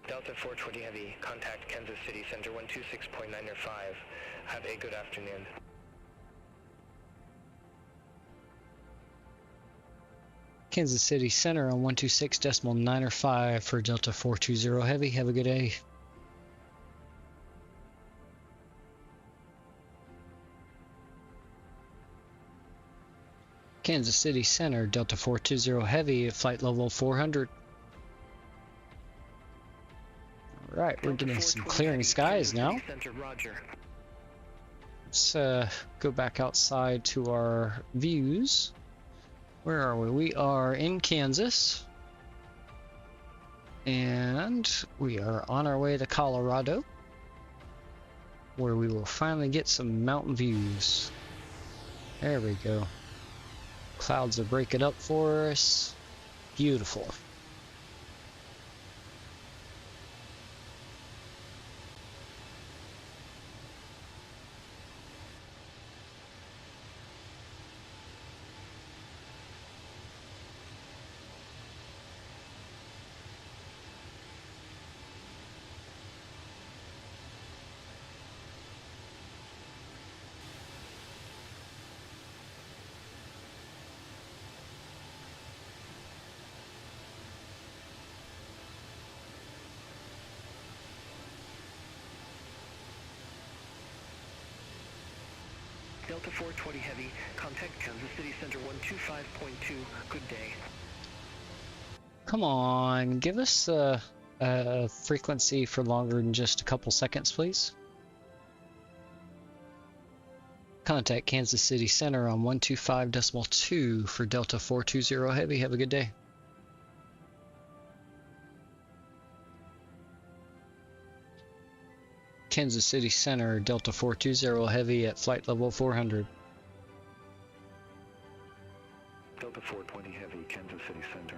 Delta 420 Heavy, contact Kansas City Center 126.905. Have a good afternoon. Kansas City Center on 126.905 for Delta 420 Heavy. Have a good day. Kansas City Center, Delta 420 Heavy at flight level 400. Alright, we're getting some clearing skies now. Let's go back outside to our views. Where are we? We are in Kansas. And we are on our way to Colorado, where we will finally get some mountain views. There we go. Clouds are breaking up for us. Beautiful. Delta 420 Heavy, contact Kansas City Center 125.2. Good day. Come on, give us a frequency for longer than just a couple seconds, please. Contact Kansas City Center on 125.2 for Delta 420 Heavy. Have a good day. Kansas City Center, Delta 420 Heavy at flight level 400. Delta 420 Heavy, Kansas City Center.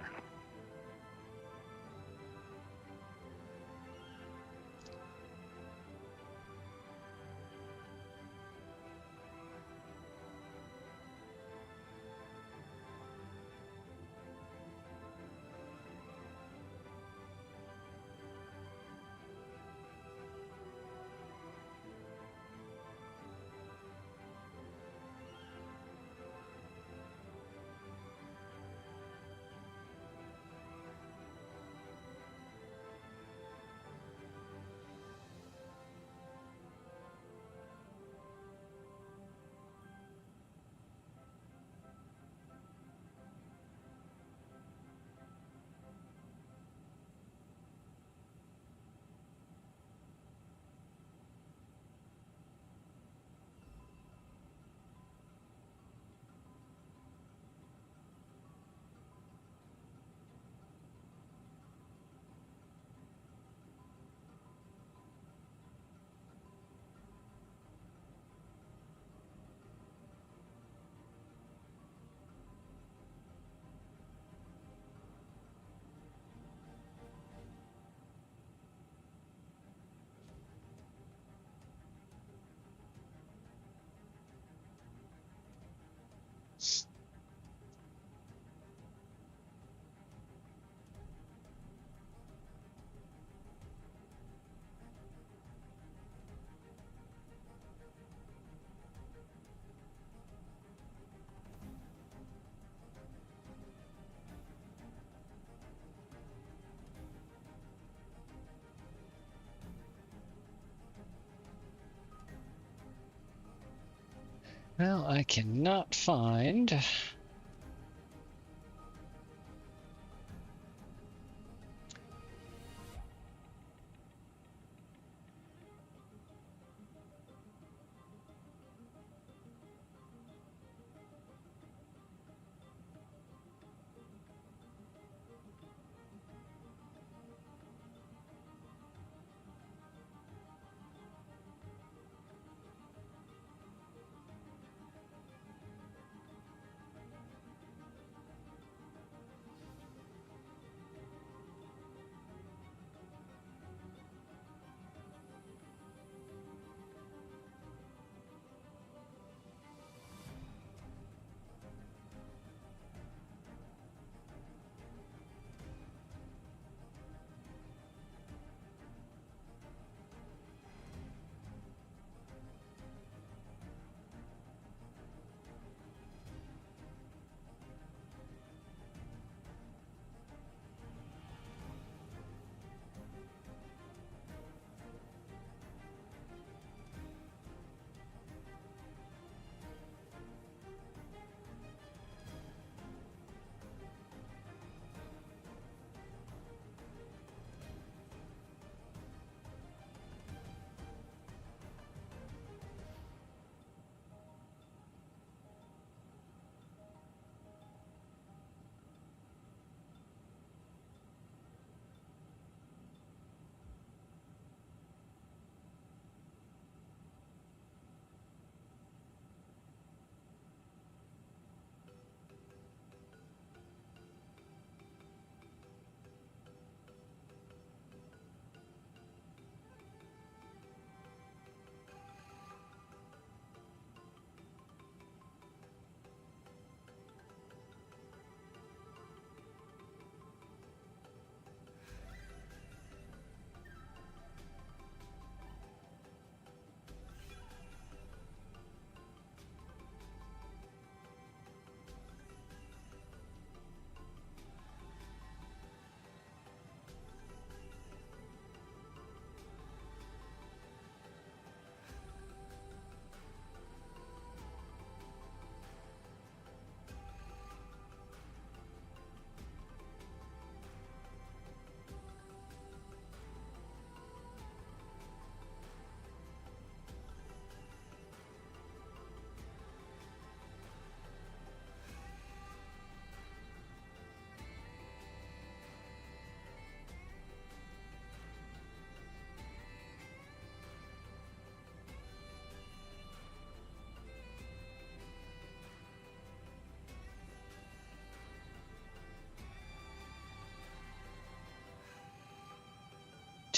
Well, I cannot find...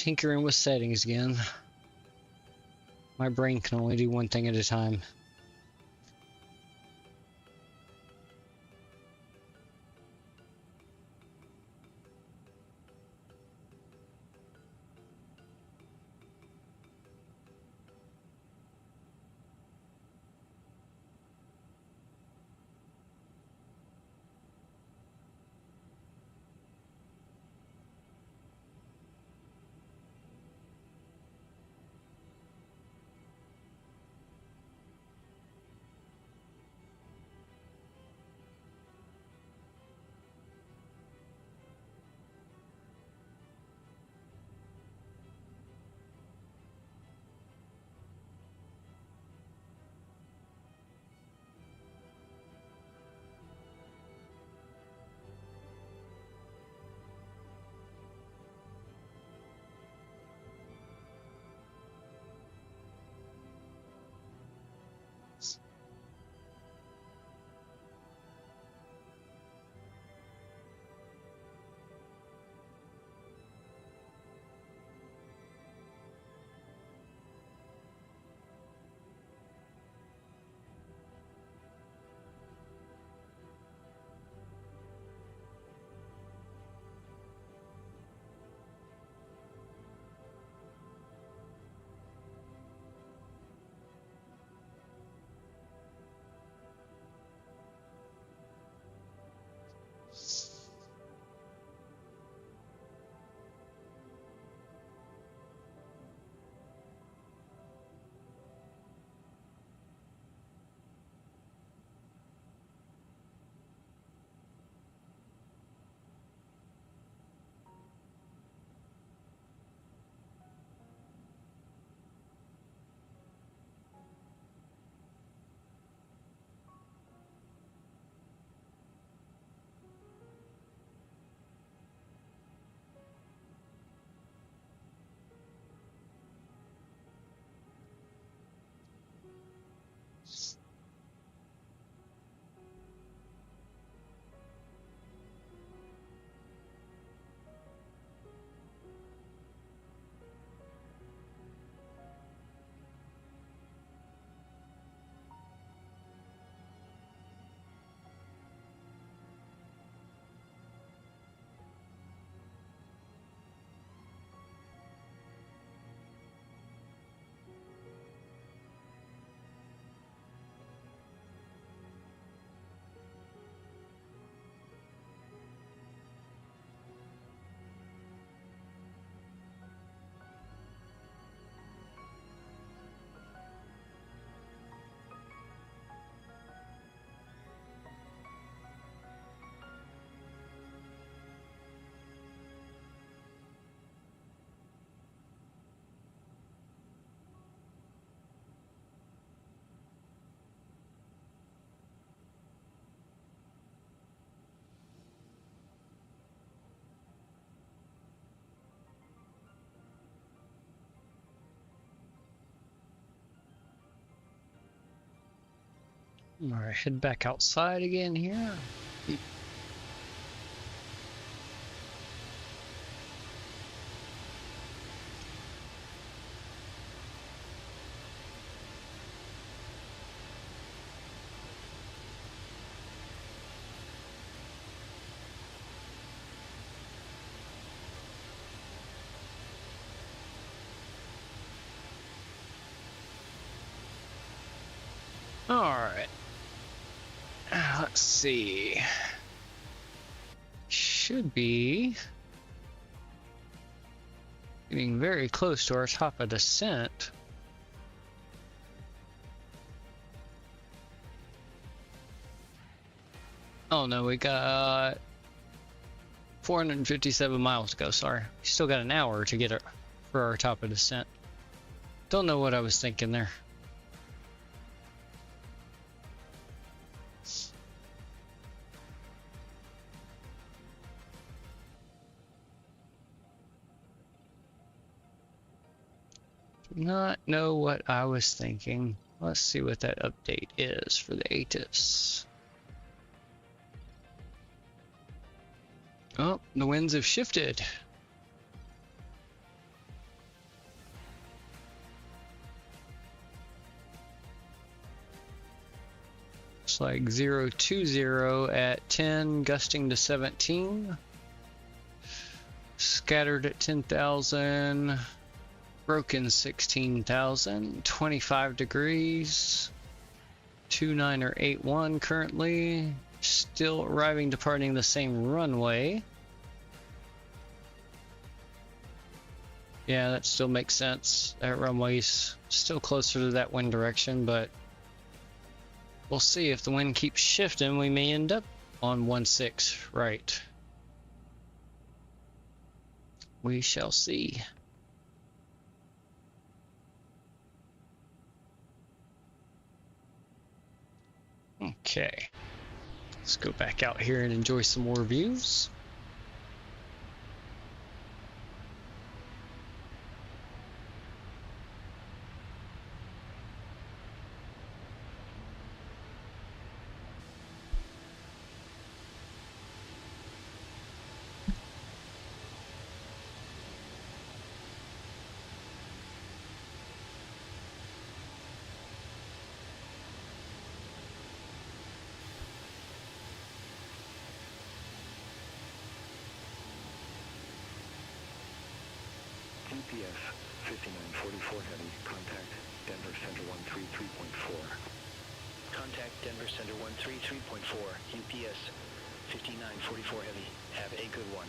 tinkering with settings again. My brain can only do one thing at a time. Alright, head back outside again here. Alright. Let's see. Should be getting very close to our top of descent. Oh no, we got 457 miles to go, sorry. We still got an hour to get it for our top of descent. Don't know what I was thinking there. Not know what I was thinking. Let's see what that update is for the ATIS. Oh, the winds have shifted. Looks like 020 at 10, gusting to 17. Scattered at 10,000. Broken 16,000. 25 degrees. 29 or 81 currently. Still arriving, departing the same runway. Yeah, that still makes sense. That runway's still closer to that wind direction, but we'll see. If the wind keeps shifting, we may end up on 16 right. We shall see. Okay. Let's go back out here and enjoy some more views. UPS 5944 Heavy, contact Denver Center 133.4. Contact Denver Center 133.4, UPS 5944 Heavy. Have a good one.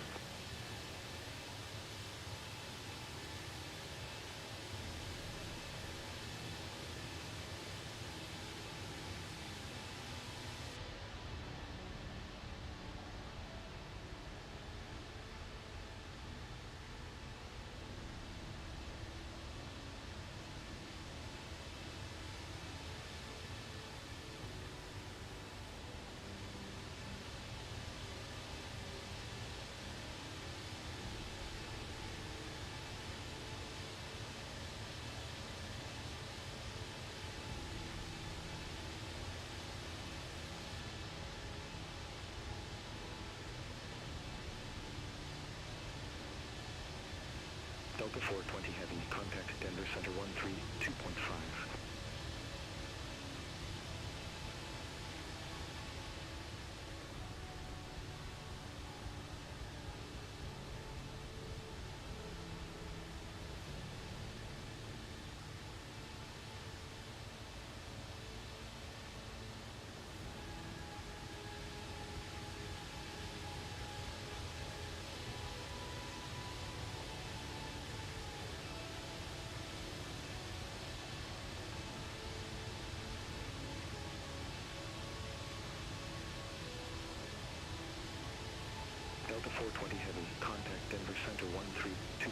Delta 420 Heavy, contact Denver Center 132.5. Delta 420 Heavy, contact Denver Center 132.5.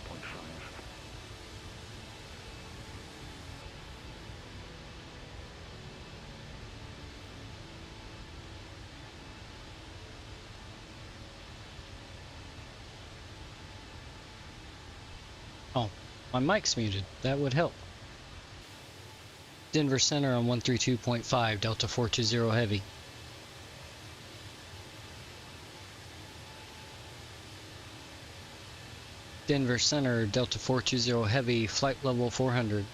Oh, my mic's muted. That would help. Denver Center on 132.5, Delta 420 Heavy. Denver Center, Delta 420 Heavy, flight level 400.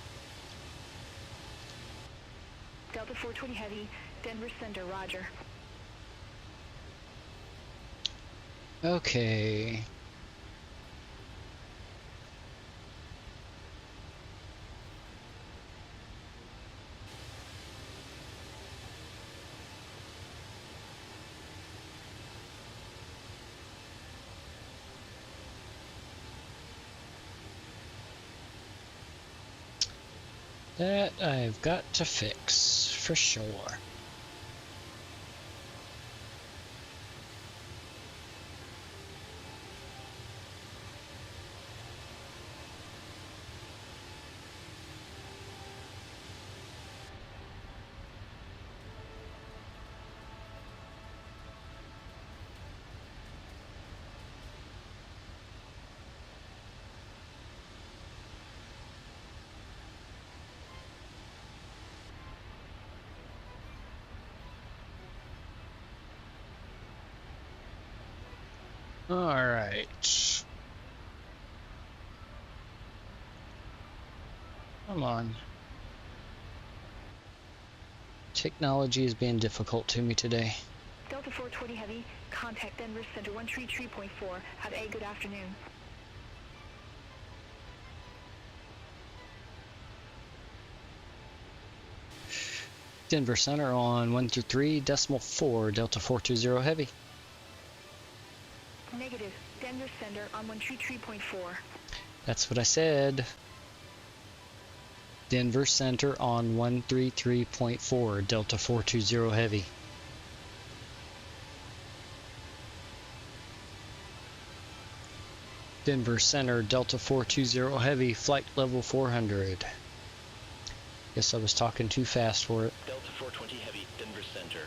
Delta 420 Heavy, Denver Center, roger. Okay. That I've got to fix, for sure. All right. Come on. Technology is being difficult to me today. Delta 420 Heavy, contact Denver Center 133.4. Have a good afternoon. Denver Center on 123.4, Delta 420 Heavy. Negative. Denver Center on 133.4. That's what I said. Denver Center on 133.4, Delta 420 Heavy. Denver Center, Delta 420 Heavy, flight level 400. Guess I was talking too fast for it. Delta 420 Heavy, Denver Center.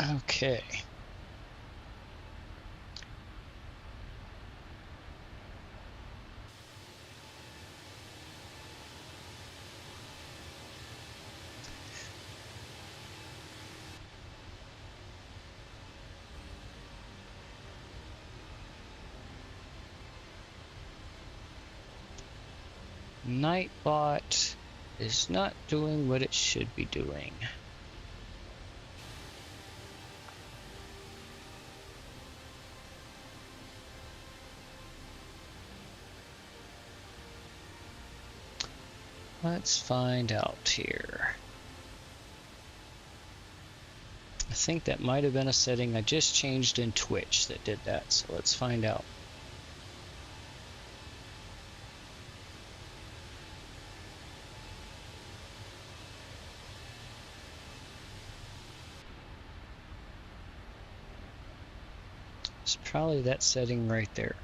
Okay. Nightbot is not doing what it should be doing. Let's find out here. I think that might have been a setting I just changed in Twitch that did that, so let's find out. It's probably that setting right there.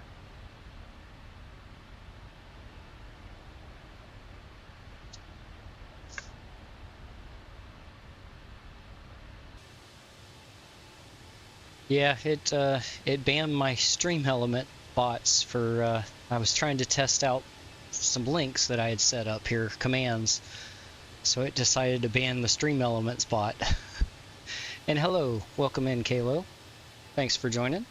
Yeah, it banned my stream element bots for I was trying to test out some links that I had set up here, commands. So it decided to ban the stream elements bot. And hello, welcome in Kalo. Thanks for joining.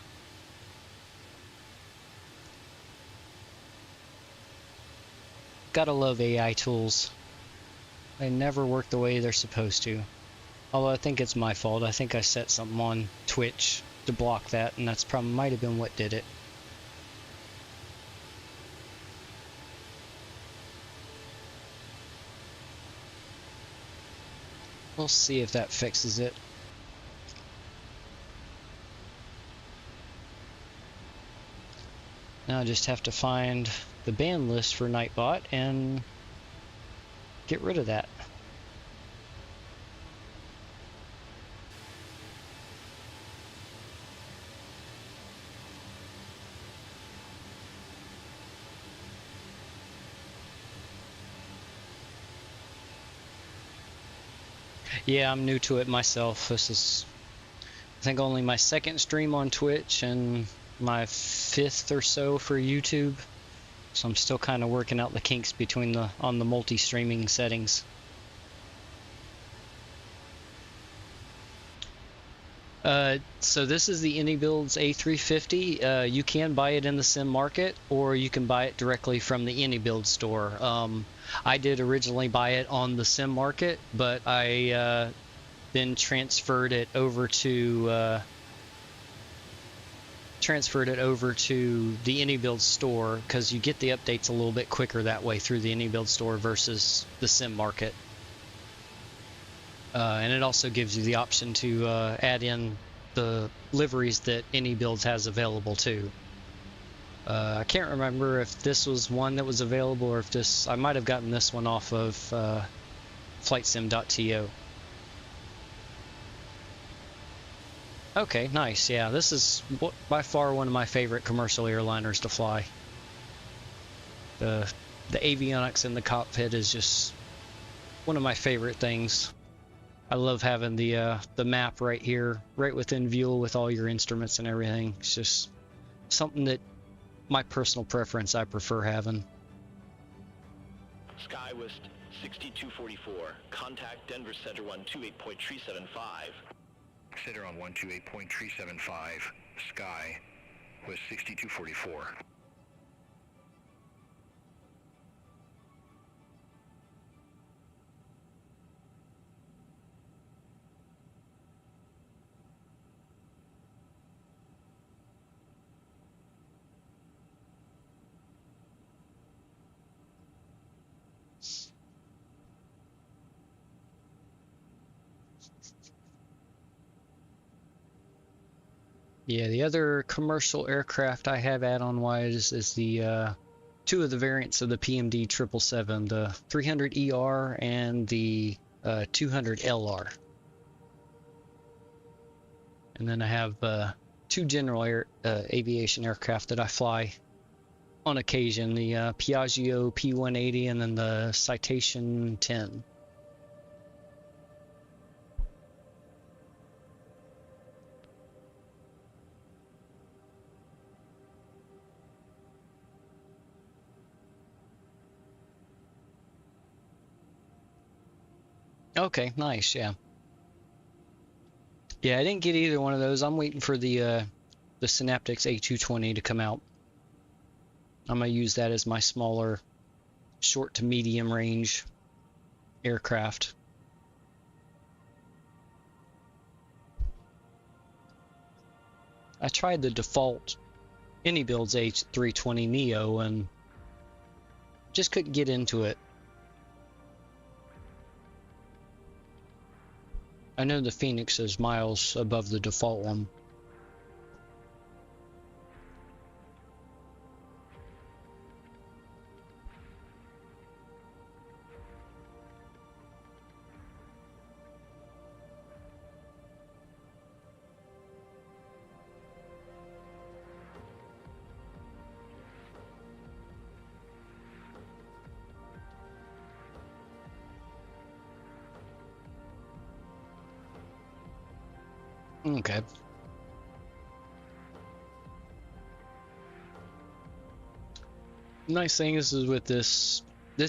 Gotta love AI tools. They never work the way they're supposed to. Although I think it's my fault. I think I set something on Twitch to block that, and that's probably might have been what did it. We'll see if that fixes it. Now I just have to find the ban list for Nightbot and get rid of that. Yeah, I'm new to it myself. This is, I think, only my second stream on Twitch and my 5th or so for YouTube. So I'm still kind of working out the kinks between the multi-streaming settings. So this is the IniBuilds A350. You can buy it in the sim market, or you can buy it directly from the IniBuilds store. I did originally buy it on the sim market, but I then transferred it over to the IniBuilds store, because you get the updates a little bit quicker that way through the IniBuilds store versus the sim market. And it also gives you the option to add in the liveries that IniBuilds has available too. I can't remember if this was one that was available or if this, I might have gotten this one off of flightsim.to. Okay, nice. Yeah, this is by far one of my favorite commercial airliners to fly. The avionics in the cockpit is just one of my favorite things. I love having the map right here, right within view with all your instruments and everything. It's just something that my personal preference I prefer having. SkyWest 6244. Contact Denver Center 128.375. Center on 128.375. Sky West 6244. Yeah, the other commercial aircraft I have add-on wise is the two of the variants of the PMD 777, the 300ER and the 200LR. And then I have two general aviation aircraft that I fly on occasion, the Piaggio P180 and then the Citation 10. Okay, nice, yeah. Yeah, I didn't get either one of those. I'm waiting for the Synaptics A220 to come out. I'm gonna use that as my smaller, short to medium range aircraft. I tried the default IniBuilds A320 Neo and just couldn't get into it. I know the Phoenix is miles above the default one. Okay. Nice thing is with this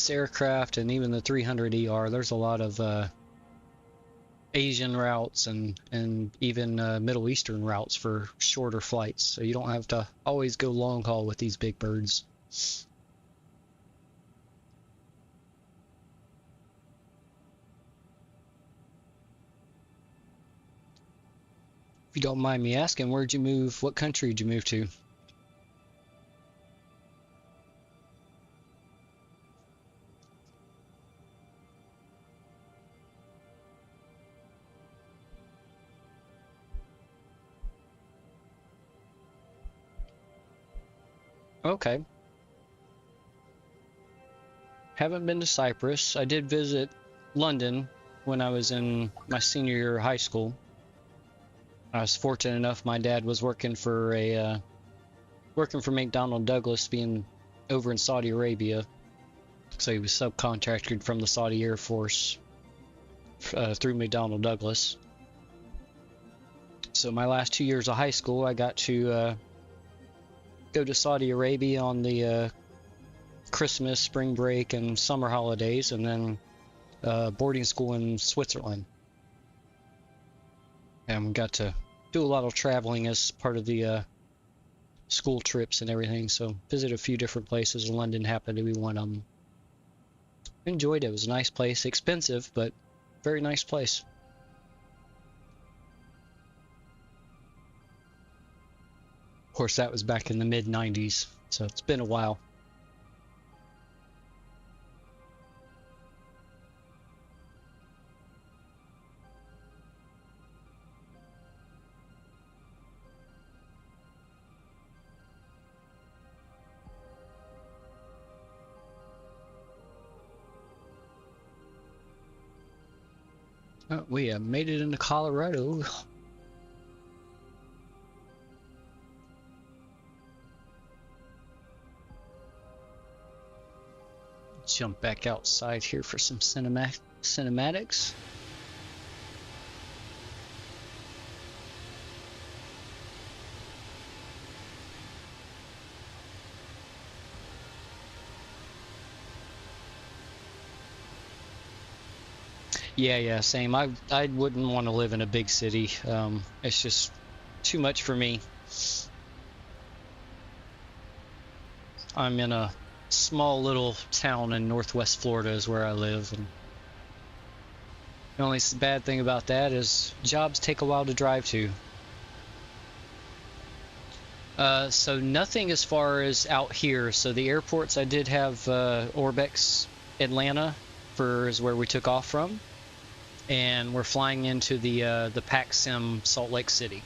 aircraft and even the 300ER, there's a lot of Asian routes and even Middle Eastern routes for shorter flights, so you don't have to always go long haul with these big birds. If you don't mind me asking, where'd you move? What country did you move to? Okay. Haven't been to Cyprus. I did visit London when I was in my senior year of high school. I was fortunate enough, my dad was working for McDonnell Douglas, being over in Saudi Arabia, so he was subcontracted from the Saudi Air Force through McDonnell Douglas. So my last 2 years of high school, I got to go to Saudi Arabia on the Christmas, spring break, and summer holidays, and then boarding school in Switzerland. And we got to do a lot of traveling as part of the school trips and everything, so visit a few different places. London happened to be one of them. Enjoyed it. It was a nice place, expensive, but very nice place. Of course, that was back in the mid-90s, so it's been a while. Oh, we have made it into Colorado. Jump back outside here for some cinematics. Yeah, same. I wouldn't want to live in a big city. It's just too much for me. I'm in a small little town in Northwest Florida is where I live, and the only bad thing about that is jobs take a while to drive to. So nothing as far as out here. So the airports I did have Orbx Atlanta is where we took off from, and we're flying into the PAC Sim Salt Lake City.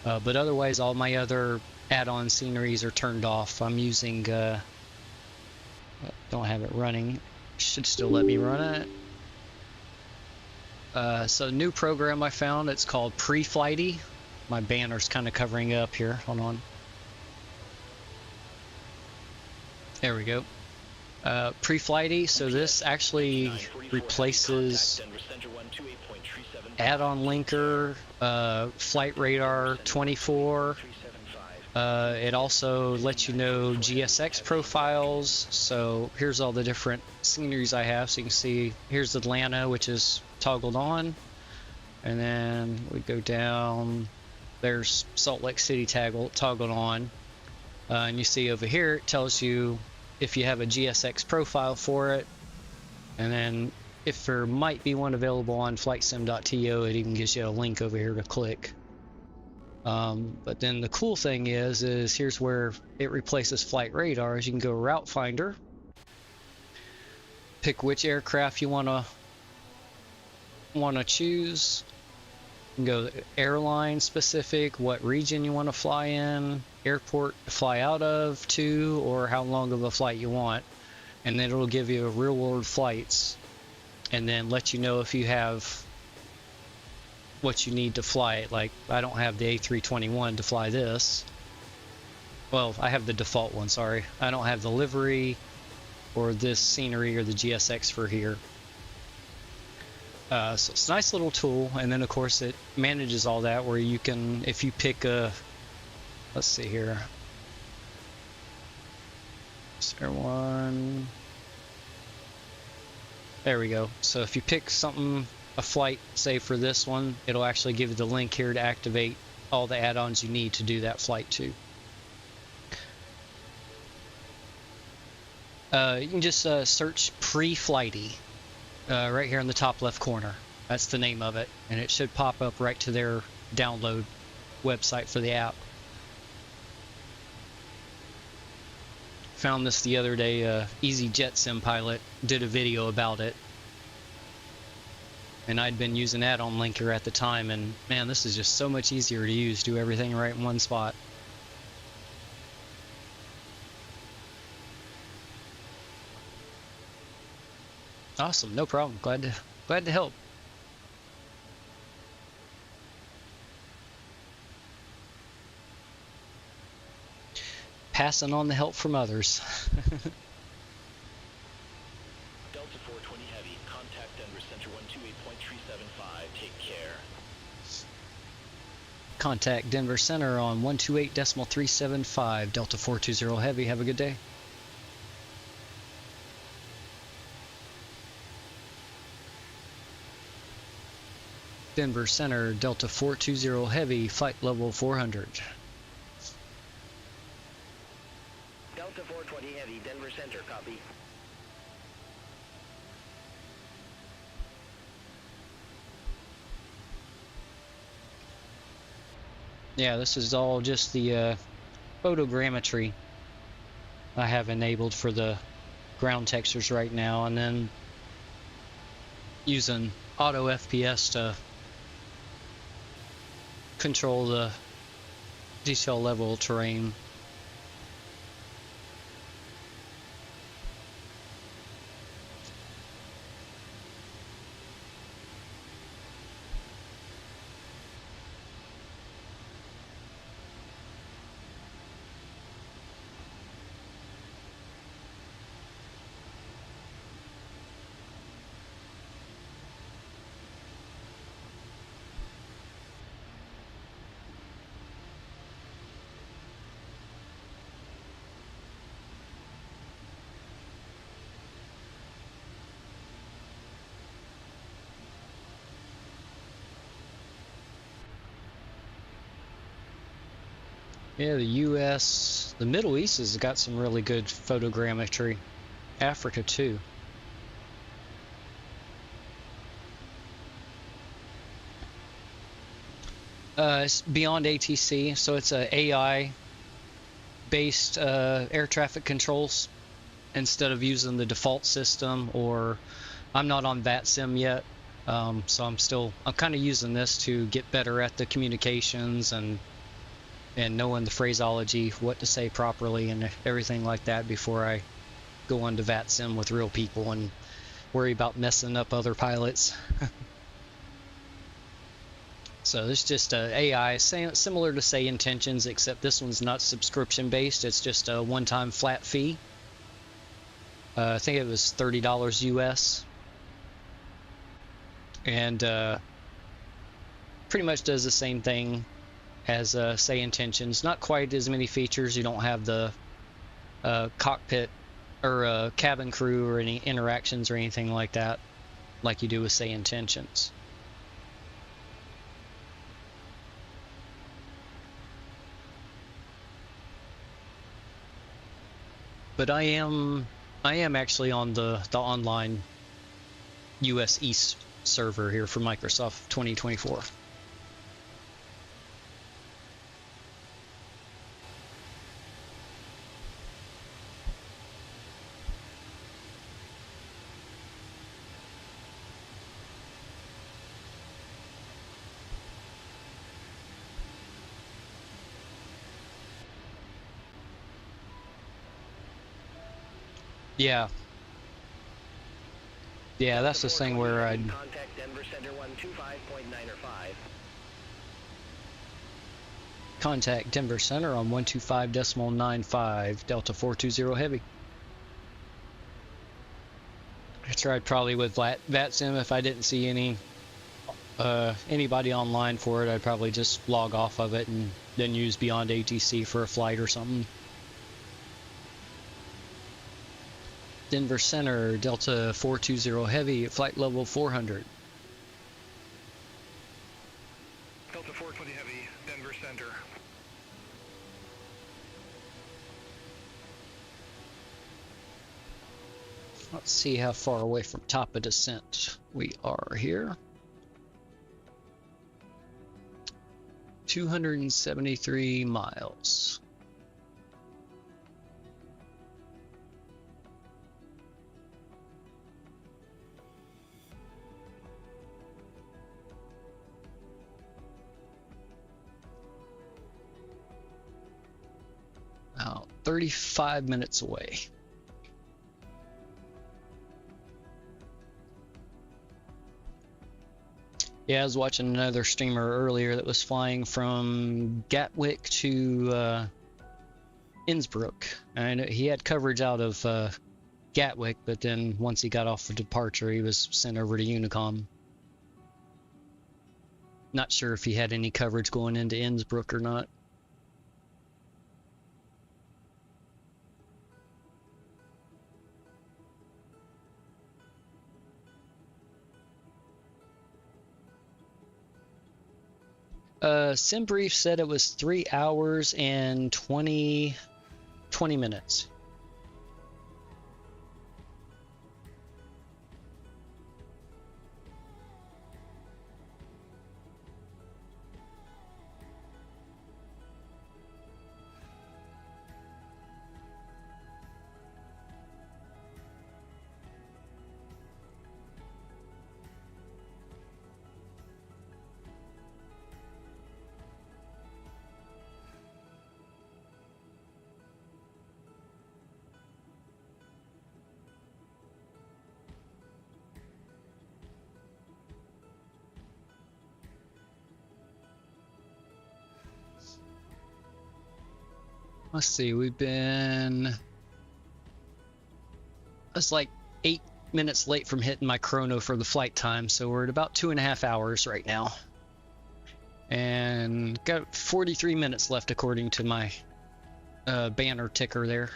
But otherwise, all my other add-on sceneries are turned off. I'm using don't have it running. Should still let me run it. So new program I found. It's called Pre-Flighty. My banner's kind of covering up here. Hold on. There we go. Pre-Flighty. So this actually replaces add-on linker, flight radar 24. It also lets you know GSX profiles. So here's all the different sceneries I have. So you can see here's Atlanta, which is toggled on, and then we go down. There's Salt Lake City toggled on, and you see over here it tells you if you have a GSX profile for it, and then if there might be one available on flightsim.to, it even gives you a link over here to click. But then the cool thing is here's where it replaces flight radars. You can go route finder, pick which aircraft you wanna choose. You can go airline specific, what region you want to fly in, airport to fly out of, to, or how long of a flight you want, and then it'll give you real world flights, and then let you know if you have what you need to fly it. Like I don't have the A329 to fly this. Well, I have the default one, sorry. I don't have the livery or this scenery or the GSX for here. So it's a nice little tool, and then of course it manages all that where you can, if you pick a, let's see here, is there one? There we go. So if you pick something, a flight, say for this one, it'll actually give you the link here to activate all the add-ons you need to do that flight too. You can just search Pre-Flighty right here in the top left corner. That's the name of it, and it should pop up right to their download website for the app. Found this the other day. Easy Jet Sim pilot did a video about it, and I'd been using add-on linker at the time, and man, this is just so much easier to use. Do everything right in one spot. Awesome, no problem. Glad to help. Passing on the help from others. Delta 420 Heavy, contact Denver Center 128.375. Take care. Contact Denver Center on 128.375. Delta 420 Heavy. Have a good day. Denver Center, Delta 420 Heavy, flight level 400. Delta 420 Heavy, Denver Center, copy. Yeah, this is all just the photogrammetry I have enabled for the ground textures right now, and then using AutoFPS to control the detail level terrain. Yeah, the US, the Middle East has got some really good photogrammetry. Africa too. It's beyond ATC, so it's a AI based air traffic controls instead of using the default system. Or I'm not on VATSIM yet, so I'm kind of using this to get better at the communications and knowing the phraseology, what to say properly and everything like that before I go on to VATSIM with real people and worry about messing up other pilots. So it's just AI, similar to say Intentions, except this one's not subscription based. It's just a one-time flat fee. I think it was $30 US, and pretty much does the same thing as say Intentions. Not quite as many features. You don't have the cockpit or cabin crew or any interactions or anything like that, like you do with say Intentions. But I am actually on the online US East server here for Microsoft 2024. Yeah. Yeah, that's the thing where I'd contact Denver Center 125.905. contact Denver Center on 125.95 Delta 420 Heavy. I tried probably with VATSIM. If I didn't see anybody online for it, I'd probably just log off of it and then use Beyond ATC for a flight or something. Denver Center, Delta 420 Heavy, flight level 400. Delta 420 Heavy, Denver Center. Let's see how far away from top of descent we are here. 273 miles. About 35 minutes away. Yeah, I was watching another streamer earlier that was flying from Gatwick to Innsbruck, and he had coverage out of Gatwick, but then once he got off the departure, he was sent over to Unicom. Not sure if he had any coverage going into Innsbruck or not. SimBrief said it was 3 hours and 20 minutes. Let's see, we've been... That's like 8 minutes late from hitting my chrono for the flight time, so we're at about 2.5 hours right now. And got 43 minutes left according to my banner ticker there.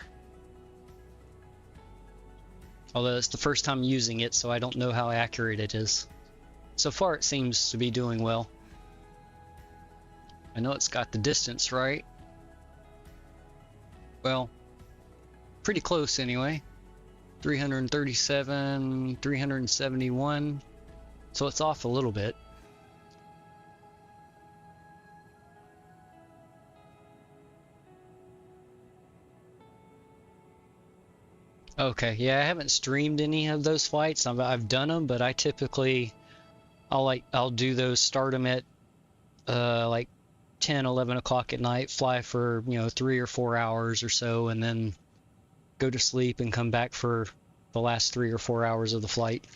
Although it's the first time using it, so I don't know how accurate it is. So far it seems to be doing well. I know it's got the distance right. Well, pretty close anyway. 337, 371. So it's off a little bit. Okay, yeah, I haven't streamed any of those flights. I've done them, but I typically I'll do those, start them at like 10, 11 o'clock at night, fly for 3 or 4 hours or so, and then go to sleep and come back for the last 3 or 4 hours of the flight.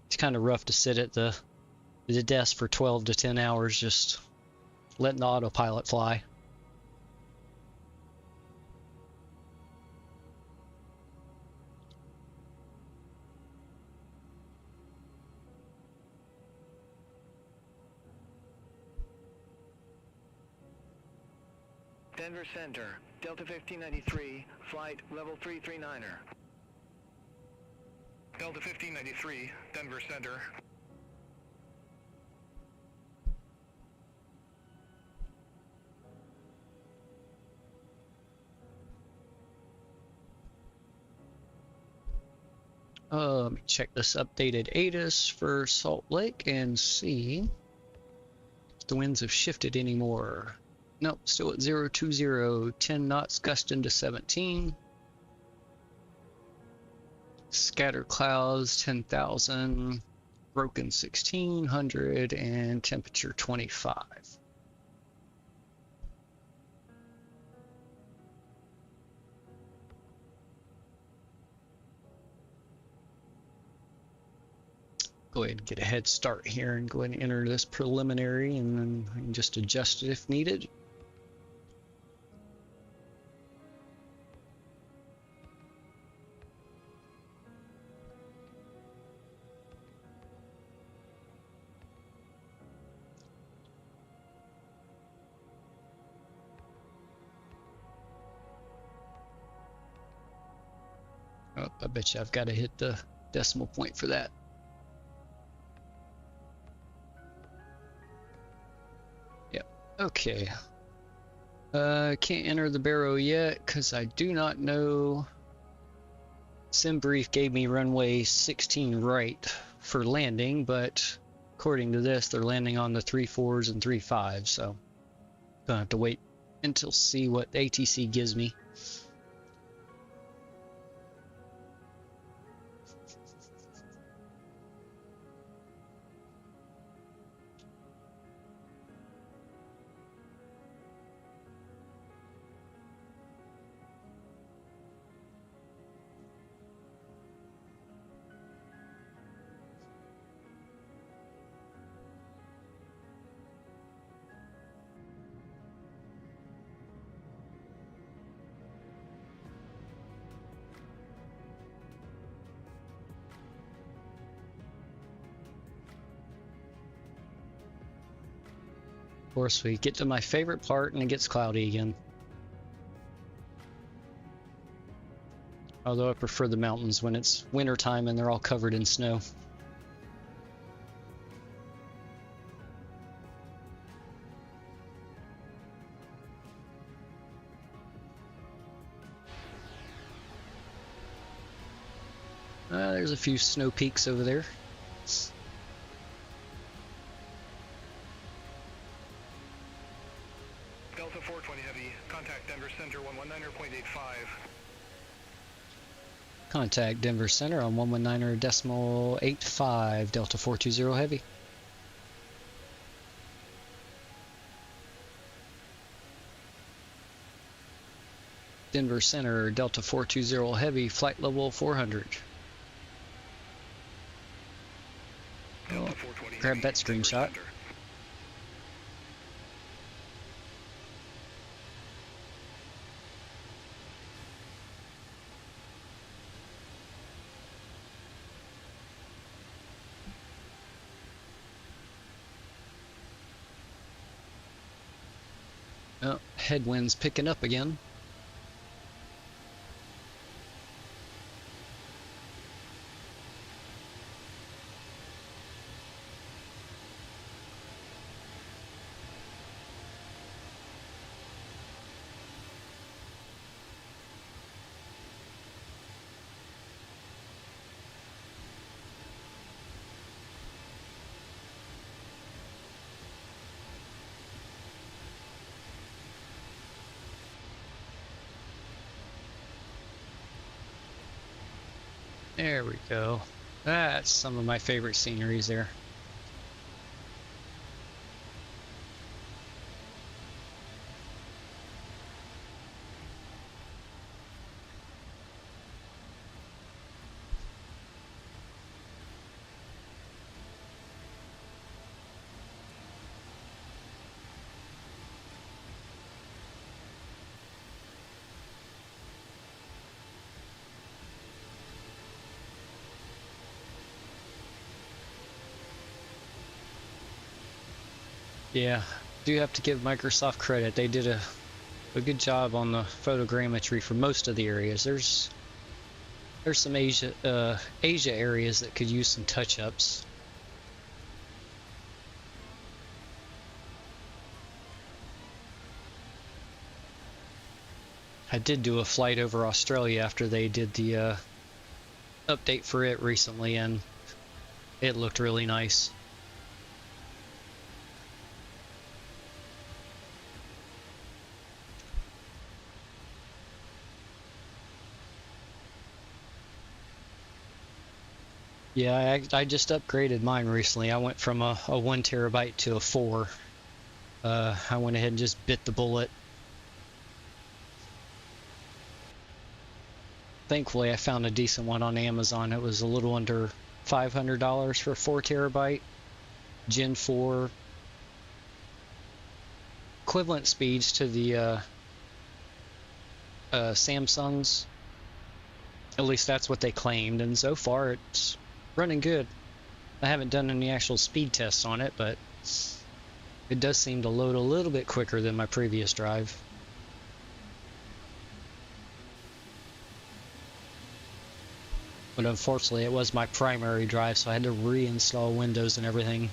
It's kind of rough to sit at the desk for 12 to 10 hours just letting the autopilot fly. Denver Center, Delta 1593, flight level 339er. Delta 1593, Denver Center. Let me check this updated ATIS for Salt Lake and see if the winds have shifted anymore. Nope, still at 020, 10 knots gusting to 17. Scatter clouds 10,000, broken 1600, and temperature 25. Go ahead and get a head start here and go ahead and enter this preliminary, and then I can just adjust it if needed. Oh, I bet you I've got to hit the decimal point for that. Yep, okay. Can't enter the barrow yet because I do not know. SimBrief gave me runway 16 right for landing, but according to this, they're landing on the 3.4s and 3.5s, so gonna have to wait until see what ATC gives me. Of course, we get to my favorite part and it gets cloudy again. Although I prefer the mountains when it's winter time and they're all covered in snow. There's a few snow peaks over there. Delta 420 Heavy, contact Denver Center 119.85. Contact Denver Center on 119.85, Delta 420 Heavy. Denver Center, Delta 420 Heavy, flight level 400. Oh, grab that screenshot. Oh, headwind's picking up again. There we go. That's some of my favorite sceneries there. Yeah, do have to give Microsoft credit. They did a good job on the photogrammetry for most of the areas. There's some Asia areas that could use some touch-ups. I did do a flight over Australia after they did the update for it recently, and it looked really nice. Yeah, I just upgraded mine recently. I went from a 1 terabyte to a 4. I went ahead and just bit the bullet. Thankfully, I found a decent one on Amazon. It was a little under $500 for 4 terabyte, Gen 4. Equivalent speeds to the Samsung's. At least that's what they claimed, and so far it's running good. I haven't done any actual speed tests on it, but it does seem to load a little bit quicker than my previous drive. But unfortunately, it was my primary drive, so I had to reinstall Windows and everything.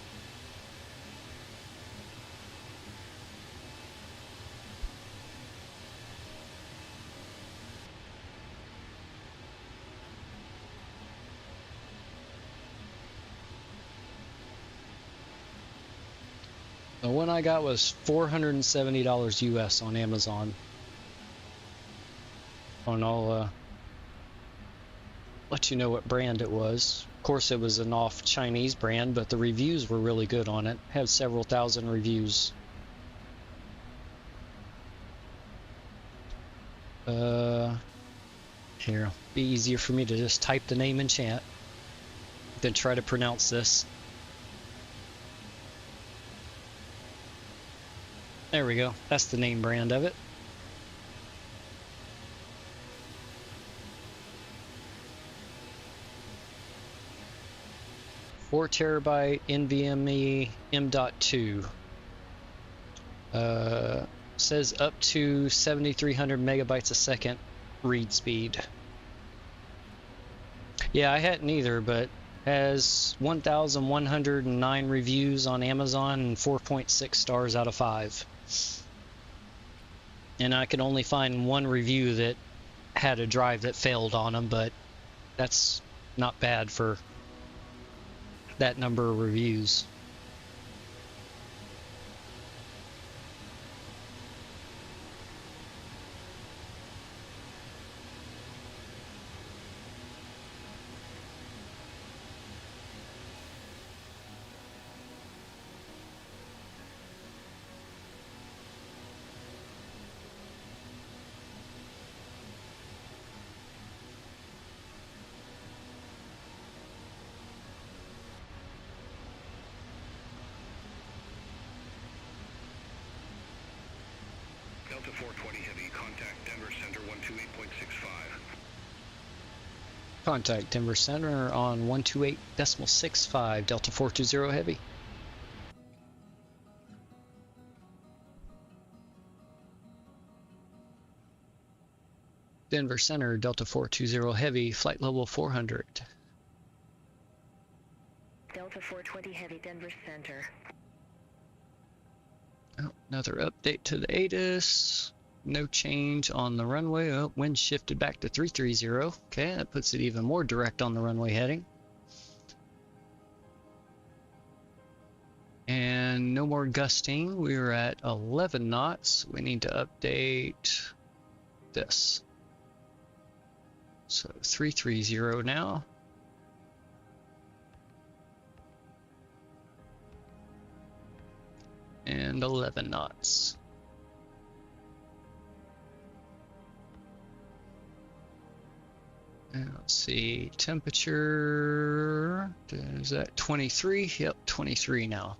The one I got was $470 US on Amazon. And I'll let you know what brand it was. Of course, it was an off Chinese brand, but the reviews were really good on it. Had several thousand reviews. Here, be easier for me to just type the name in chat than try to pronounce this. There we go. That's the name brand of it. Four terabyte NVMe M.2. Says up to 7,300 megabytes a second read speed. Yeah, I hadn't either, but has 1,109 reviews on Amazon and 4.6 stars out of 5. And I could only find one review that had a drive that failed on them, but that's not bad for that number of reviews. Delta 420 Heavy, contact Denver Center 128.65. Contact Denver Center on 128.65, Delta 420 Heavy. Denver Center, Delta 420 Heavy, flight level 400. Delta 420 Heavy, Denver Center. Oh, another update to the ATIS. No change on the runway. Oh, wind shifted back to 330. Okay, that puts it even more direct on the runway heading. And no more gusting. We're at 11 knots. We need to update this. So 330 now. and 11 knots. And let's see, temperature, is that 23? Yep, 23 now.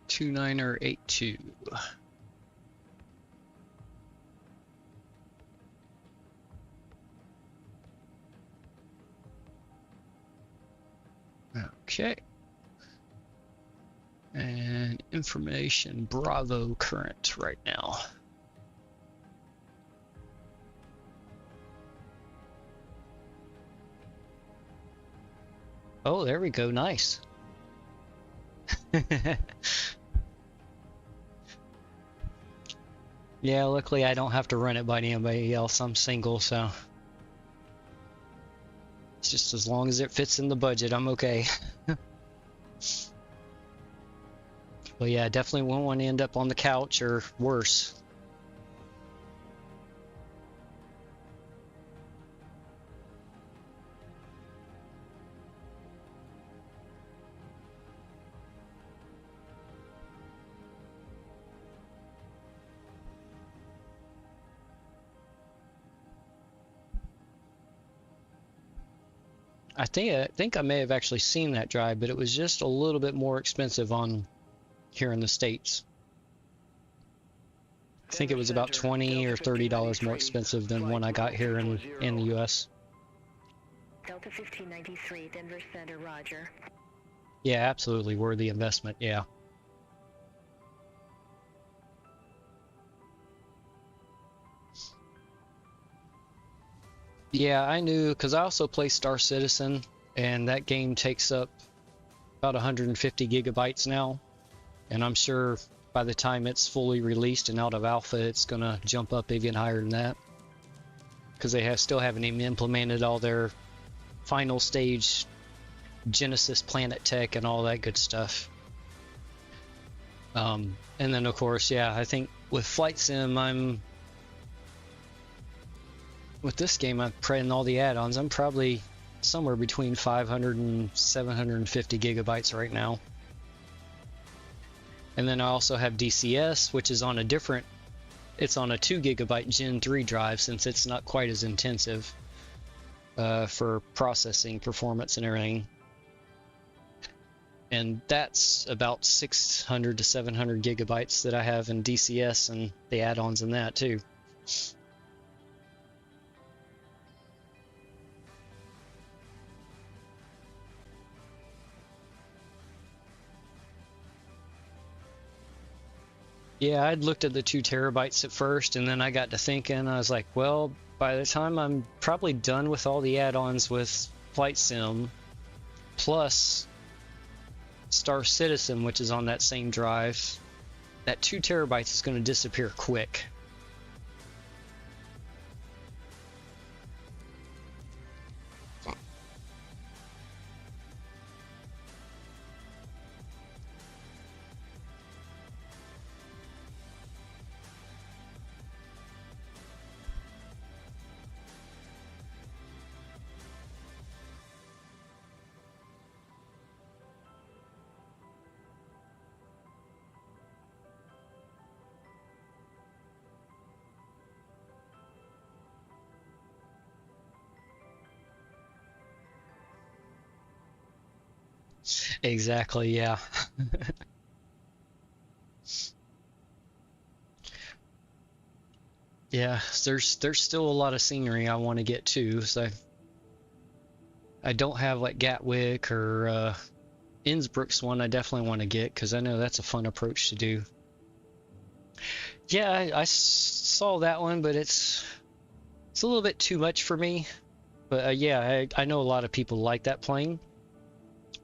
$2982. Okay. And information Bravo current right now. Oh, there we go. Nice. Yeah, luckily I don't have to run it by anybody else. I'm single, so it's just as long as it fits in the budget, I'm okay. But yeah, definitely won't want to end up on the couch or worse. I think I may have actually seen that drive, but it was just a little bit more expensive on here in the States. I think it was about $20 or $30 more expensive than one I got here in the US. Delta 1593, Denver Center, Roger. Yeah, absolutely worthy investment, yeah. Yeah, I knew, because I also play Star Citizen, and that game takes up about 150 gigabytes now. And I'm sure by the time it's fully released and out of alpha, it's going to jump up even higher than that. Because they still haven't even implemented all their final stage Genesis Planet Tech and all that good stuff. And then, of course, yeah, I think with Flight Sim, with this game, I'm playing all the add-ons. I'm probably somewhere between 500 and 750 gigabytes right now. And then I also have DCS, which is on a different, it's on a 2 gigabyte Gen 3 drive, since it's not quite as intensive for processing performance and everything. And that's about 600 to 700 gigabytes that I have in DCS, and the add-ons in that too. Yeah, I'd looked at the 2 terabytes at first, and then I got to thinking, I was like, well, by the time I'm probably done with all the add-ons with Flight Sim, plus Star Citizen, which is on that same drive, that 2 terabytes is going to disappear quick. Exactly, yeah. Yeah, there's still a lot of scenery I want to get to, so I don't have like Gatwick or Innsbruck's one. I definitely want to get, because I know that's a fun approach to do. Yeah, I saw that one, but it's a little bit too much for me. But yeah, I know a lot of people like that plane.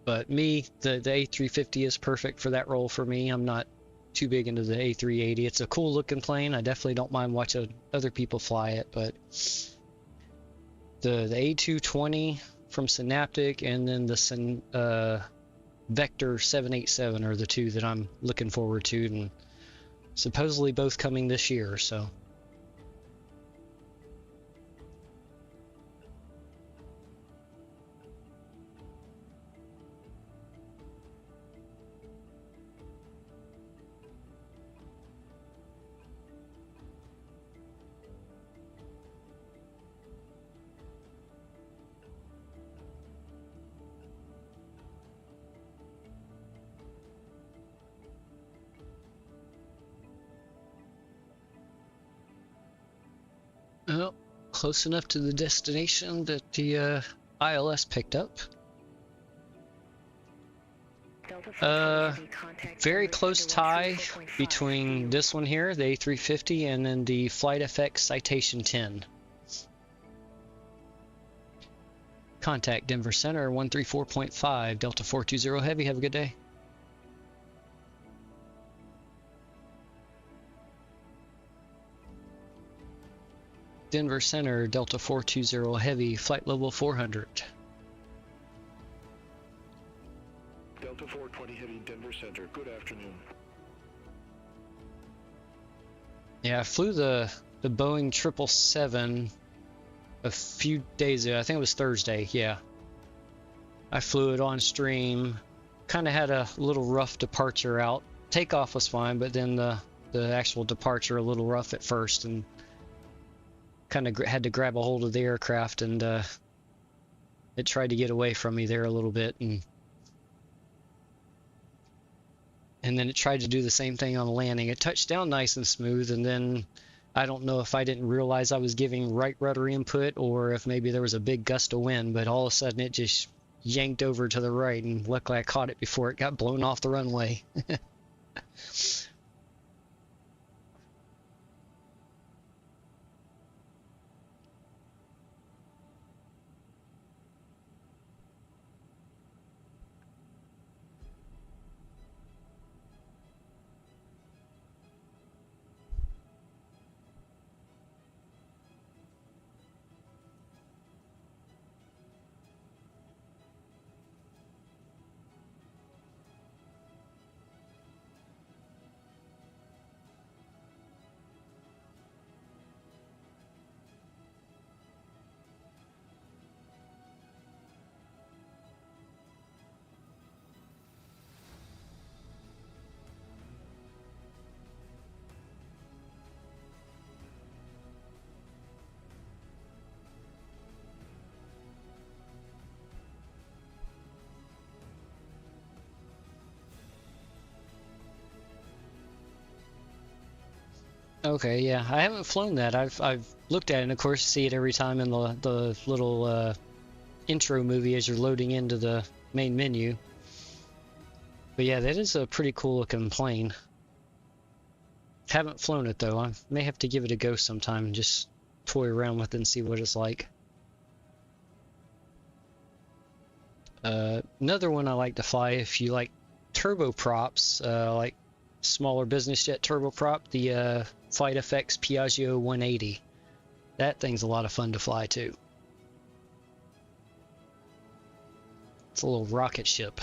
But me, the A350 is perfect for that role for me. I'm not too big into the A380. It's a cool looking plane. I definitely don't mind watching other people fly it. But the A220 from Synaptic and then the Vector 787 are the two that I'm looking forward to, and supposedly both coming this year. So. close enough to the destination that the ILS picked up. Very close tie between this one here, the A350, and then the FlightFX Citation 10. Contact Denver Center 134.5 Delta 420 Heavy. Have a good day. Denver Center Delta 420 Heavy, flight level 400. Delta 420 Heavy, Denver Center. Good afternoon. Yeah, I flew the Boeing 777 a few days ago. I think it was Thursday. Yeah, I flew it on stream. Kind of had a little rough departure out. Takeoff was fine, but then the actual departure a little rough at first, and kind of had to grab a hold of the aircraft, and it tried to get away from me there a little bit, and then it tried to do the same thing on the landing. It touched down nice and smooth, and then I don't know if I didn't realize I was giving right rudder input or if maybe there was a big gust of wind, but all of a sudden it just yanked over to the right, and luckily I caught it before it got blown off the runway. Okay, yeah, I haven't flown that. I've looked at it, and of course see it every time in the little intro movie as you're loading into the main menu. But yeah, that is a pretty cool looking plane. Haven't flown it though. I may have to give it a go sometime and just toy around with it and see what it's like. Another one I like to fly, if you like turboprops, like smaller business jet turboprop, the FlightFX Piaggio 180. That thing's a lot of fun to fly too. It's a little rocket ship.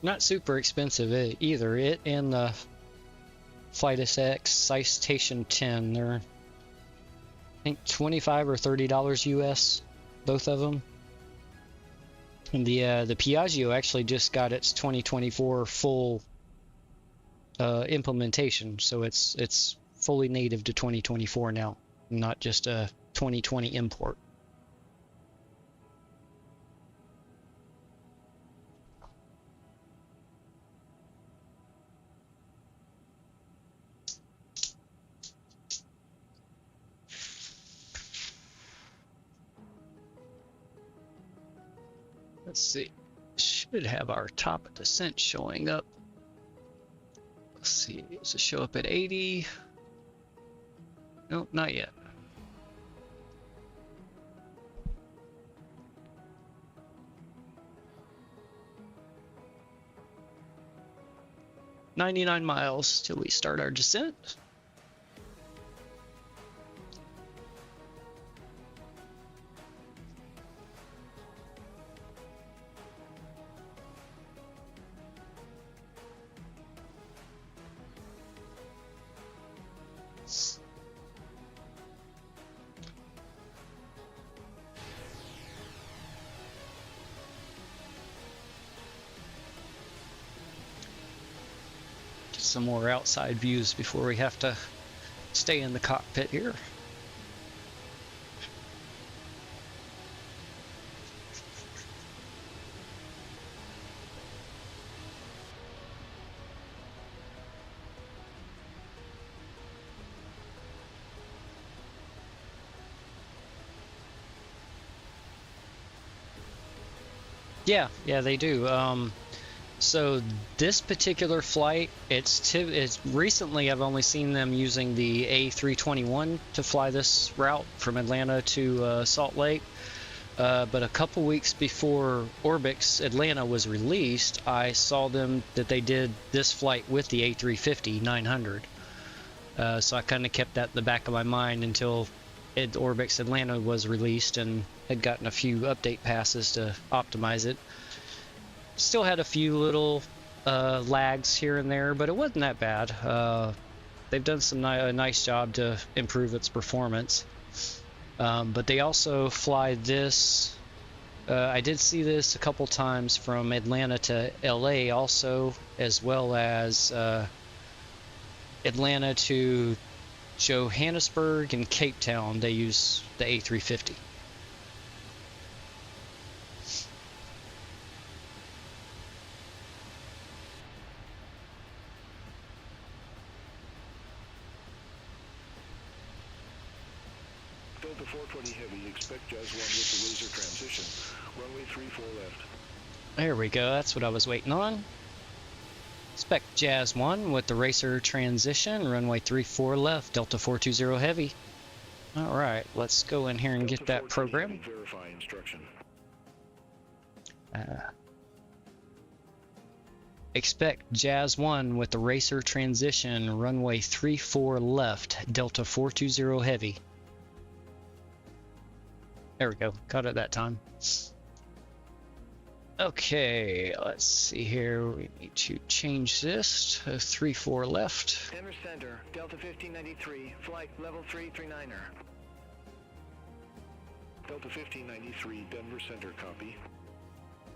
Not super expensive either. It and the FlightFX Citation 10, they're I think $25 or $30 US, both of them. And the Piaggio actually just got its 2024 full implementation, so it's fully native to 2024 now, not just a 2020 import. Let's see, should have our top of descent showing up. Let's see, does it show up at 80? Nope, not yet. $99 miles till we start our descent. Some more outside views before we have to stay in the cockpit here. Yeah, they do. So this particular flight, it's recently I've only seen them using the A321 to fly this route from Atlanta to Salt Lake. But a couple weeks before Orbx Atlanta was released, I saw them that they did this flight with the A350 900. So I kind of kept that in the back of my mind until Orbx Atlanta was released and had gotten a few update passes to optimize it. Still had a few little lags here and there, but it wasn't that bad. They've done a nice job to improve its performance. But they also fly this. I did see this a couple times from Atlanta to LA also, as well as Atlanta to Johannesburg and Cape Town. They use the A350. Delta 420 Heavy, expect Jazz 1 with the laser transition. Runway 34 left. There we go, that's what I was waiting on. Expect Jazz 1 with the racer transition, runway 34 left, Delta 420 Heavy. Alright, let's go in here and get that program. Verify instruction. Expect Jazz 1 with the racer transition, runway 34 left, Delta 420 Heavy. There we go, caught it that time. Okay, let's see here. We need to change this to 34 left. Denver Center, Delta 1593, flight level 339er. Delta 1593, Denver Center, copy.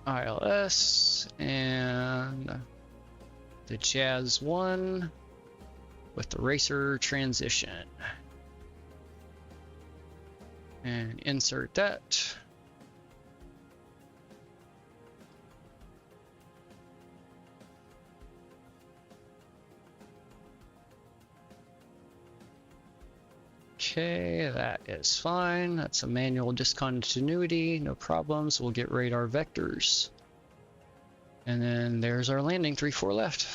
ILS and the Jazz 1 with the racer transition. And insert that. Okay, that is fine. That's a manual discontinuity, no problems. We'll get radar vectors. And then there's our landing, 34 left.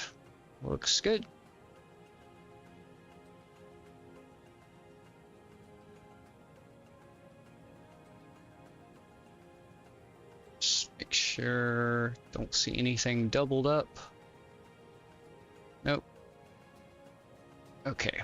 Looks good. Just make sure, don't see anything doubled up. Nope. Okay.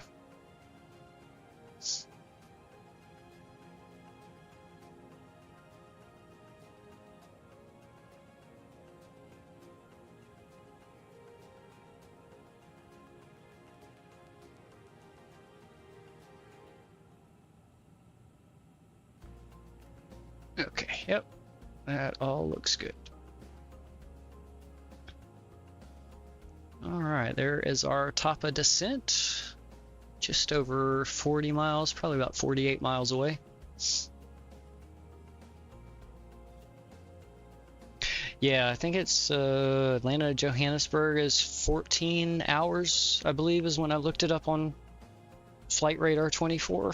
Okay, yep, that all looks good. All right, there is our top of descent. Just over 40 miles, probably about 48 miles away. Yeah, I think it's Atlanta to Johannesburg is 14 hours, I believe, is when I looked it up on Flight Radar 24.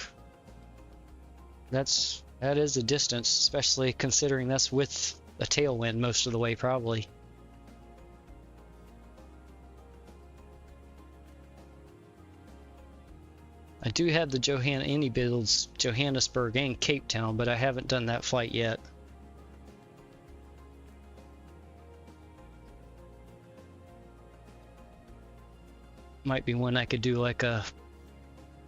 That is a distance, especially considering that's with a tailwind most of the way, probably. I do have the IniBuilds Johannesburg and Cape Town, but I haven't done that flight yet. Might be one I could do like a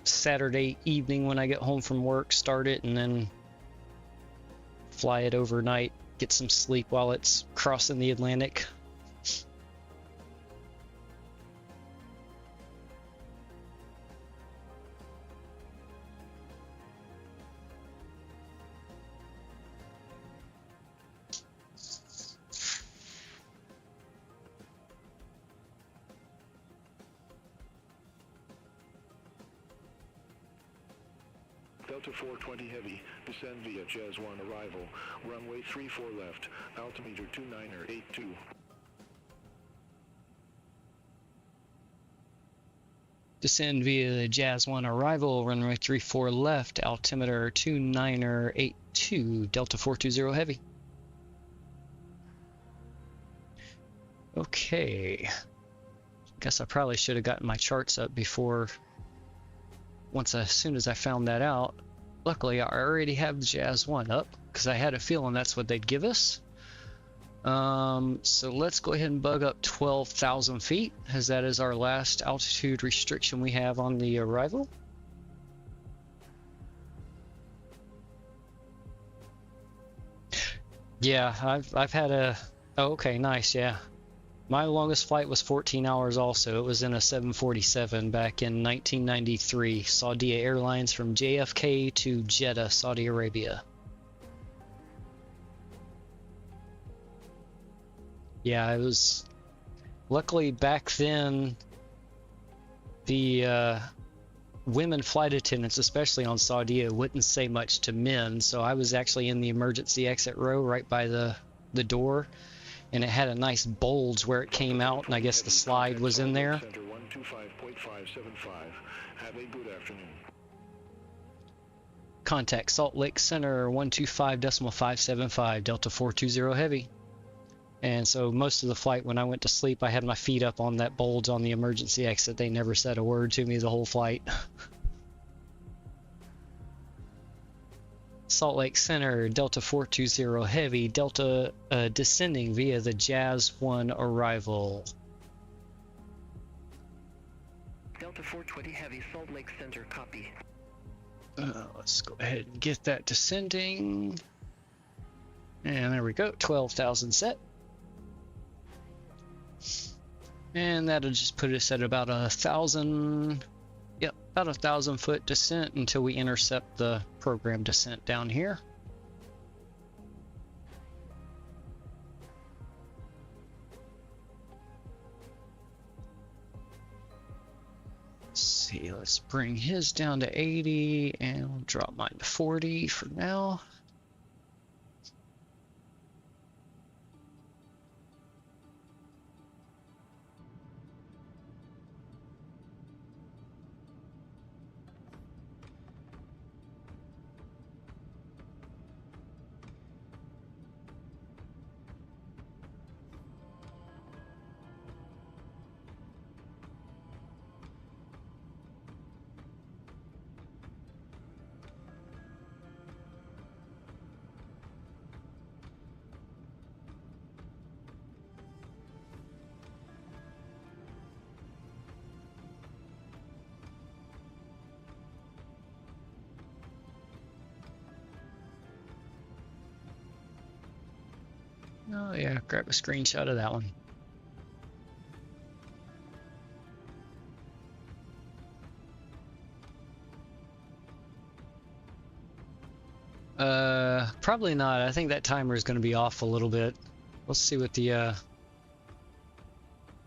Saturday evening when I get home from work, start it, and then fly it overnight, get some sleep while it's crossing the Atlantic. Delta 420 Heavy, descend via Jazz 1 arrival, runway 34 left, altimeter 2982. Descend via the Jazz 1 arrival, runway 34 left, altimeter 2982, Delta 420 Heavy. Okay. Guess I probably should have gotten my charts up before, as soon as I found that out. Luckily, I already have the Jazz 1 up, because I had a feeling that's what they'd give us. So let's go ahead and bug up 12,000 feet, as that is our last altitude restriction we have on the arrival. Yeah, I've had a... Oh, okay, nice, yeah. My longest flight was 14 hours also. It was in a 747 back in 1993. Saudia Airlines from JFK to Jeddah, Saudi Arabia. Yeah, it was... Luckily back then, the women flight attendants, especially on Saudia, wouldn't say much to men. So I was actually in the emergency exit row right by the door. And it had a nice bulge where it came out, and I guess the slide was in there. Center 125.575. Have a good afternoon. Contact Salt Lake Center 125.575, Delta 420 Heavy. And so most of the flight, when I went to sleep, I had my feet up on that bulge on the emergency exit. They never said a word to me the whole flight. Salt Lake Center, Delta 420 Heavy, Delta descending via the Jazz 1 arrival. Delta 420 Heavy, Salt Lake Center, copy. Let's go ahead and get that descending. And there we go, 12,000 set. And that'll just put us at about 1,000... Yep, about 1,000 foot descent until we intercept the program descent down here. Let's see, let's bring his down to 80 and we'll drop mine to 40 for now. Oh yeah, grab a screenshot of that one. Probably not. I think that timer is going to be off a little bit. Let's see what the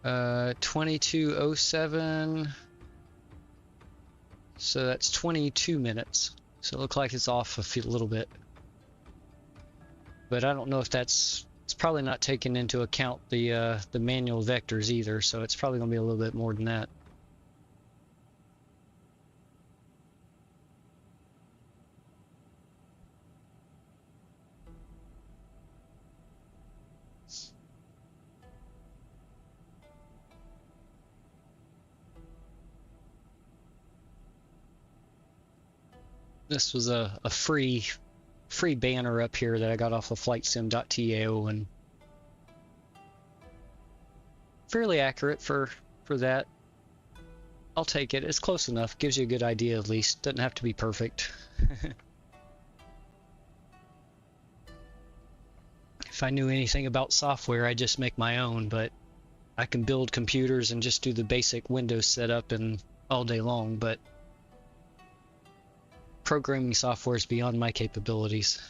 22:07. So that's 22 minutes. So it looks like it's off a little bit. But I don't know if it's probably not taking into account the manual vectors either, so it's probably going to be a little bit more than that. This was a free banner up here that I got off of flightsim.to, and fairly accurate for that. I'll take it. It's close enough. Gives you a good idea at least. Doesn't have to be perfect. If I knew anything about software, I'd just make my own, but I can build computers and just do the basic Windows setup and all day long, but programming software is beyond my capabilities.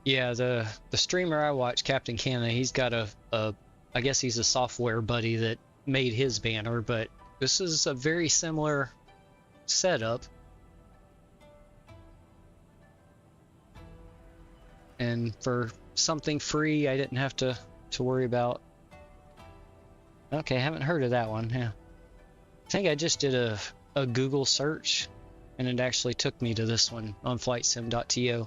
Yeah, the streamer I watch, Captain Canna, he's got a I guess he's a software buddy that made his banner, but this is a very similar setup. And for something free, I didn't have to worry about. Okay, I haven't heard of that one. Yeah, I think I just did a Google search, and it actually took me to this one on flightsim.to.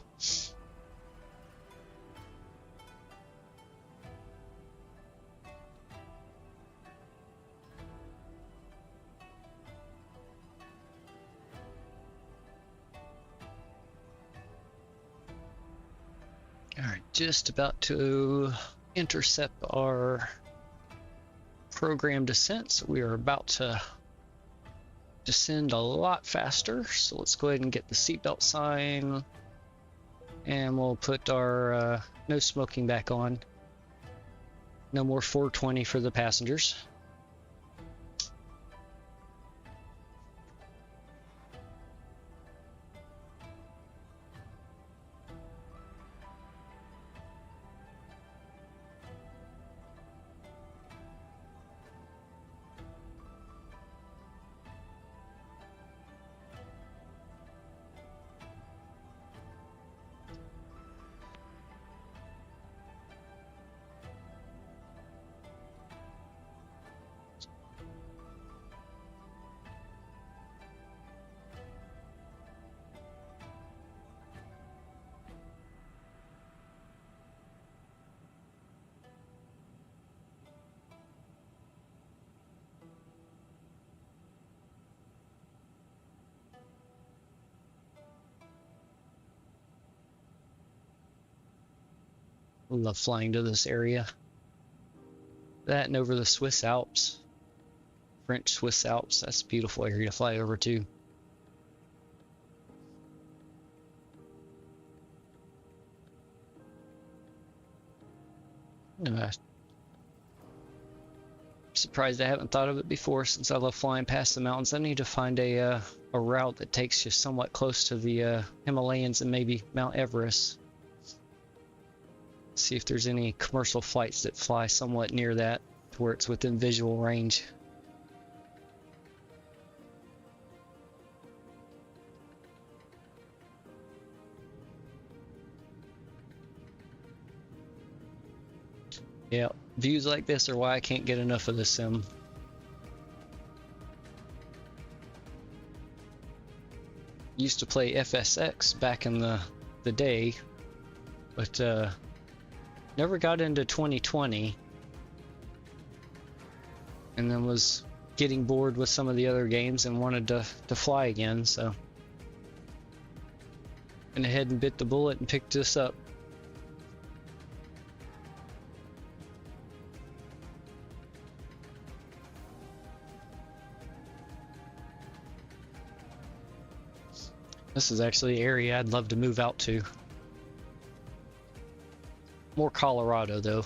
All right, just about to intercept our program descent, so we are about to descend a lot faster. So let's go ahead and get the seatbelt sign, and we'll put our no smoking back on. No more 420 for the passengers. Love flying to this area. That and over the Swiss Alps, French Swiss Alps. That's a beautiful area to fly over to. I'm surprised I haven't thought of it before, since I love flying past the mountains. I need to find a route that takes you somewhat close to the Himalayas and maybe Mount Everest. See if there's any commercial flights that fly somewhat near that, to where it's within visual range. Yeah, views like this are why I can't get enough of the sim. Used to play FSX back in the day, but never got into 2020, and then was getting bored with some of the other games and wanted to fly again, so went ahead and bit the bullet and picked this up. This is actually an area I'd love to move out to. More Colorado, though.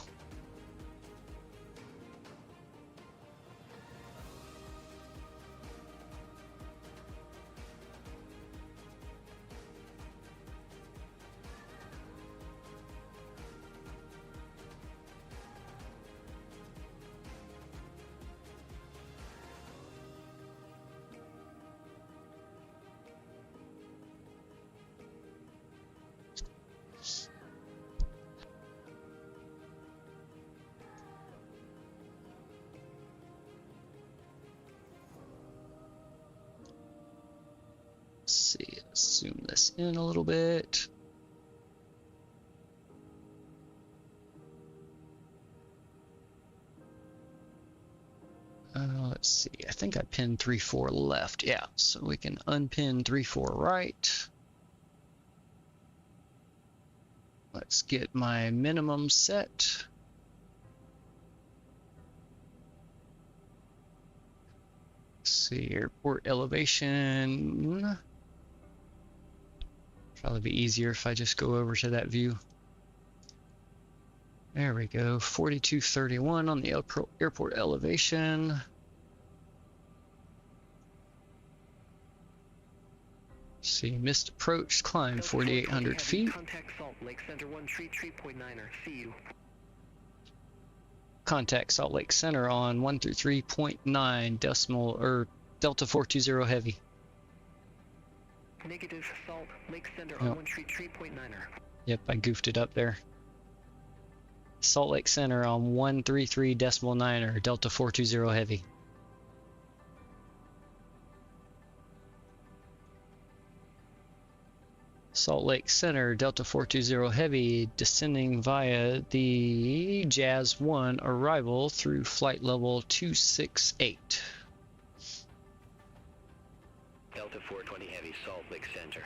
See, zoom this in a little bit. Let's see, I think I pinned 3-4 left. Yeah, so we can unpin 3-4 right. Let's get my minimum set. Let's see, airport elevation. Probably be easier if I just go over to that view. There we go, 4231 on the airport elevation. See, missed approach, climb 4,800 feet. Contact Salt Lake Center 133.9er. See you. Contact Salt Lake Center on 133.9 decimal or Delta 420 heavy. Negative Salt Lake Center on 133.9er. Yep, I goofed it up there. Salt Lake Center on 133.9er Delta 420 heavy. Salt Lake Center, Delta 420 Heavy, descending via the Jazz 1 arrival through flight level 268. Delta 420 Heavy, Salt Lake Center.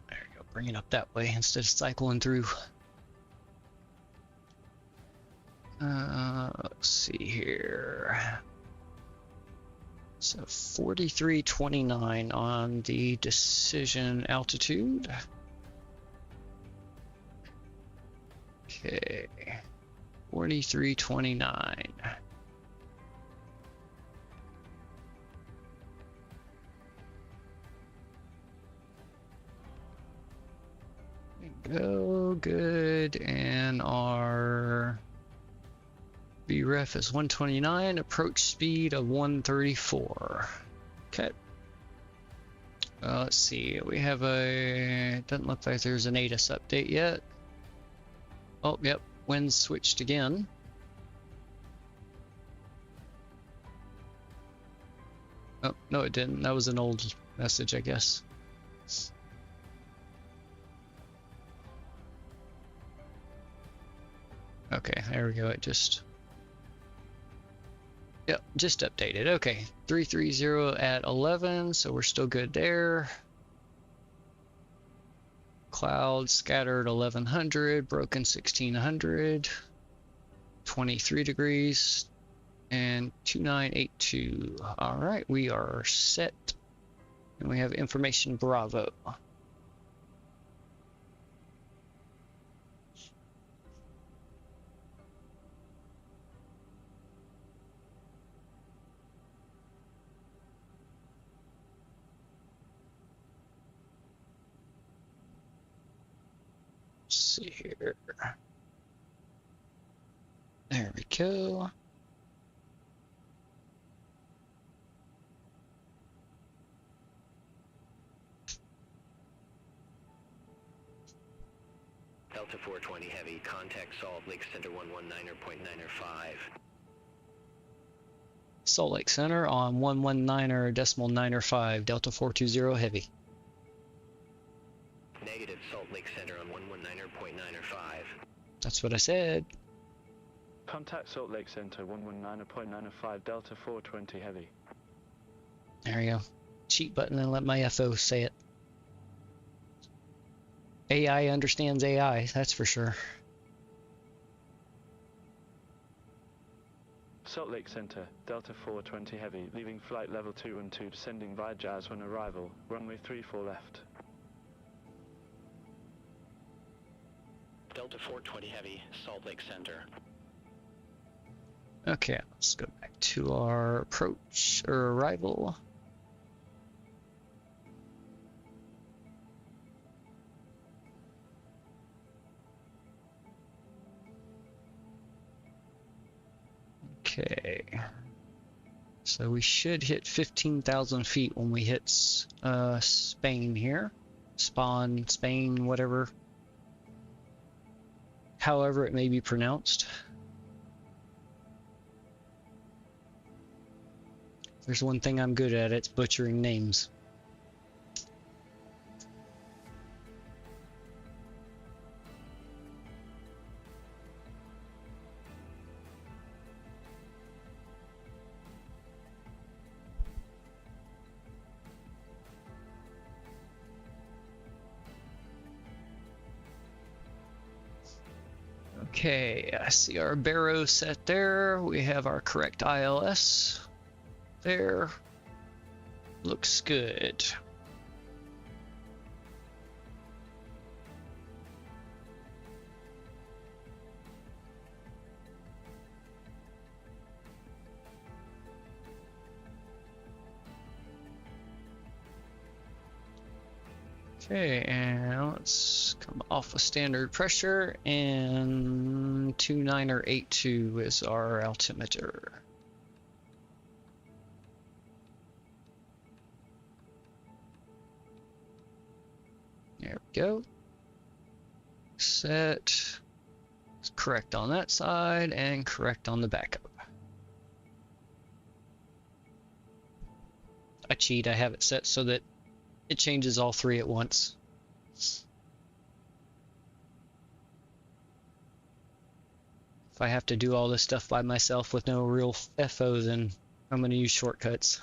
There you go, bring it up that way instead of cycling through. Let's see here. So 4329 on the decision altitude. Okay, 4329. Go good, and our BREF is 129, approach speed of 134. Okay. Let's see, we have a, doesn't look like there's an ATIS update yet. Oh, yep, wind switched again. Oh, no it didn't, that was an old message, I guess. Okay, there we go, it just... Yep, just updated. Okay, 330 at 11, so we're still good there. Clouds scattered 1100, broken 1600, 23 degrees, and 2982. All right, we are set, and we have information Bravo. See here. There we go. Delta 420 Heavy, contact Salt Lake Center 119.95. Salt Lake Center on 119.95, Delta 420 Heavy. Negative Salt Lake Center on 119.95. That's what I said. Contact Salt Lake Center 119.95, Delta 420 Heavy. There we go. Cheat button and let my FO say it. AI understands AI, that's for sure. Salt Lake Center, Delta 420 Heavy, leaving flight level 212, descending via Jazz 1 arrival, runway 34 left. Delta 420 Heavy, Salt Lake Center. Okay, let's go back to our approach or arrival. Okay, so we should hit 15,000 feet when we hit Spain here. Spawn, Spain, whatever. However it may be pronounced. There's one thing I'm good at, it's butchering names. Okay, I see our Barrow set there. We have our correct ILS there. Looks good. Okay, and let's come off with standard pressure, and 2982 is our altimeter. There we go. Set. Correct on that side and correct on the backup. I cheat, I have it set so that it changes all three at once. If I have to do all this stuff by myself with no real FO, then I'm going to use shortcuts.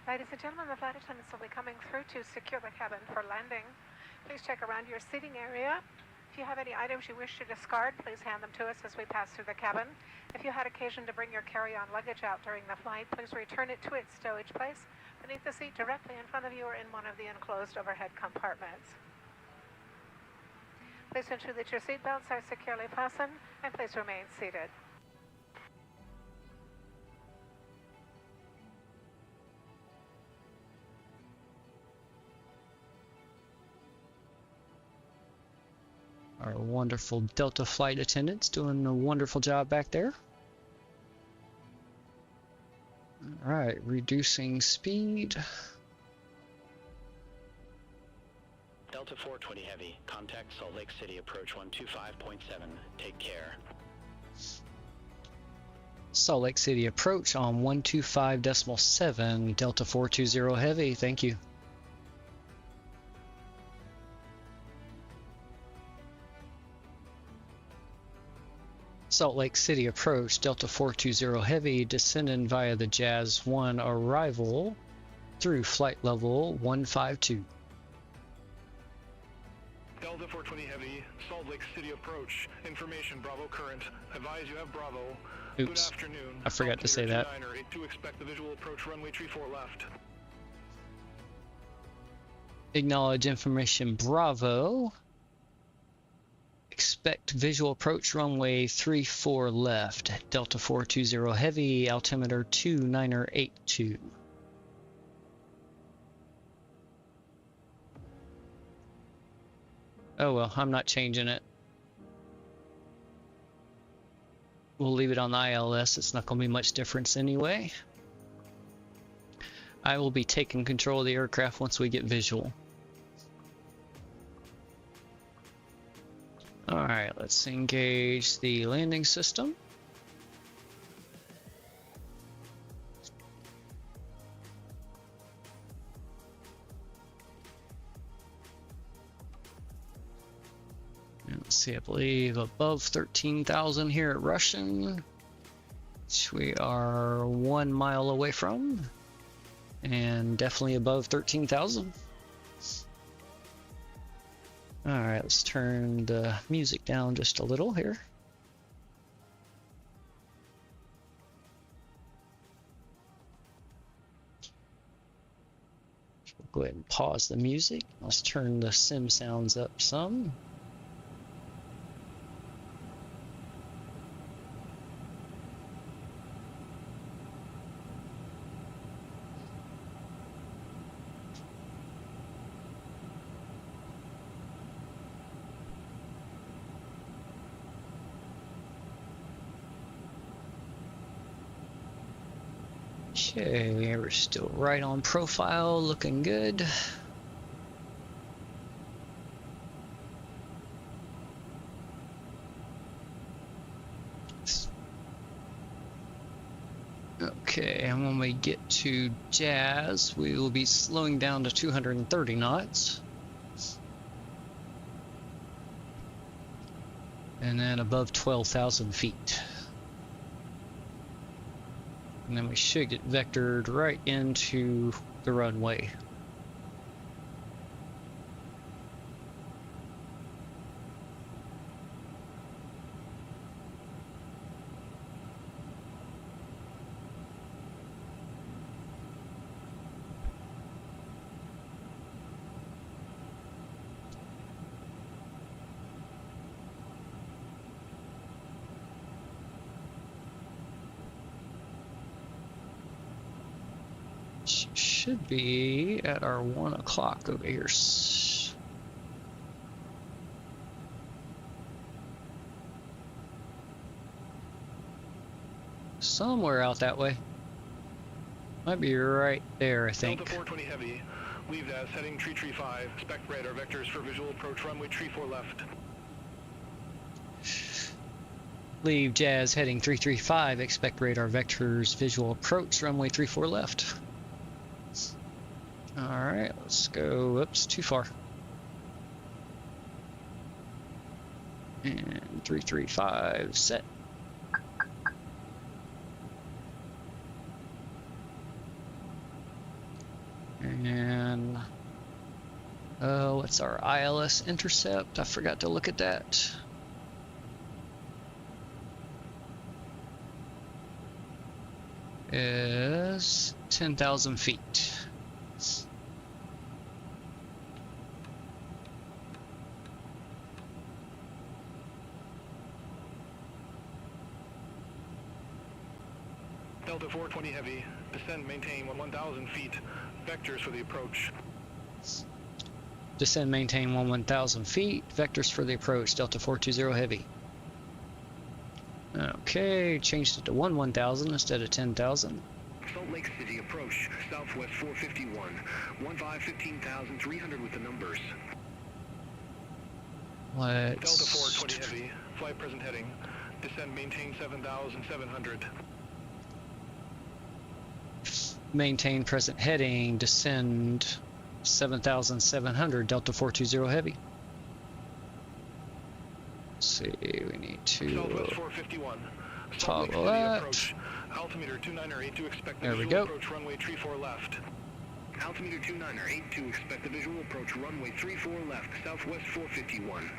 Ladies and gentlemen, the flight attendants will be coming through to secure the cabin for landing. Please check around your seating area. If you have any items you wish to discard, please hand them to us as we pass through the cabin. If you had occasion to bring your carry-on luggage out during the flight, please return it to its stowage place beneath the seat directly in front of you or in one of the enclosed overhead compartments. Please ensure that your seat belts are securely fastened and please remain seated. Our wonderful Delta flight attendants doing a wonderful job back there. All right, reducing speed. Delta 420 Heavy, contact Salt Lake City, approach 125.7. Take care. Salt Lake City approach on 125.7. Delta 420 Heavy, thank you. Salt Lake City approach, Delta 420 Heavy, descending via the Jazz 1 arrival through flight level 152. Delta 420 Heavy, Salt Lake City approach, information Bravo current, advise you have Bravo. Oops, good afternoon. I forgot to say that. To expect the visual approach runway 34 left. Acknowledge information Bravo. Expect visual approach runway 34 left. Delta 420 Heavy, altimeter 2982. Oh well, I'm not changing it. We'll leave it on the ILS. It's not going to be much difference anyway. I will be taking control of the aircraft once we get visual. Alright, let's engage the landing system. And let's see, I believe above 13,000 here at Russian, which we are 1 mile away from, and definitely above 13,000. Alright, let's turn the music down just a little here. We'll go ahead and pause the music. Let's turn the sim sounds up some. Okay, we're still right on profile, looking good. Okay, and when we get to Jazz, we will be slowing down to 230 knots. And then above 12,000 feet. And then we should get vectored right into the runway. Should be at our 1 o'clock over here. Somewhere out that way. Might be right there, I think. Delta 420 Heavy, leave as heading 335, expect radar vectors for visual approach runway 34 left. Leave Jazz heading 335, expect radar vectors, visual approach, runway 34 left. Alright, let's go, oops, too far. And 335, set. And what's our ILS intercept? I forgot to look at that. Is 10,000 feet. Delta 420 Heavy, descend, maintain 1,000 feet. Vectors for the approach. Descend, maintain 1,000 feet. Vectors for the approach. Delta 420 Heavy. Okay, changed it to 1,000 instead of 10,000. Salt Lake City approach, southwest 451. 15,300 with the numbers. Let's... Delta 420 Heavy, flight present heading. Descend, maintain 7,700. Maintain present heading, descend 7,700, Delta 420 Heavy. Let's see, we need to Southwest 451. toggle that. Approach. Altimeter 2982, expect the There we visual go. approach runway 34 left. Altimeter 2982, expect the visual approach runway 34 left, southwest 451.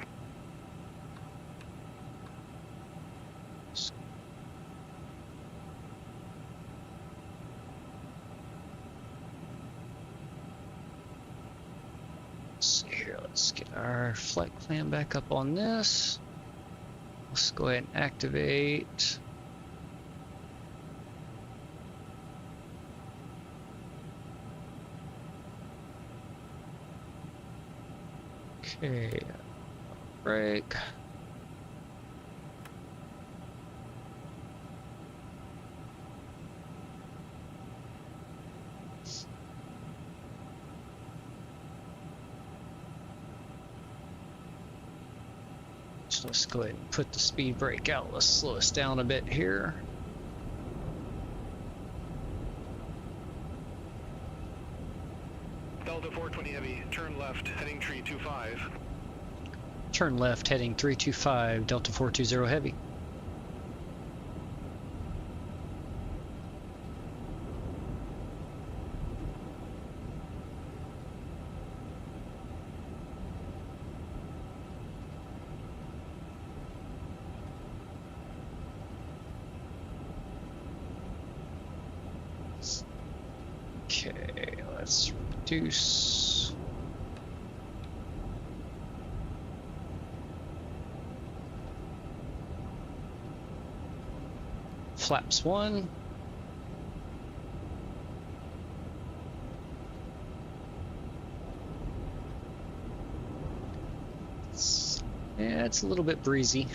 Let's get our flight plan back up on this. Let's go ahead and activate. Okay, break. So let's go ahead and put the speed brake out. Let's slow us down a bit here. Delta 420 Heavy, turn left, heading 325. Turn left, heading 325, Delta 420 Heavy. Okay, let's reduce. Flaps 1. Yeah, it's a little bit breezy.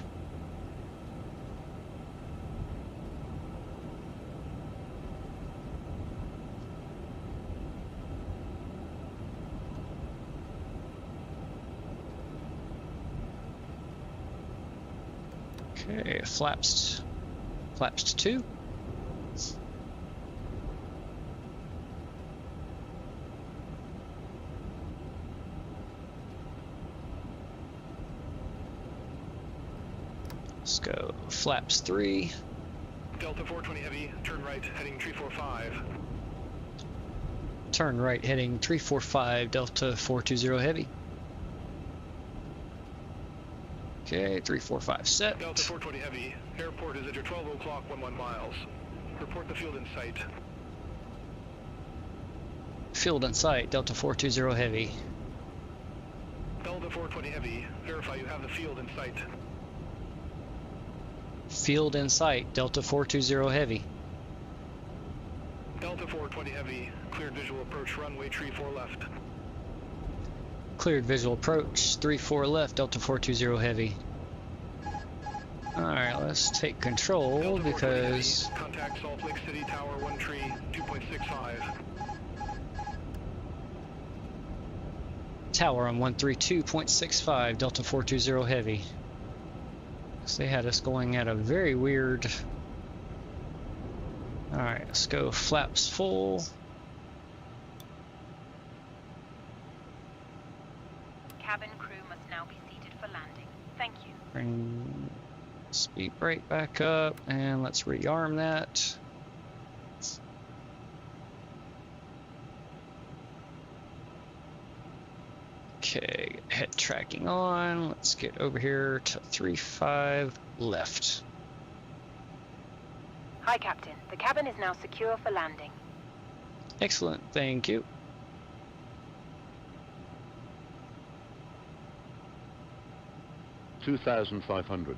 Okay, flaps to 2. Let's go flaps 3. Delta 420 Heavy, turn right, heading 345. Turn right, heading 345, Delta 420 Heavy. Okay, 345 set. Delta 420 Heavy, airport is at your 12 o'clock 11 miles. Report the field in sight. Field in sight, Delta 420 Heavy. Delta 420 Heavy, verify you have the field in sight. Field in sight, Delta 420 Heavy. Delta 420 Heavy, cleared visual approach runway 34 left. Cleared visual approach, 34 left, Delta 420 Heavy. Alright, let's take control Delta because... Heavy, contact Salt Lake City Tower 1 tree, 2.65. Tower on 132.65, Delta 420 Heavy. So they had us going at a very weird... Alright, let's go flaps full. Cabin crew must now be seated for landing. Thank you. Bring speed brake back up, and let's rearm that. Okay, head tracking on. Let's get over here to 35 left. Hi, Captain. The cabin is now secure for landing. Excellent, thank you. $2,500.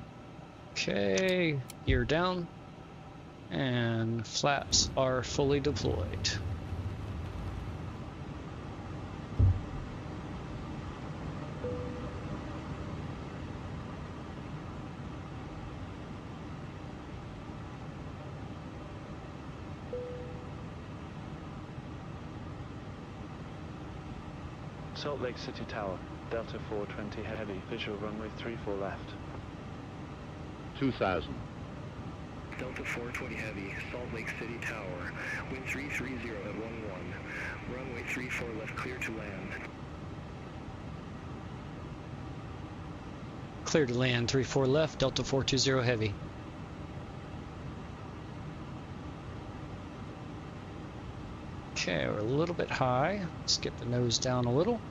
Okay, gear down, and flaps are fully deployed. Salt Lake City Tower, Delta 420 Heavy, visual runway 34 left. 2,000. Delta 420 Heavy, Salt Lake City Tower, wind 330 at 11, runway 34 left, clear to land. Clear to land, 34 left, Delta 420 Heavy. Okay, we're a little bit high. Let's get the nose down a little.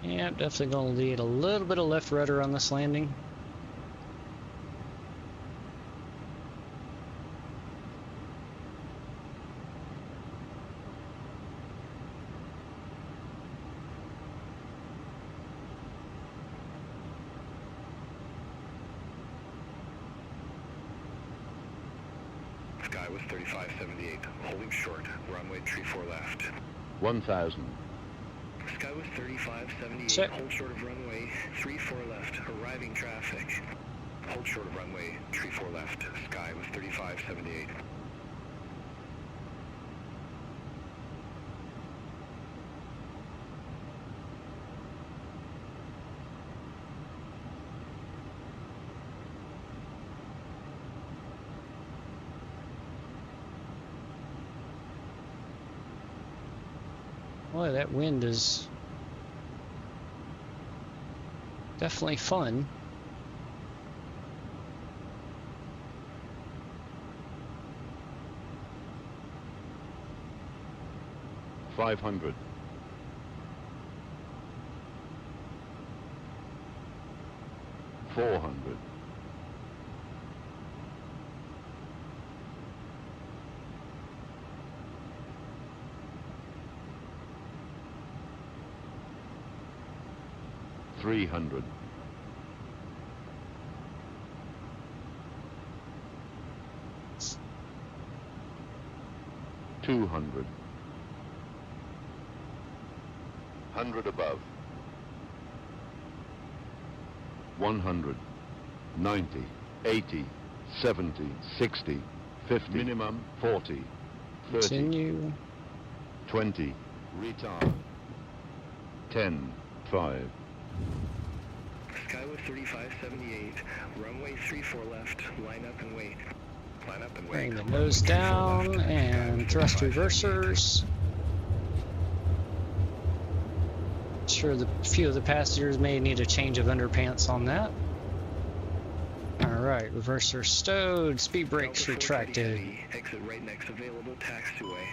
Yeah, definitely going to need a little bit of left rudder on this landing. Sky was 3578, holding short, runway 34 left. 1,000. Sky was 3578, Check. hold short of runway 34 left, arriving traffic. Hold short of runway 34 left, Sky was 3578. Boy, that wind is definitely fun. $500. 400. 300. 200. 100 above. 100. 90. 80. 70. 60. 50. Minimum 40. 30. Continue. 20. Retard. 10. 5. Sky was 3578, runway 34 left, line up and wait. Line up and wait. Bring the nose down and thrust reversers. Sure, a few of the passengers may need a change of underpants on that. All right. Alright, reverser stowed, speed brakes retracted. Exit right next available taxiway.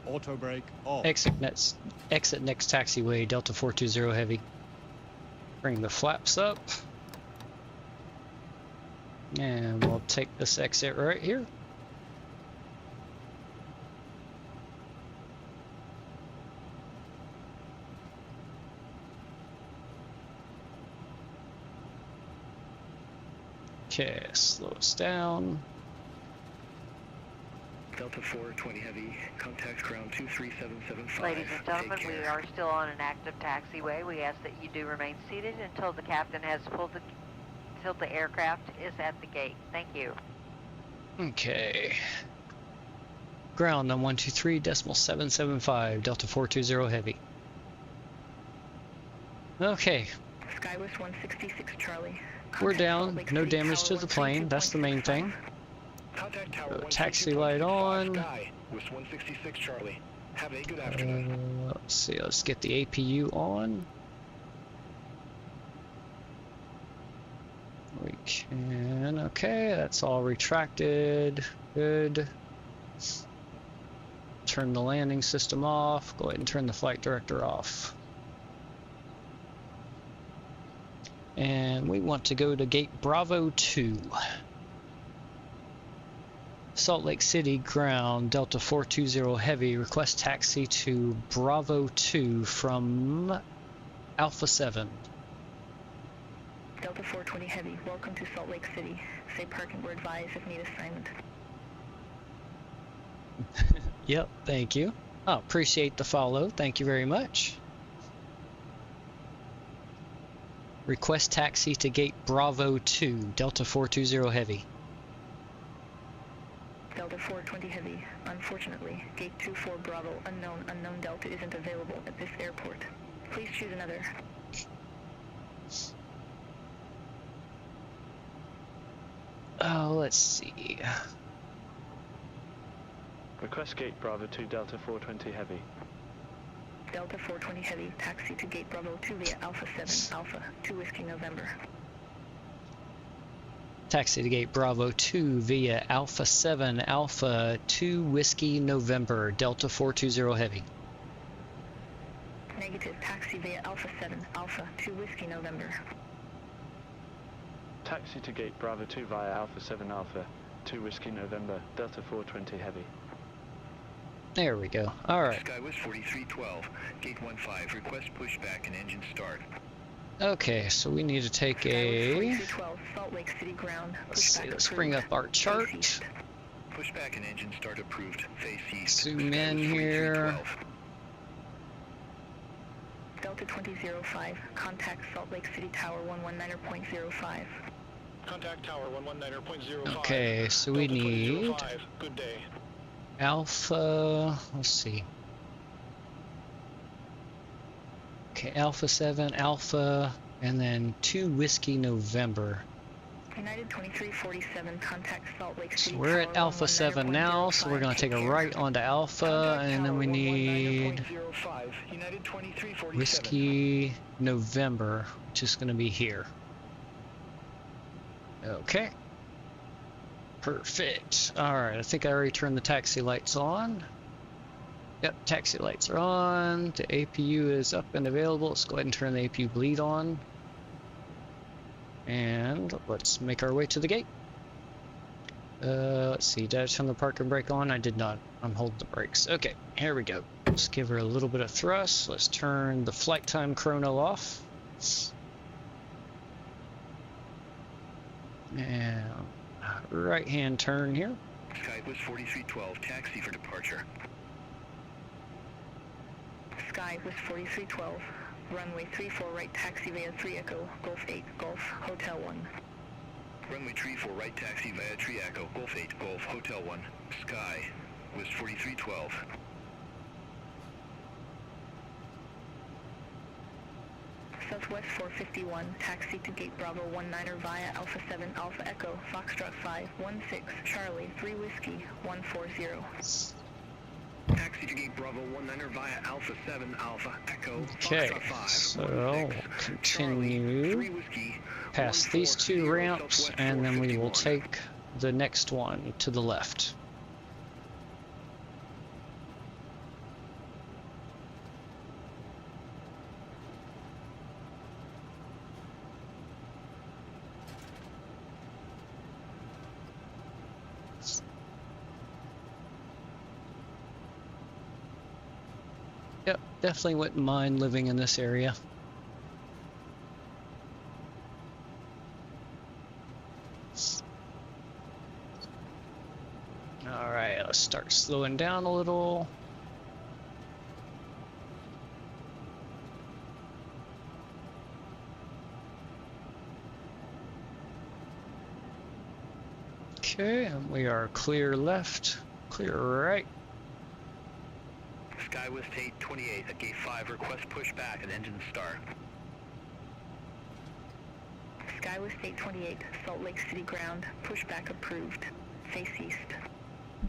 Auto brake off. Exit next taxiway, Delta 420 heavy. Bring the flaps up. And we'll take this exit right here. Okay, slow us down. Delta 420 heavy, contact ground 23775. Ladies and gentlemen, we are still on an active taxiway. We ask that you do remain seated until the captain has pulled until the aircraft is at the gate. Thank you. Okay. Ground on 123.775, Delta 420 heavy. Okay. Skywest 166 Charlie. We're down, no damage to the plane, that's the main thing. Taxi light on. West 166 Charlie. Have a good afternoon. Let's see, let's get the APU on. We can, okay, that's all retracted, good. Turn the landing system off, go ahead and turn the flight director off. And we want to go to gate Bravo 2. Salt Lake City ground, Delta 420 heavy, request taxi to Bravo 2 from Alpha 7. Delta 420 heavy, welcome to Salt Lake City. Say parking were advised if need assignment. Yep, thank you. Oh, appreciate the follow, thank you very much. Request taxi to gate Bravo 2, Delta 420 heavy. Delta 420 heavy, unfortunately, gate 24 Bravo, unknown Delta isn't available at this airport. Please choose another. Oh, let's see. Request gate Bravo 2, Delta 420 heavy. Delta 420 heavy, taxi to gate Bravo 2 via Alpha 7, Alpha 2 Whiskey November. Taxi to gate Bravo 2 via Alpha 7, Alpha 2 Whiskey November, Delta 420 heavy. Negative, taxi via Alpha 7, Alpha 2 Whiskey November. Taxi to gate Bravo 2 via Alpha 7, Alpha 2 Whiskey November, Delta 420 heavy. There we go. All right. Skywest 4312, gate 15, request pushback and engine start. Okay, so we need to take a... Salt Lake City ground. Let's see, let's bring up our chart. Pushback and engine start approved. Face east. Zoom in here. Delta 2005, contact Salt Lake City Tower 119.05. Contact Tower 119.05. Okay, so we need... Good day. Alpha, let's see. Okay, Alpha 7, Alpha, and then 2 Whiskey November. United 2347, contact Salt Lake City. So we're at Alpha 7 now, so we're going to take a right onto Alpha, and then we need Whiskey November, which is going to be here. Okay. Perfect. Alright, I think I already turned the taxi lights on. Yep, taxi lights are on. The APU is up and available. Let's go ahead and turn the APU bleed on. And let's make our way to the gate. Let's see, did I turn the parking brake on? I did not. I'm holding the brakes. Okay, here we go. Let's give her a little bit of thrust. Let's turn the flight time chrono off. And right hand turn here. Skywest 4312, taxi for departure. Skywest 4312, runway 34 right, taxi via 3 Echo, Golf 8, Golf, Hotel 1. Runway 34 right, taxi via 3 Echo, Golf 8, Golf, Hotel 1. Sky, West 4312. Southwest 451, taxi to gate Bravo 19er via Alpha 7, Alpha Echo, Foxtrot 5, 16, Charlie, 3 Whiskey, 140. Taxi to gate Bravo 19er via Alpha 7 Alpha Echo. Okay, Foxtrot 5, so 16, we'll Charlie, 3 continue Whiskey, past these 2 140 ramps, Southwest and then we will 451. take the next one to the left. Yep, definitely wouldn't mind living in this area. Alright, let's start slowing down a little. Okay, and we are clear left, clear right. Skywest 828 at gate 5, request pushback and engine start. Skywest 828, Salt Lake City ground, pushback approved. Face east.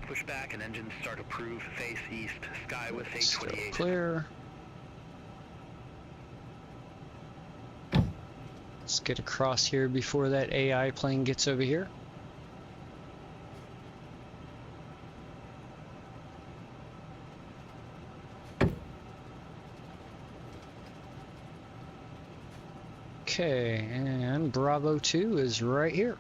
Pushback and engine start approved, face east. Skywest 828. Still clear. Let's get across here before that AI plane gets over here. Okay, and Bravo 2 is right here.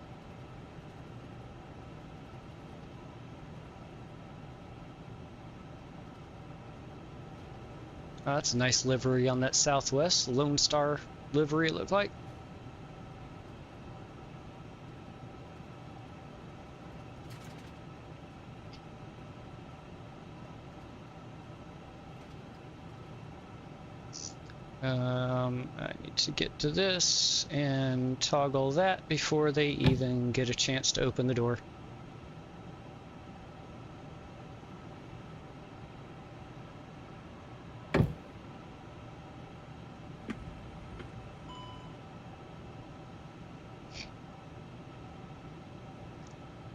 That's a nice livery on that Southwest. Lone Star livery, it looked like. I need to get to this and toggle that before they even get a chance to open the door.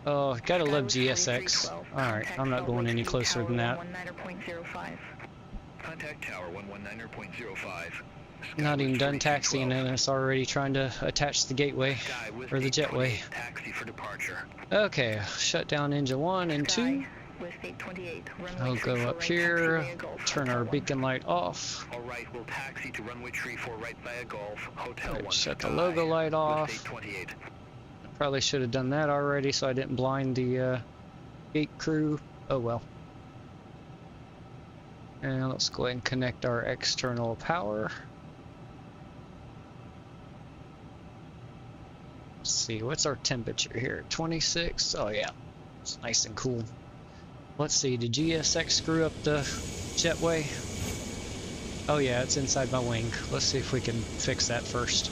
Oh, gotta love GSX. Alright, I'm not going any closer than that. Contact tower 119.05. Not even done taxiing and it's already trying to attach the gateway, or the jetway. Taxi for departure. Okay, shut down engine 1 and 2. I'll go up here, turn our beacon light off. Alright, we'll taxi to runway 34 right via Golf, Hotel 1. Shut the logo light off. Probably should have done that already so I didn't blind the gate crew. Oh well. And let's go ahead and connect our external power. Let's see, what's our temperature here? 26? Oh yeah, it's nice and cool. Let's see, did GSX screw up the jetway? Oh yeah, it's inside my wing. Let's see if we can fix that first.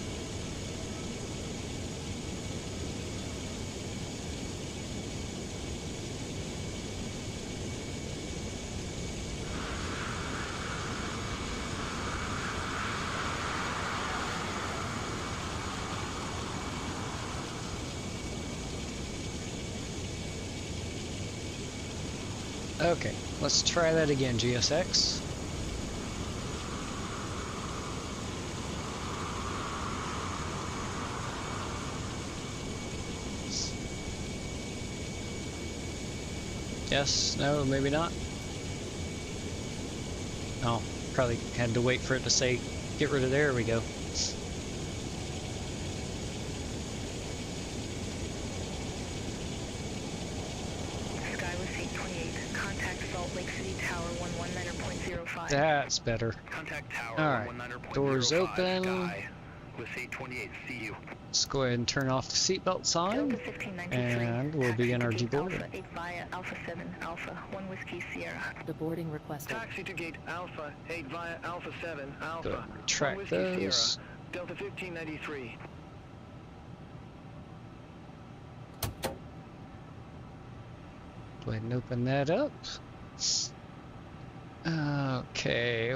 Okay, let's try that again, GSX. Yes, no, maybe not. Oh, probably had to wait for it to say, get rid of, there we go. That's better. Alright, doors open. Let's go ahead and turn off the seatbelt sign, and we'll begin our deboarding. Alpha 7 Alpha 1 Whiskey Sierra. Deboarding requested. Taxi to gate Alpha 8 via Alpha 7 Alpha. Go ahead and track those. Sierra, Delta 1593. Go ahead and open that up. Okay,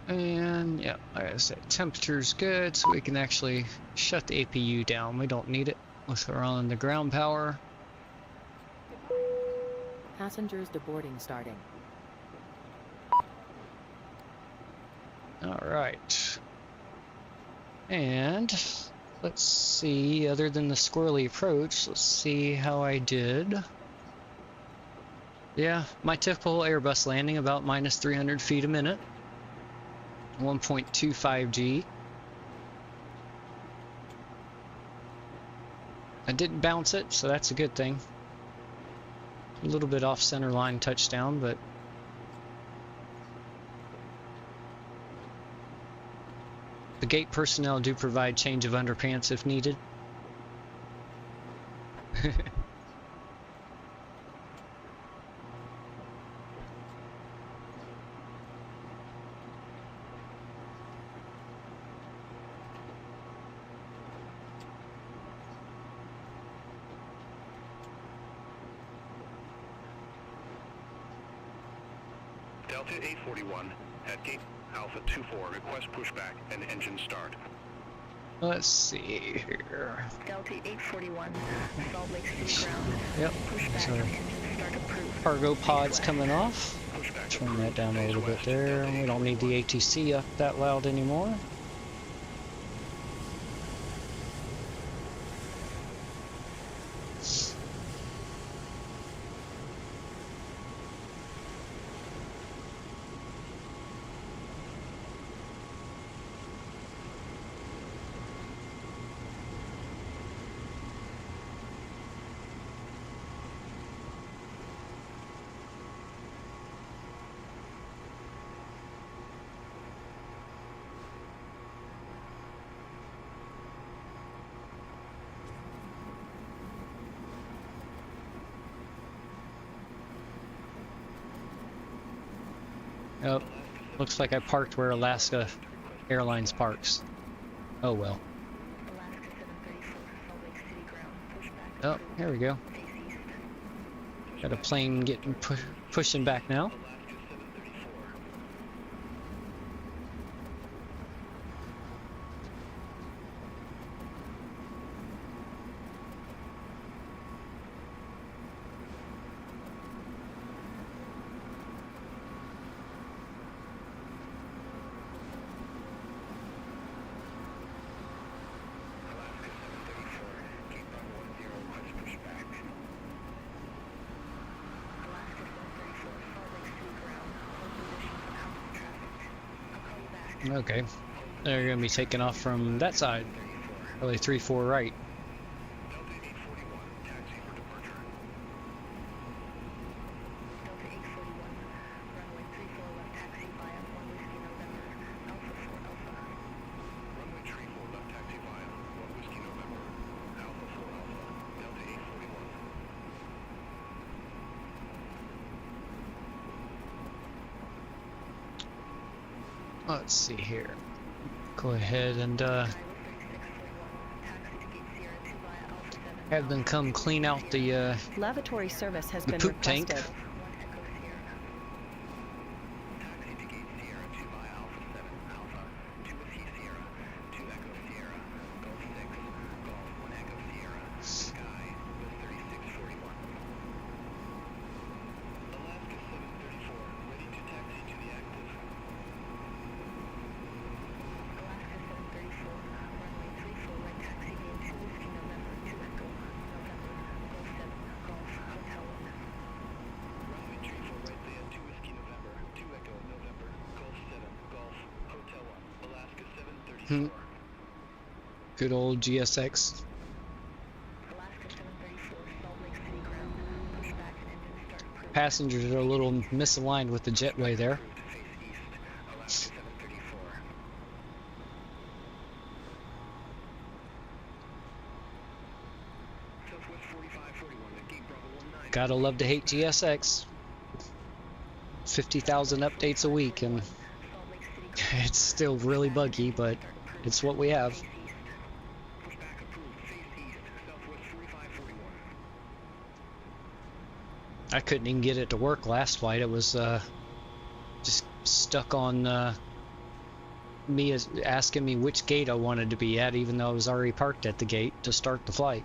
and yeah, like I said, temperature's good, so we can actually shut the APU down. We don't need it with her on the ground power. Passengers deboarding starting. Alright. And let's see, other than the squirrely approach, let's see how I did. Yeah, my typical Airbus landing, about minus 300 feet a minute. 1.25 G. I didn't bounce it, so that's a good thing. A little bit off center line touchdown, but the gate personnel do provide change of underpants if needed. Delta 841 at gate Alpha 24, request pushback and engine start. Let's see here. Delta 841, Salt Lake City ground. Yep. Pushback So and engine start approved. cargo pod's coming off. Turn that down a little bit there. We don't need the ATC up that loud anymore. Oh, looks like I parked where Alaska Airlines parks. Oh well. Oh, here we go. Got a plane getting pushing back now. Okay, they're going to be taking off from that side, probably 3-4 right. Let's see here. Go ahead and have them come clean out the lavatory service has been poop requested. tank. Good old GSX. Passengers are a little misaligned with the jetway there. Gotta love to hate GSX. 50,000 updates a week, and it's still really buggy, but it's what we have. I couldn't even get it to work last flight. It was just stuck on me asking me which gate I wanted to be at, even though I was already parked at the gate to start the flight.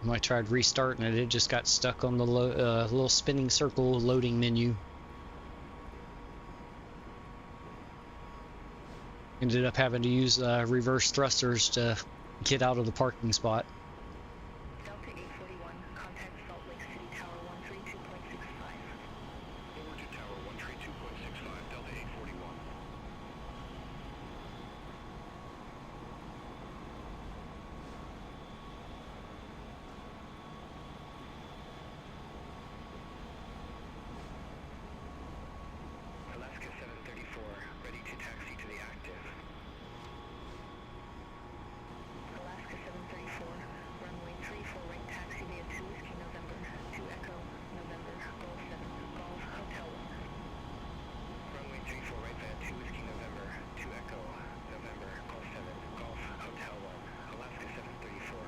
When I tried restarting it, it just got stuck on the little spinning circle loading menu. Ended up having to use reverse thrusters to get out of the parking spot. Delta 841, contact Salt Lake City Tower 132.65. Over to Tower 132.65, Delta 841. Alaska 734, ready to taxi to the active. Alaska 734, runway 34 right taxi via 2 Whiskey November, 2 Echo, November, Golf 7, Golf, Hotel 1. Runway 34 right via 2 Whiskey November, 2 Echo, November, Golf 7, Golf, Hotel 1, Alaska 734.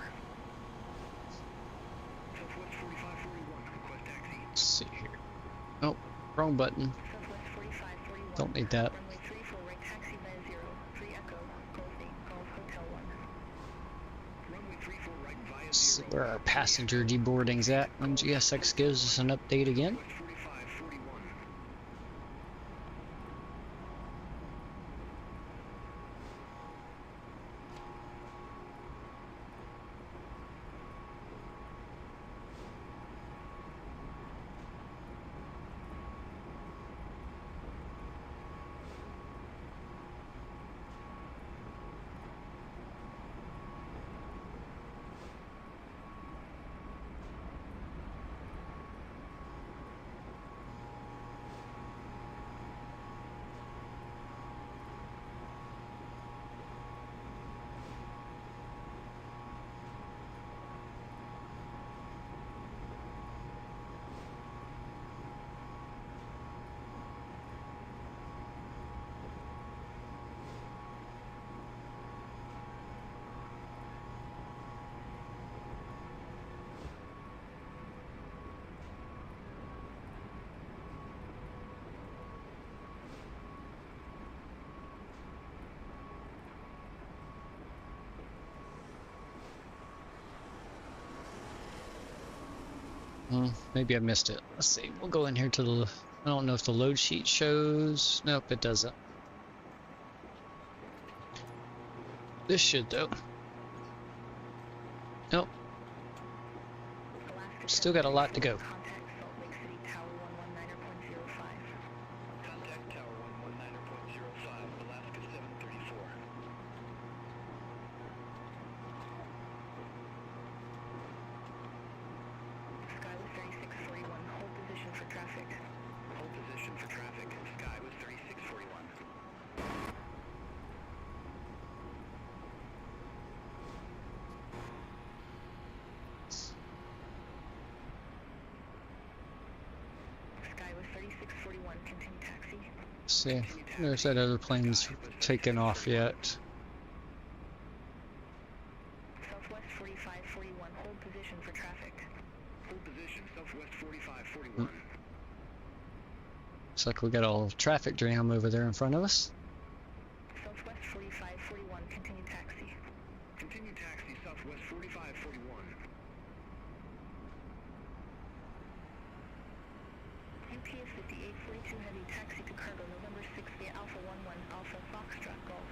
Southwest 4541, request taxi. Let's see here. Oh, wrong button. Southwest 4541. Don't need that. Runway 34 right taxi via 0, 3 Echo, Golf 8, Golf, Hotel 1. Runway 34 right via Let's see 0. where our passenger deboarding's at when GSX gives us an update again. West 4541. Maybe I missed it. Let's see. We'll go in here to the... I don't know if the load sheet shows. Nope, it doesn't. This should, though. Nope. Still got a lot to go. Contact Salt Lake City Tower 119.05. Contact Tower 119.05, Alaska 734. Skyway 3641, hold position for traffic. Hold position for traffic. Sky was 3641. Skyway 3641, continue taxi. See, there's that other plane's taken off yet. Southwest 4541, hold position for traffic. Hold position, Southwest 4541. Looks like we got a little traffic jam over there in front of us. Southwest 4541, continue taxi. Continue taxi, Southwest 4541. UPS 5842 heavy, taxi to cargo, November 6 via Alpha 11 Alpha Foxtrot Golf.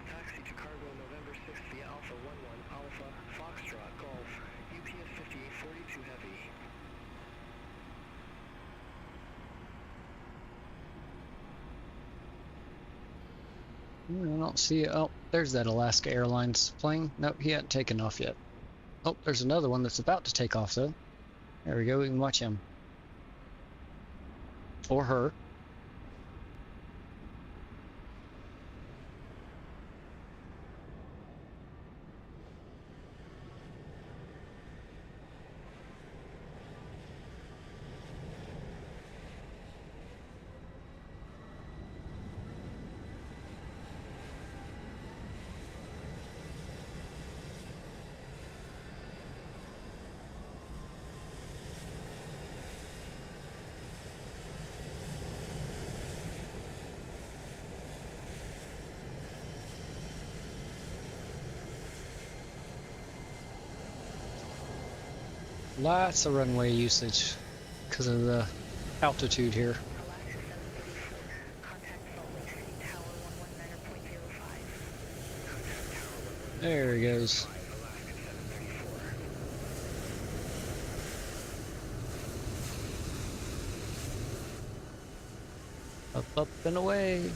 Taxi to cargo, November 6 via Alpha 11 Alpha Foxtrot Golf. UPS 5842 heavy. I don't see it. Oh, there's that Alaska Airlines plane. Nope, he hadn't taken off yet. Oh, there's another one that's about to take off, though. There we go, we can watch him. Or her. Lots of runway usage because of the altitude here. Alaska 734, contact Salt Lake City Tower There he goes. Up, up, and away.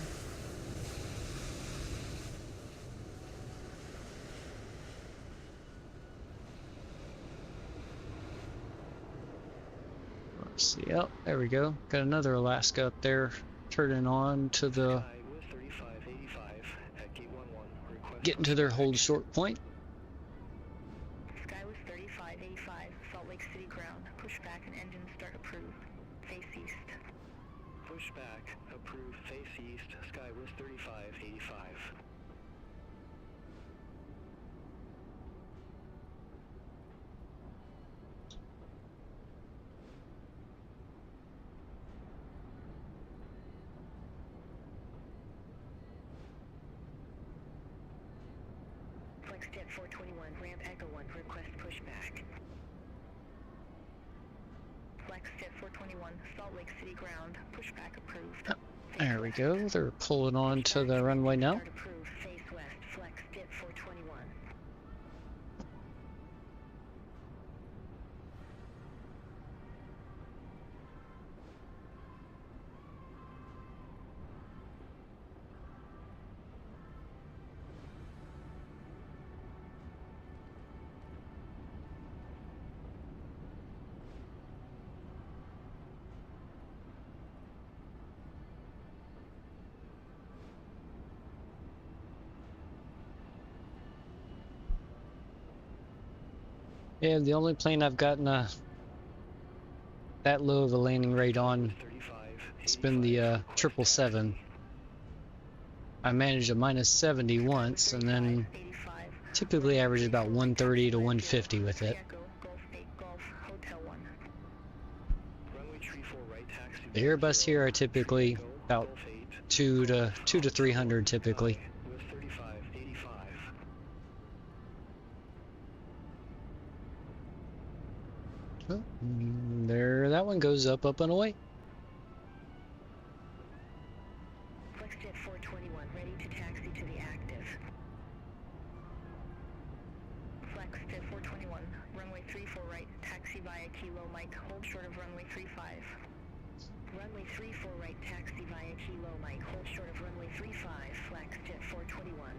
Let's see. Oh, there we go. Got another Alaska up there, turning on to the getting to their hold short point. Sky was 3585, Salt Lake City ground. Pushback and engine start approved. Face east. Pushback approved. Face east. Sky was 3585. Flexjet 421, ramp Echo 1, request pushback. Flexjet 421, Salt Lake City ground, pushback approved. There we go. They're pulling on to the runway now. Start approved, face west, Flexjet 421. Yeah, the only plane I've gotten that low of a landing rate on, it's been the 777. I managed a -70 once, and then typically average about 130 to 150 with it. The Airbus here are typically about 2 to 300 typically. Oh, there, that one goes up, up and away. Flexjet 421, ready to taxi to the active. Flexjet 421, runway 34 right, taxi via Kilo Mike, hold short of runway 35. Runway 34 right, taxi via Kilo Mike, hold short of runway 35, Flexjet 421.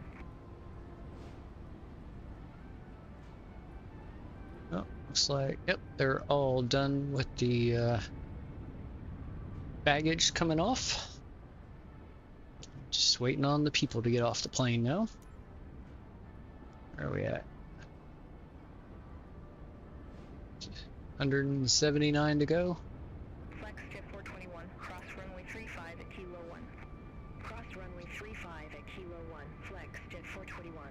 Oh, looks like, yep, they're all done with the baggage coming off. Just waiting on the people to get off the plane now. Where are we at? 179 to go. Flexjet 421, cross runway 35 at Kilo 1. Cross runway 35 at Kilo 1, Flexjet 421.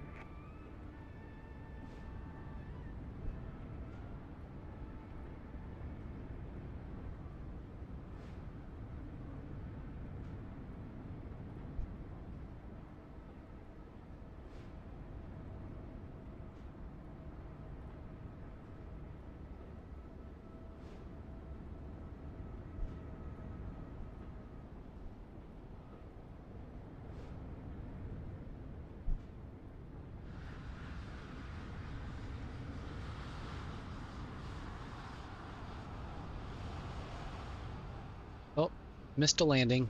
Oh, missed a landing.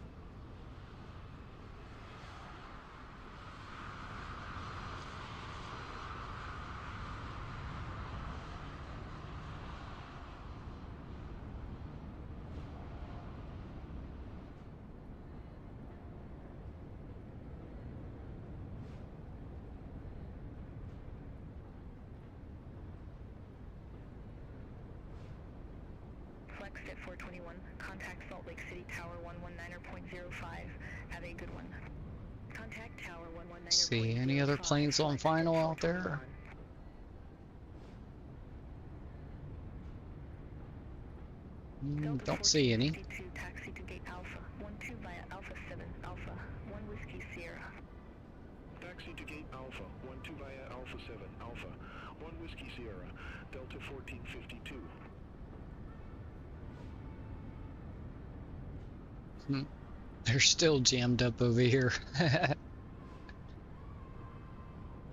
Flexjet 421, contact Salt Lake City Tower 119.05. Have a good one. Contact Tower 119.05. See any other planes on final out there? Don't see any. Taxi to Gate Alpha 12 via Alpha 7 Alpha 1 Whiskey Sierra. Taxi to Gate Alpha 12 via Alpha 7 Alpha 1 Whiskey Sierra, Delta 1452. They're still jammed up over here.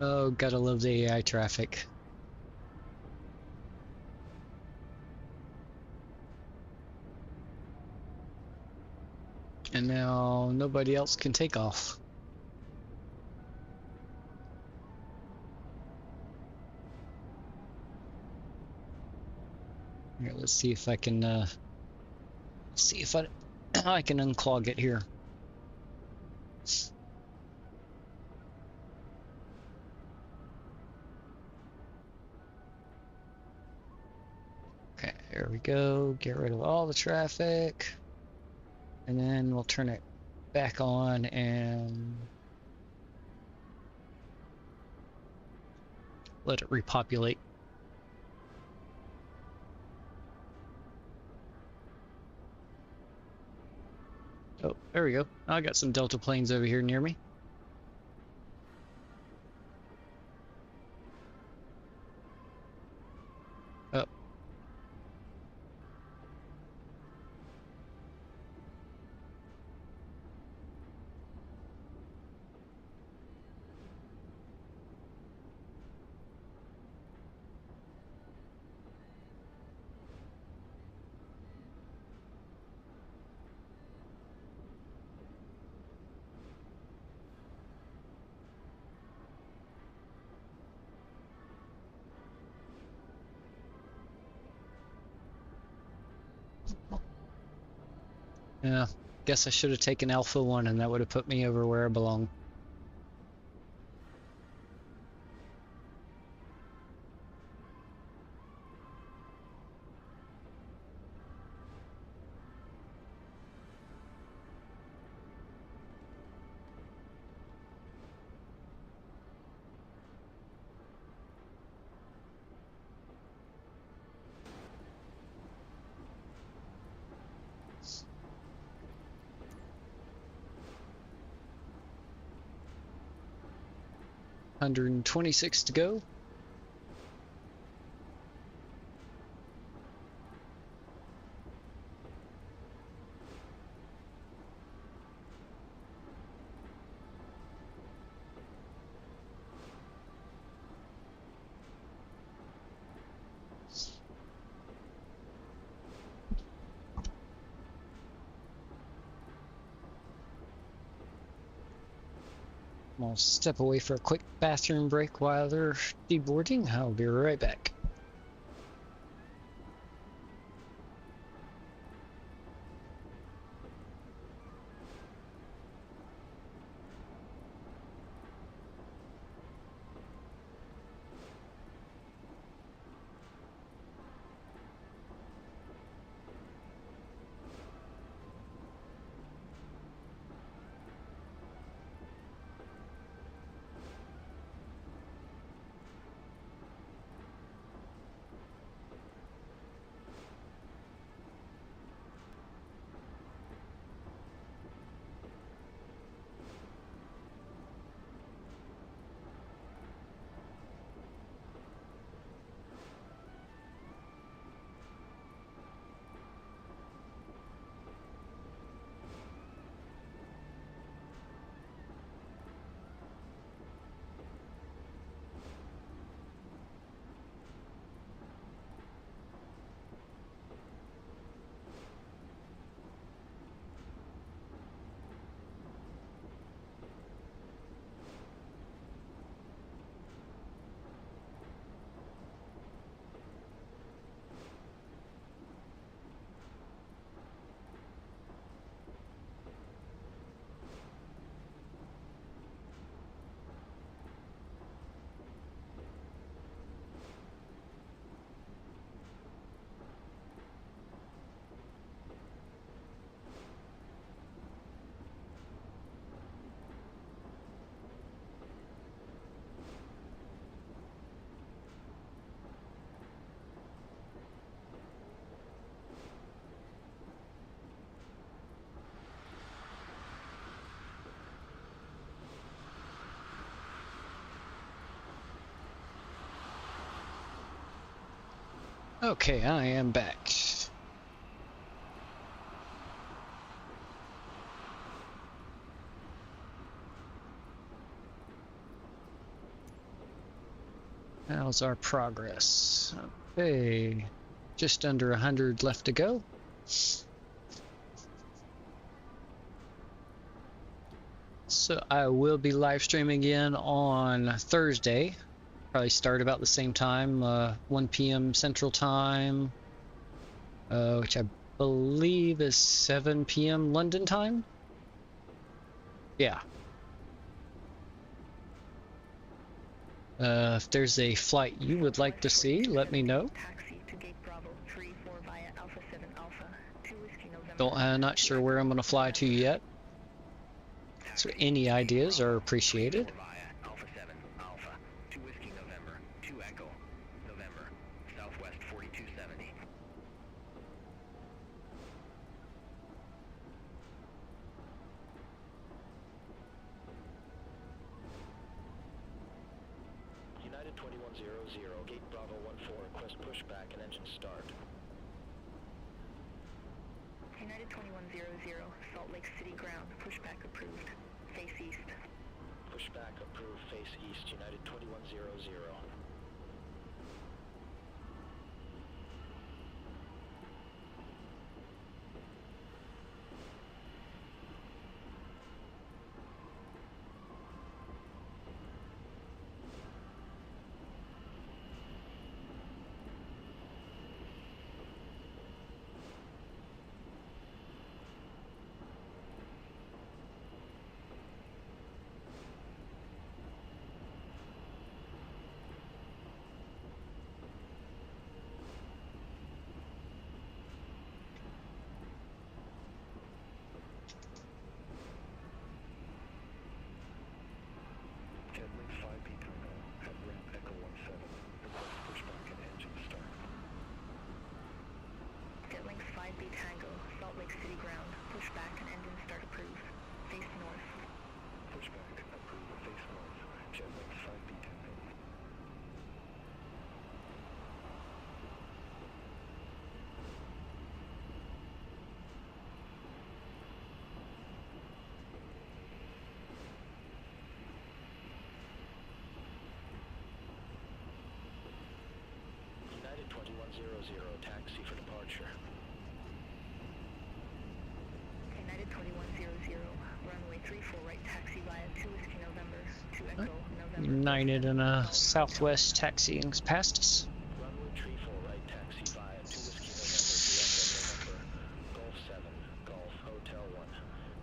Oh, gotta love the AI traffic. And now nobody else can take off. Here, let's see if I can I can unclog it here. Okay, here we go. Get rid of all the traffic. And then we'll turn it back on and let it repopulate. Oh, there we go. I got some Delta planes over here near me. Oh. Yeah, guess I should have taken Alpha 1 and that would have put me over where I belong. $126 to go. I'll step away for a quick bathroom break while they're deboarding. I'll be right back. Okay, I am back. How's our progress? Okay, just under 100 left to go. So I will be live streaming again on Thursday. Probably start about the same time, 1 p.m. Central Time, which I believe is 7 p.m. London time. Yeah. If there's a flight you would like to see, let me know. Not sure where I'm going to fly to yet. So any ideas are appreciated. United 2100, gate Bravo 14, request pushback and engine start. United 2100, Salt Lake City ground, pushback approved. Face east. Pushback approved, face east, United 2100. United 2100, taxi for departure. United 2100, runway 34 right, taxi via 2 Whiskey November, 2 Echo November. United and a Southwest taxiing past us. Runway 34 right, taxi via 2 Whiskey November, 2 Echo November, Golf 7, Golf Hotel 1,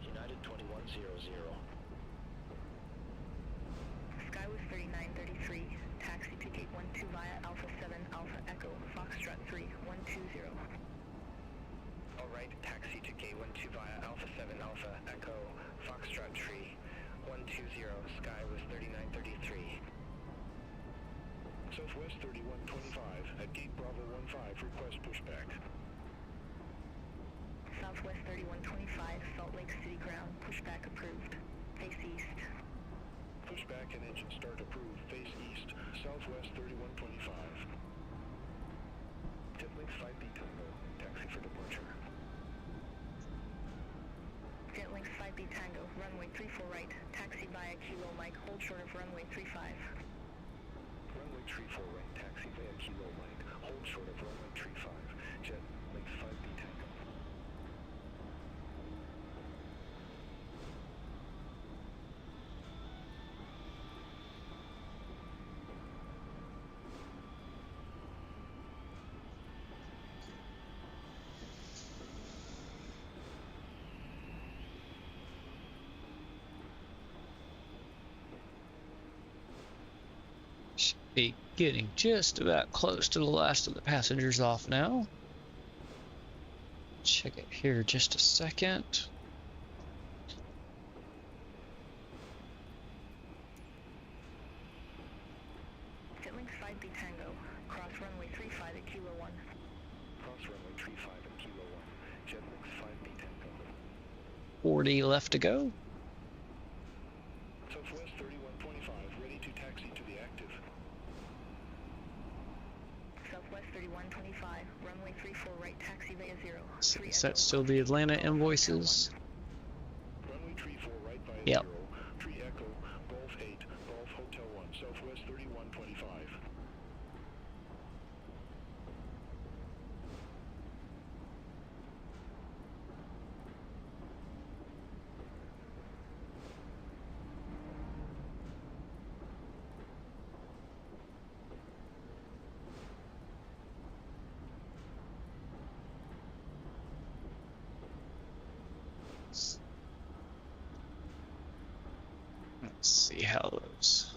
United 2100. Skyway 3933, taxi to gate 12 via Alpha 7 Alpha Echo Foxtrot 3 120. Alright, taxi to gate 12 via Alpha 7 Alpha Echo Foxtrot 3 120, Skyway 3933. Southwest 3125 at gate Bravo 15, request pushback. Southwest 3125, Salt Lake City ground, pushback approved. Face east. Pushback and engine start approved, face east, Southwest 3125. Jetlink 5B Tango, taxi for departure. Jetlink 5B Tango, runway 34 right, taxi via Kilo Mike, hold short of runway 35. Runway 34 right, taxi via Kilo Mike, hold short of runway 35, Jetlink 5B Tango. Should be getting just about close to the last of the passengers off now. Check it here just a second. Jetlink 5B Tango, cross runway 35 at Kilo 1. Cross runway 35 at Kilo 1, Jetlink 5B Tango. 40 left to go. Southwest 3125, ready to taxi to the active. Southwest 3125, runway 34 right, taxi via 0. Is that still the Atlanta invoices? Runway 34 right by Yep. 0, 3 Echo, Golf 8, Golf Hotel 1, Southwest 3125. Let's see how those.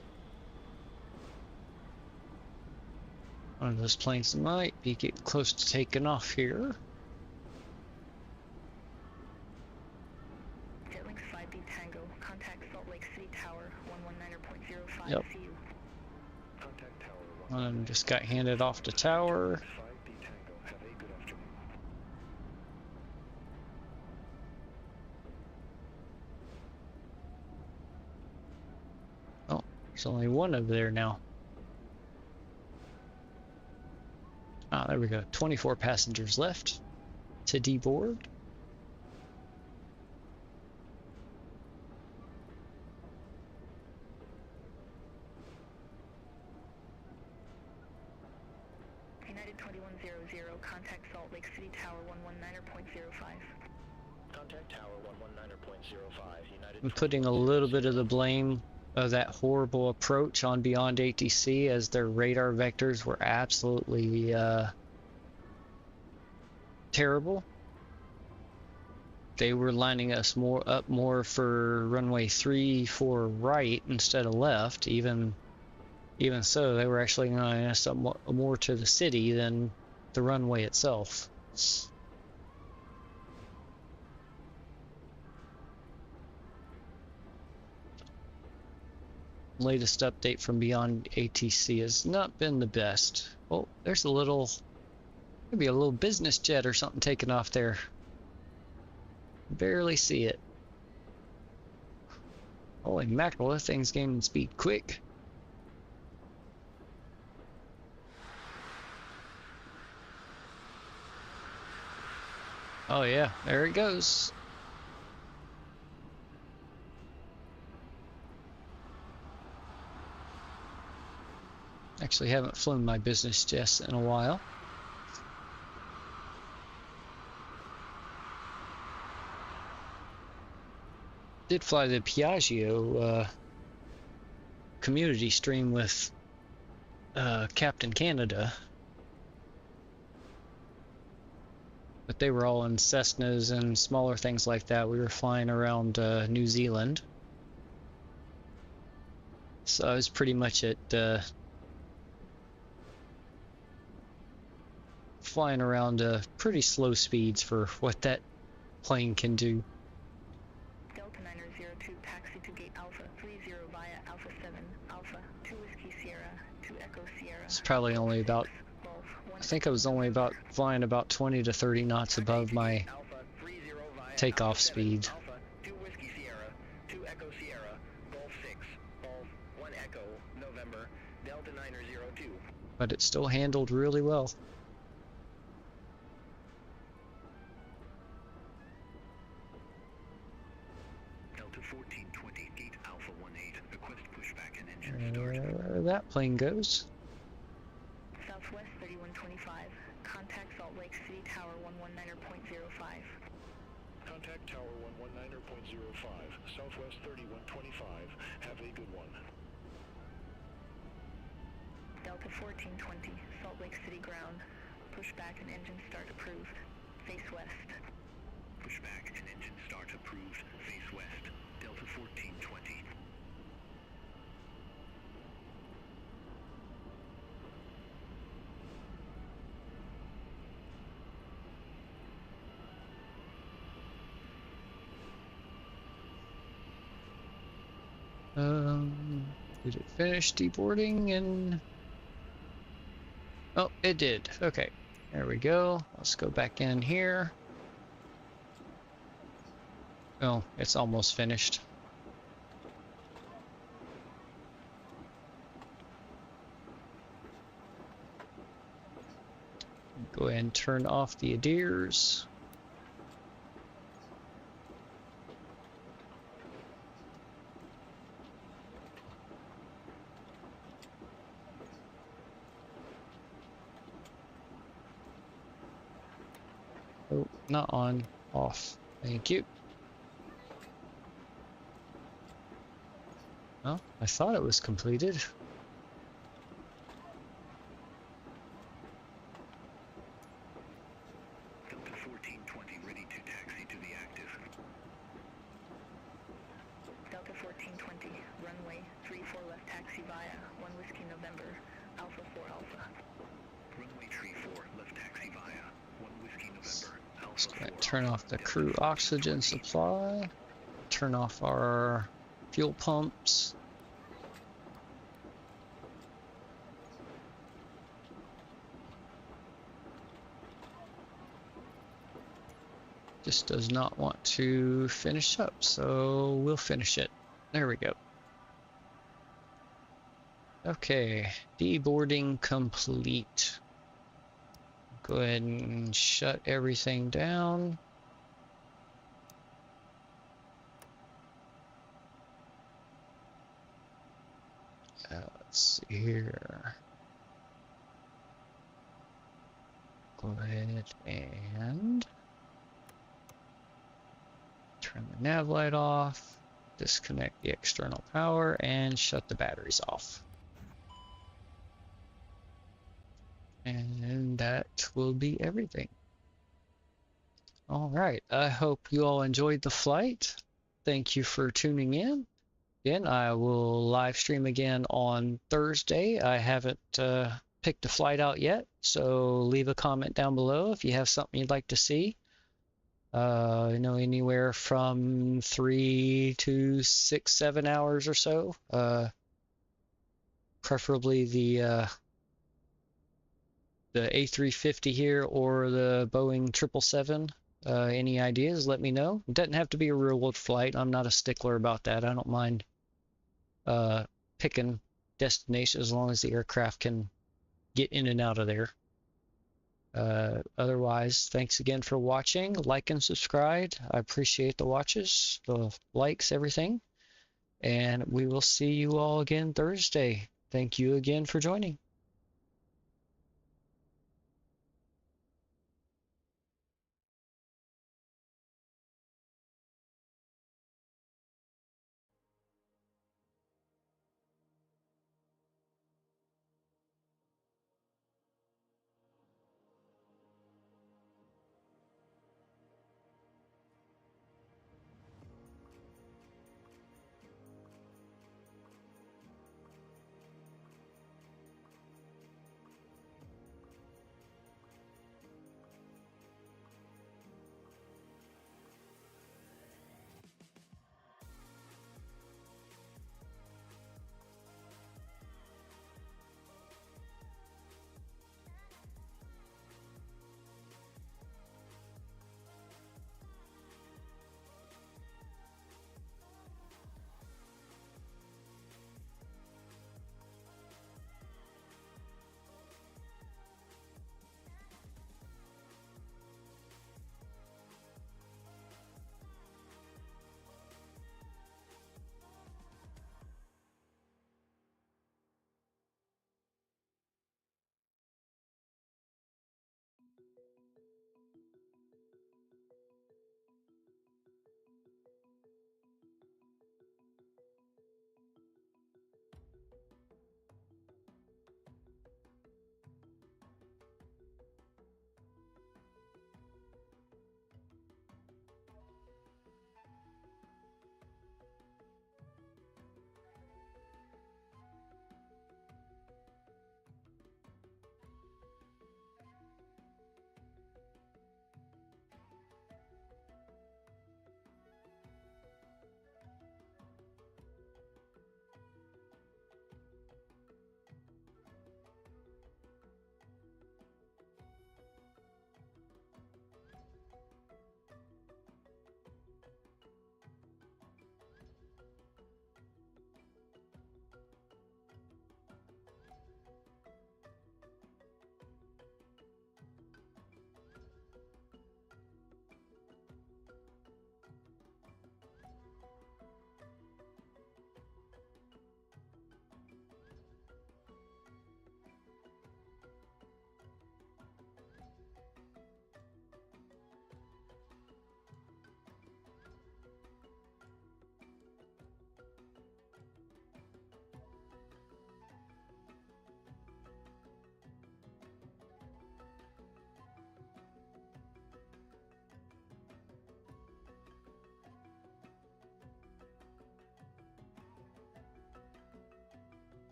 One of those planes might be getting close to taking off here. Jetlink 5B Tango, contact Salt Lake City Tower 119.05. Yep. See you. Contact Tower One just got handed off to tower. 5B Tango. Have a good afternoon. Oh, there's only one over there now. Ah, there we go. 24 passengers left to deboard. United 2100, contact Salt Lake City Tower 119.05. Contact Tower 119.05. United. I'm putting a little bit of the blame of that horrible approach on Beyond ATC, as their radar vectors were absolutely terrible. They were lining us up more for runway 34 right instead of left. Even so, they were actually lining us up more to the city than the runway itself. Latest update from Beyond ATC has not been the best. Oh, there's a little, maybe a little business jet or something taking off there. Barely see it. Holy mackerel, that thing's gaining speed quick. Oh yeah, there it goes. Actually haven't flown my business jets in a while. Did fly the Piaggio community stream with Captain Canada, but they were all in Cessnas and smaller things like that. We were flying around New Zealand, so I was pretty much at flying around pretty slow speeds for what that plane can do. Delta 902, taxi to gate Alpha 30 via Alpha 7, Alpha 2 Whiskey Sierra, 2 Echo Sierra. It's probably only about, I think I was only about flying about 20 to 30 knots above my takeoff speed. Alpha 2 Whiskey Sierra, 2 Echo Sierra, Golf 6, Golf 1 Echo, November, Delta 902. But it still handled really well. Delta 1420, gate Alpha 18, request pushback and engine start. There that plane goes. Southwest 3125, contact Salt Lake City Tower 119.05. Contact Tower 119.05, Southwest 3125. Have a good one. Delta 1420, Salt Lake City ground. Pushback and engine start approved. Face west. Pushback and engine start approved. Face west. Delta 1420. Did it finish deboarding? And oh, it did. Okay, there we go. Let's go back in here. Oh, it's almost finished. Go ahead and turn off the ADIRs. Oh, not on, off. Thank you. Oh, I thought it was completed. Delta 1420 ready to taxi to the active. Delta to 1420, runway 34 left taxi via 1 Whiskey November, Alpha 4 Alpha. Runway 34 left taxi via 1 Whiskey November, Alpha Just 4 gonna turn off the crew oxygen supply, turn off our fuel pumps. Just does not want to finish up, so we'll finish it. There we go. Okay, deboarding complete. Go ahead and shut everything down. Let's see here. Go ahead and turn the nav light off, disconnect the external power, and shut the batteries off. And that will be everything. All right, I hope you all enjoyed the flight. Thank you for tuning in. Again, I will live stream again on Thursday. I haven't picked a flight out yet, so leave a comment down below if you have something you'd like to see. You know, anywhere from 3 to 6, 7 hours or so. Preferably the A350 here or the Boeing 777. Any ideas, let me know. It doesn't have to be a real world flight. I'm not a stickler about that. I don't mind picking destination as long as the aircraft can get in and out of there. Otherwise, thanks again for watching. Like and subscribe. I appreciate the watches, the likes, everything. And we will see you all again Thursday. Thank you again for joining.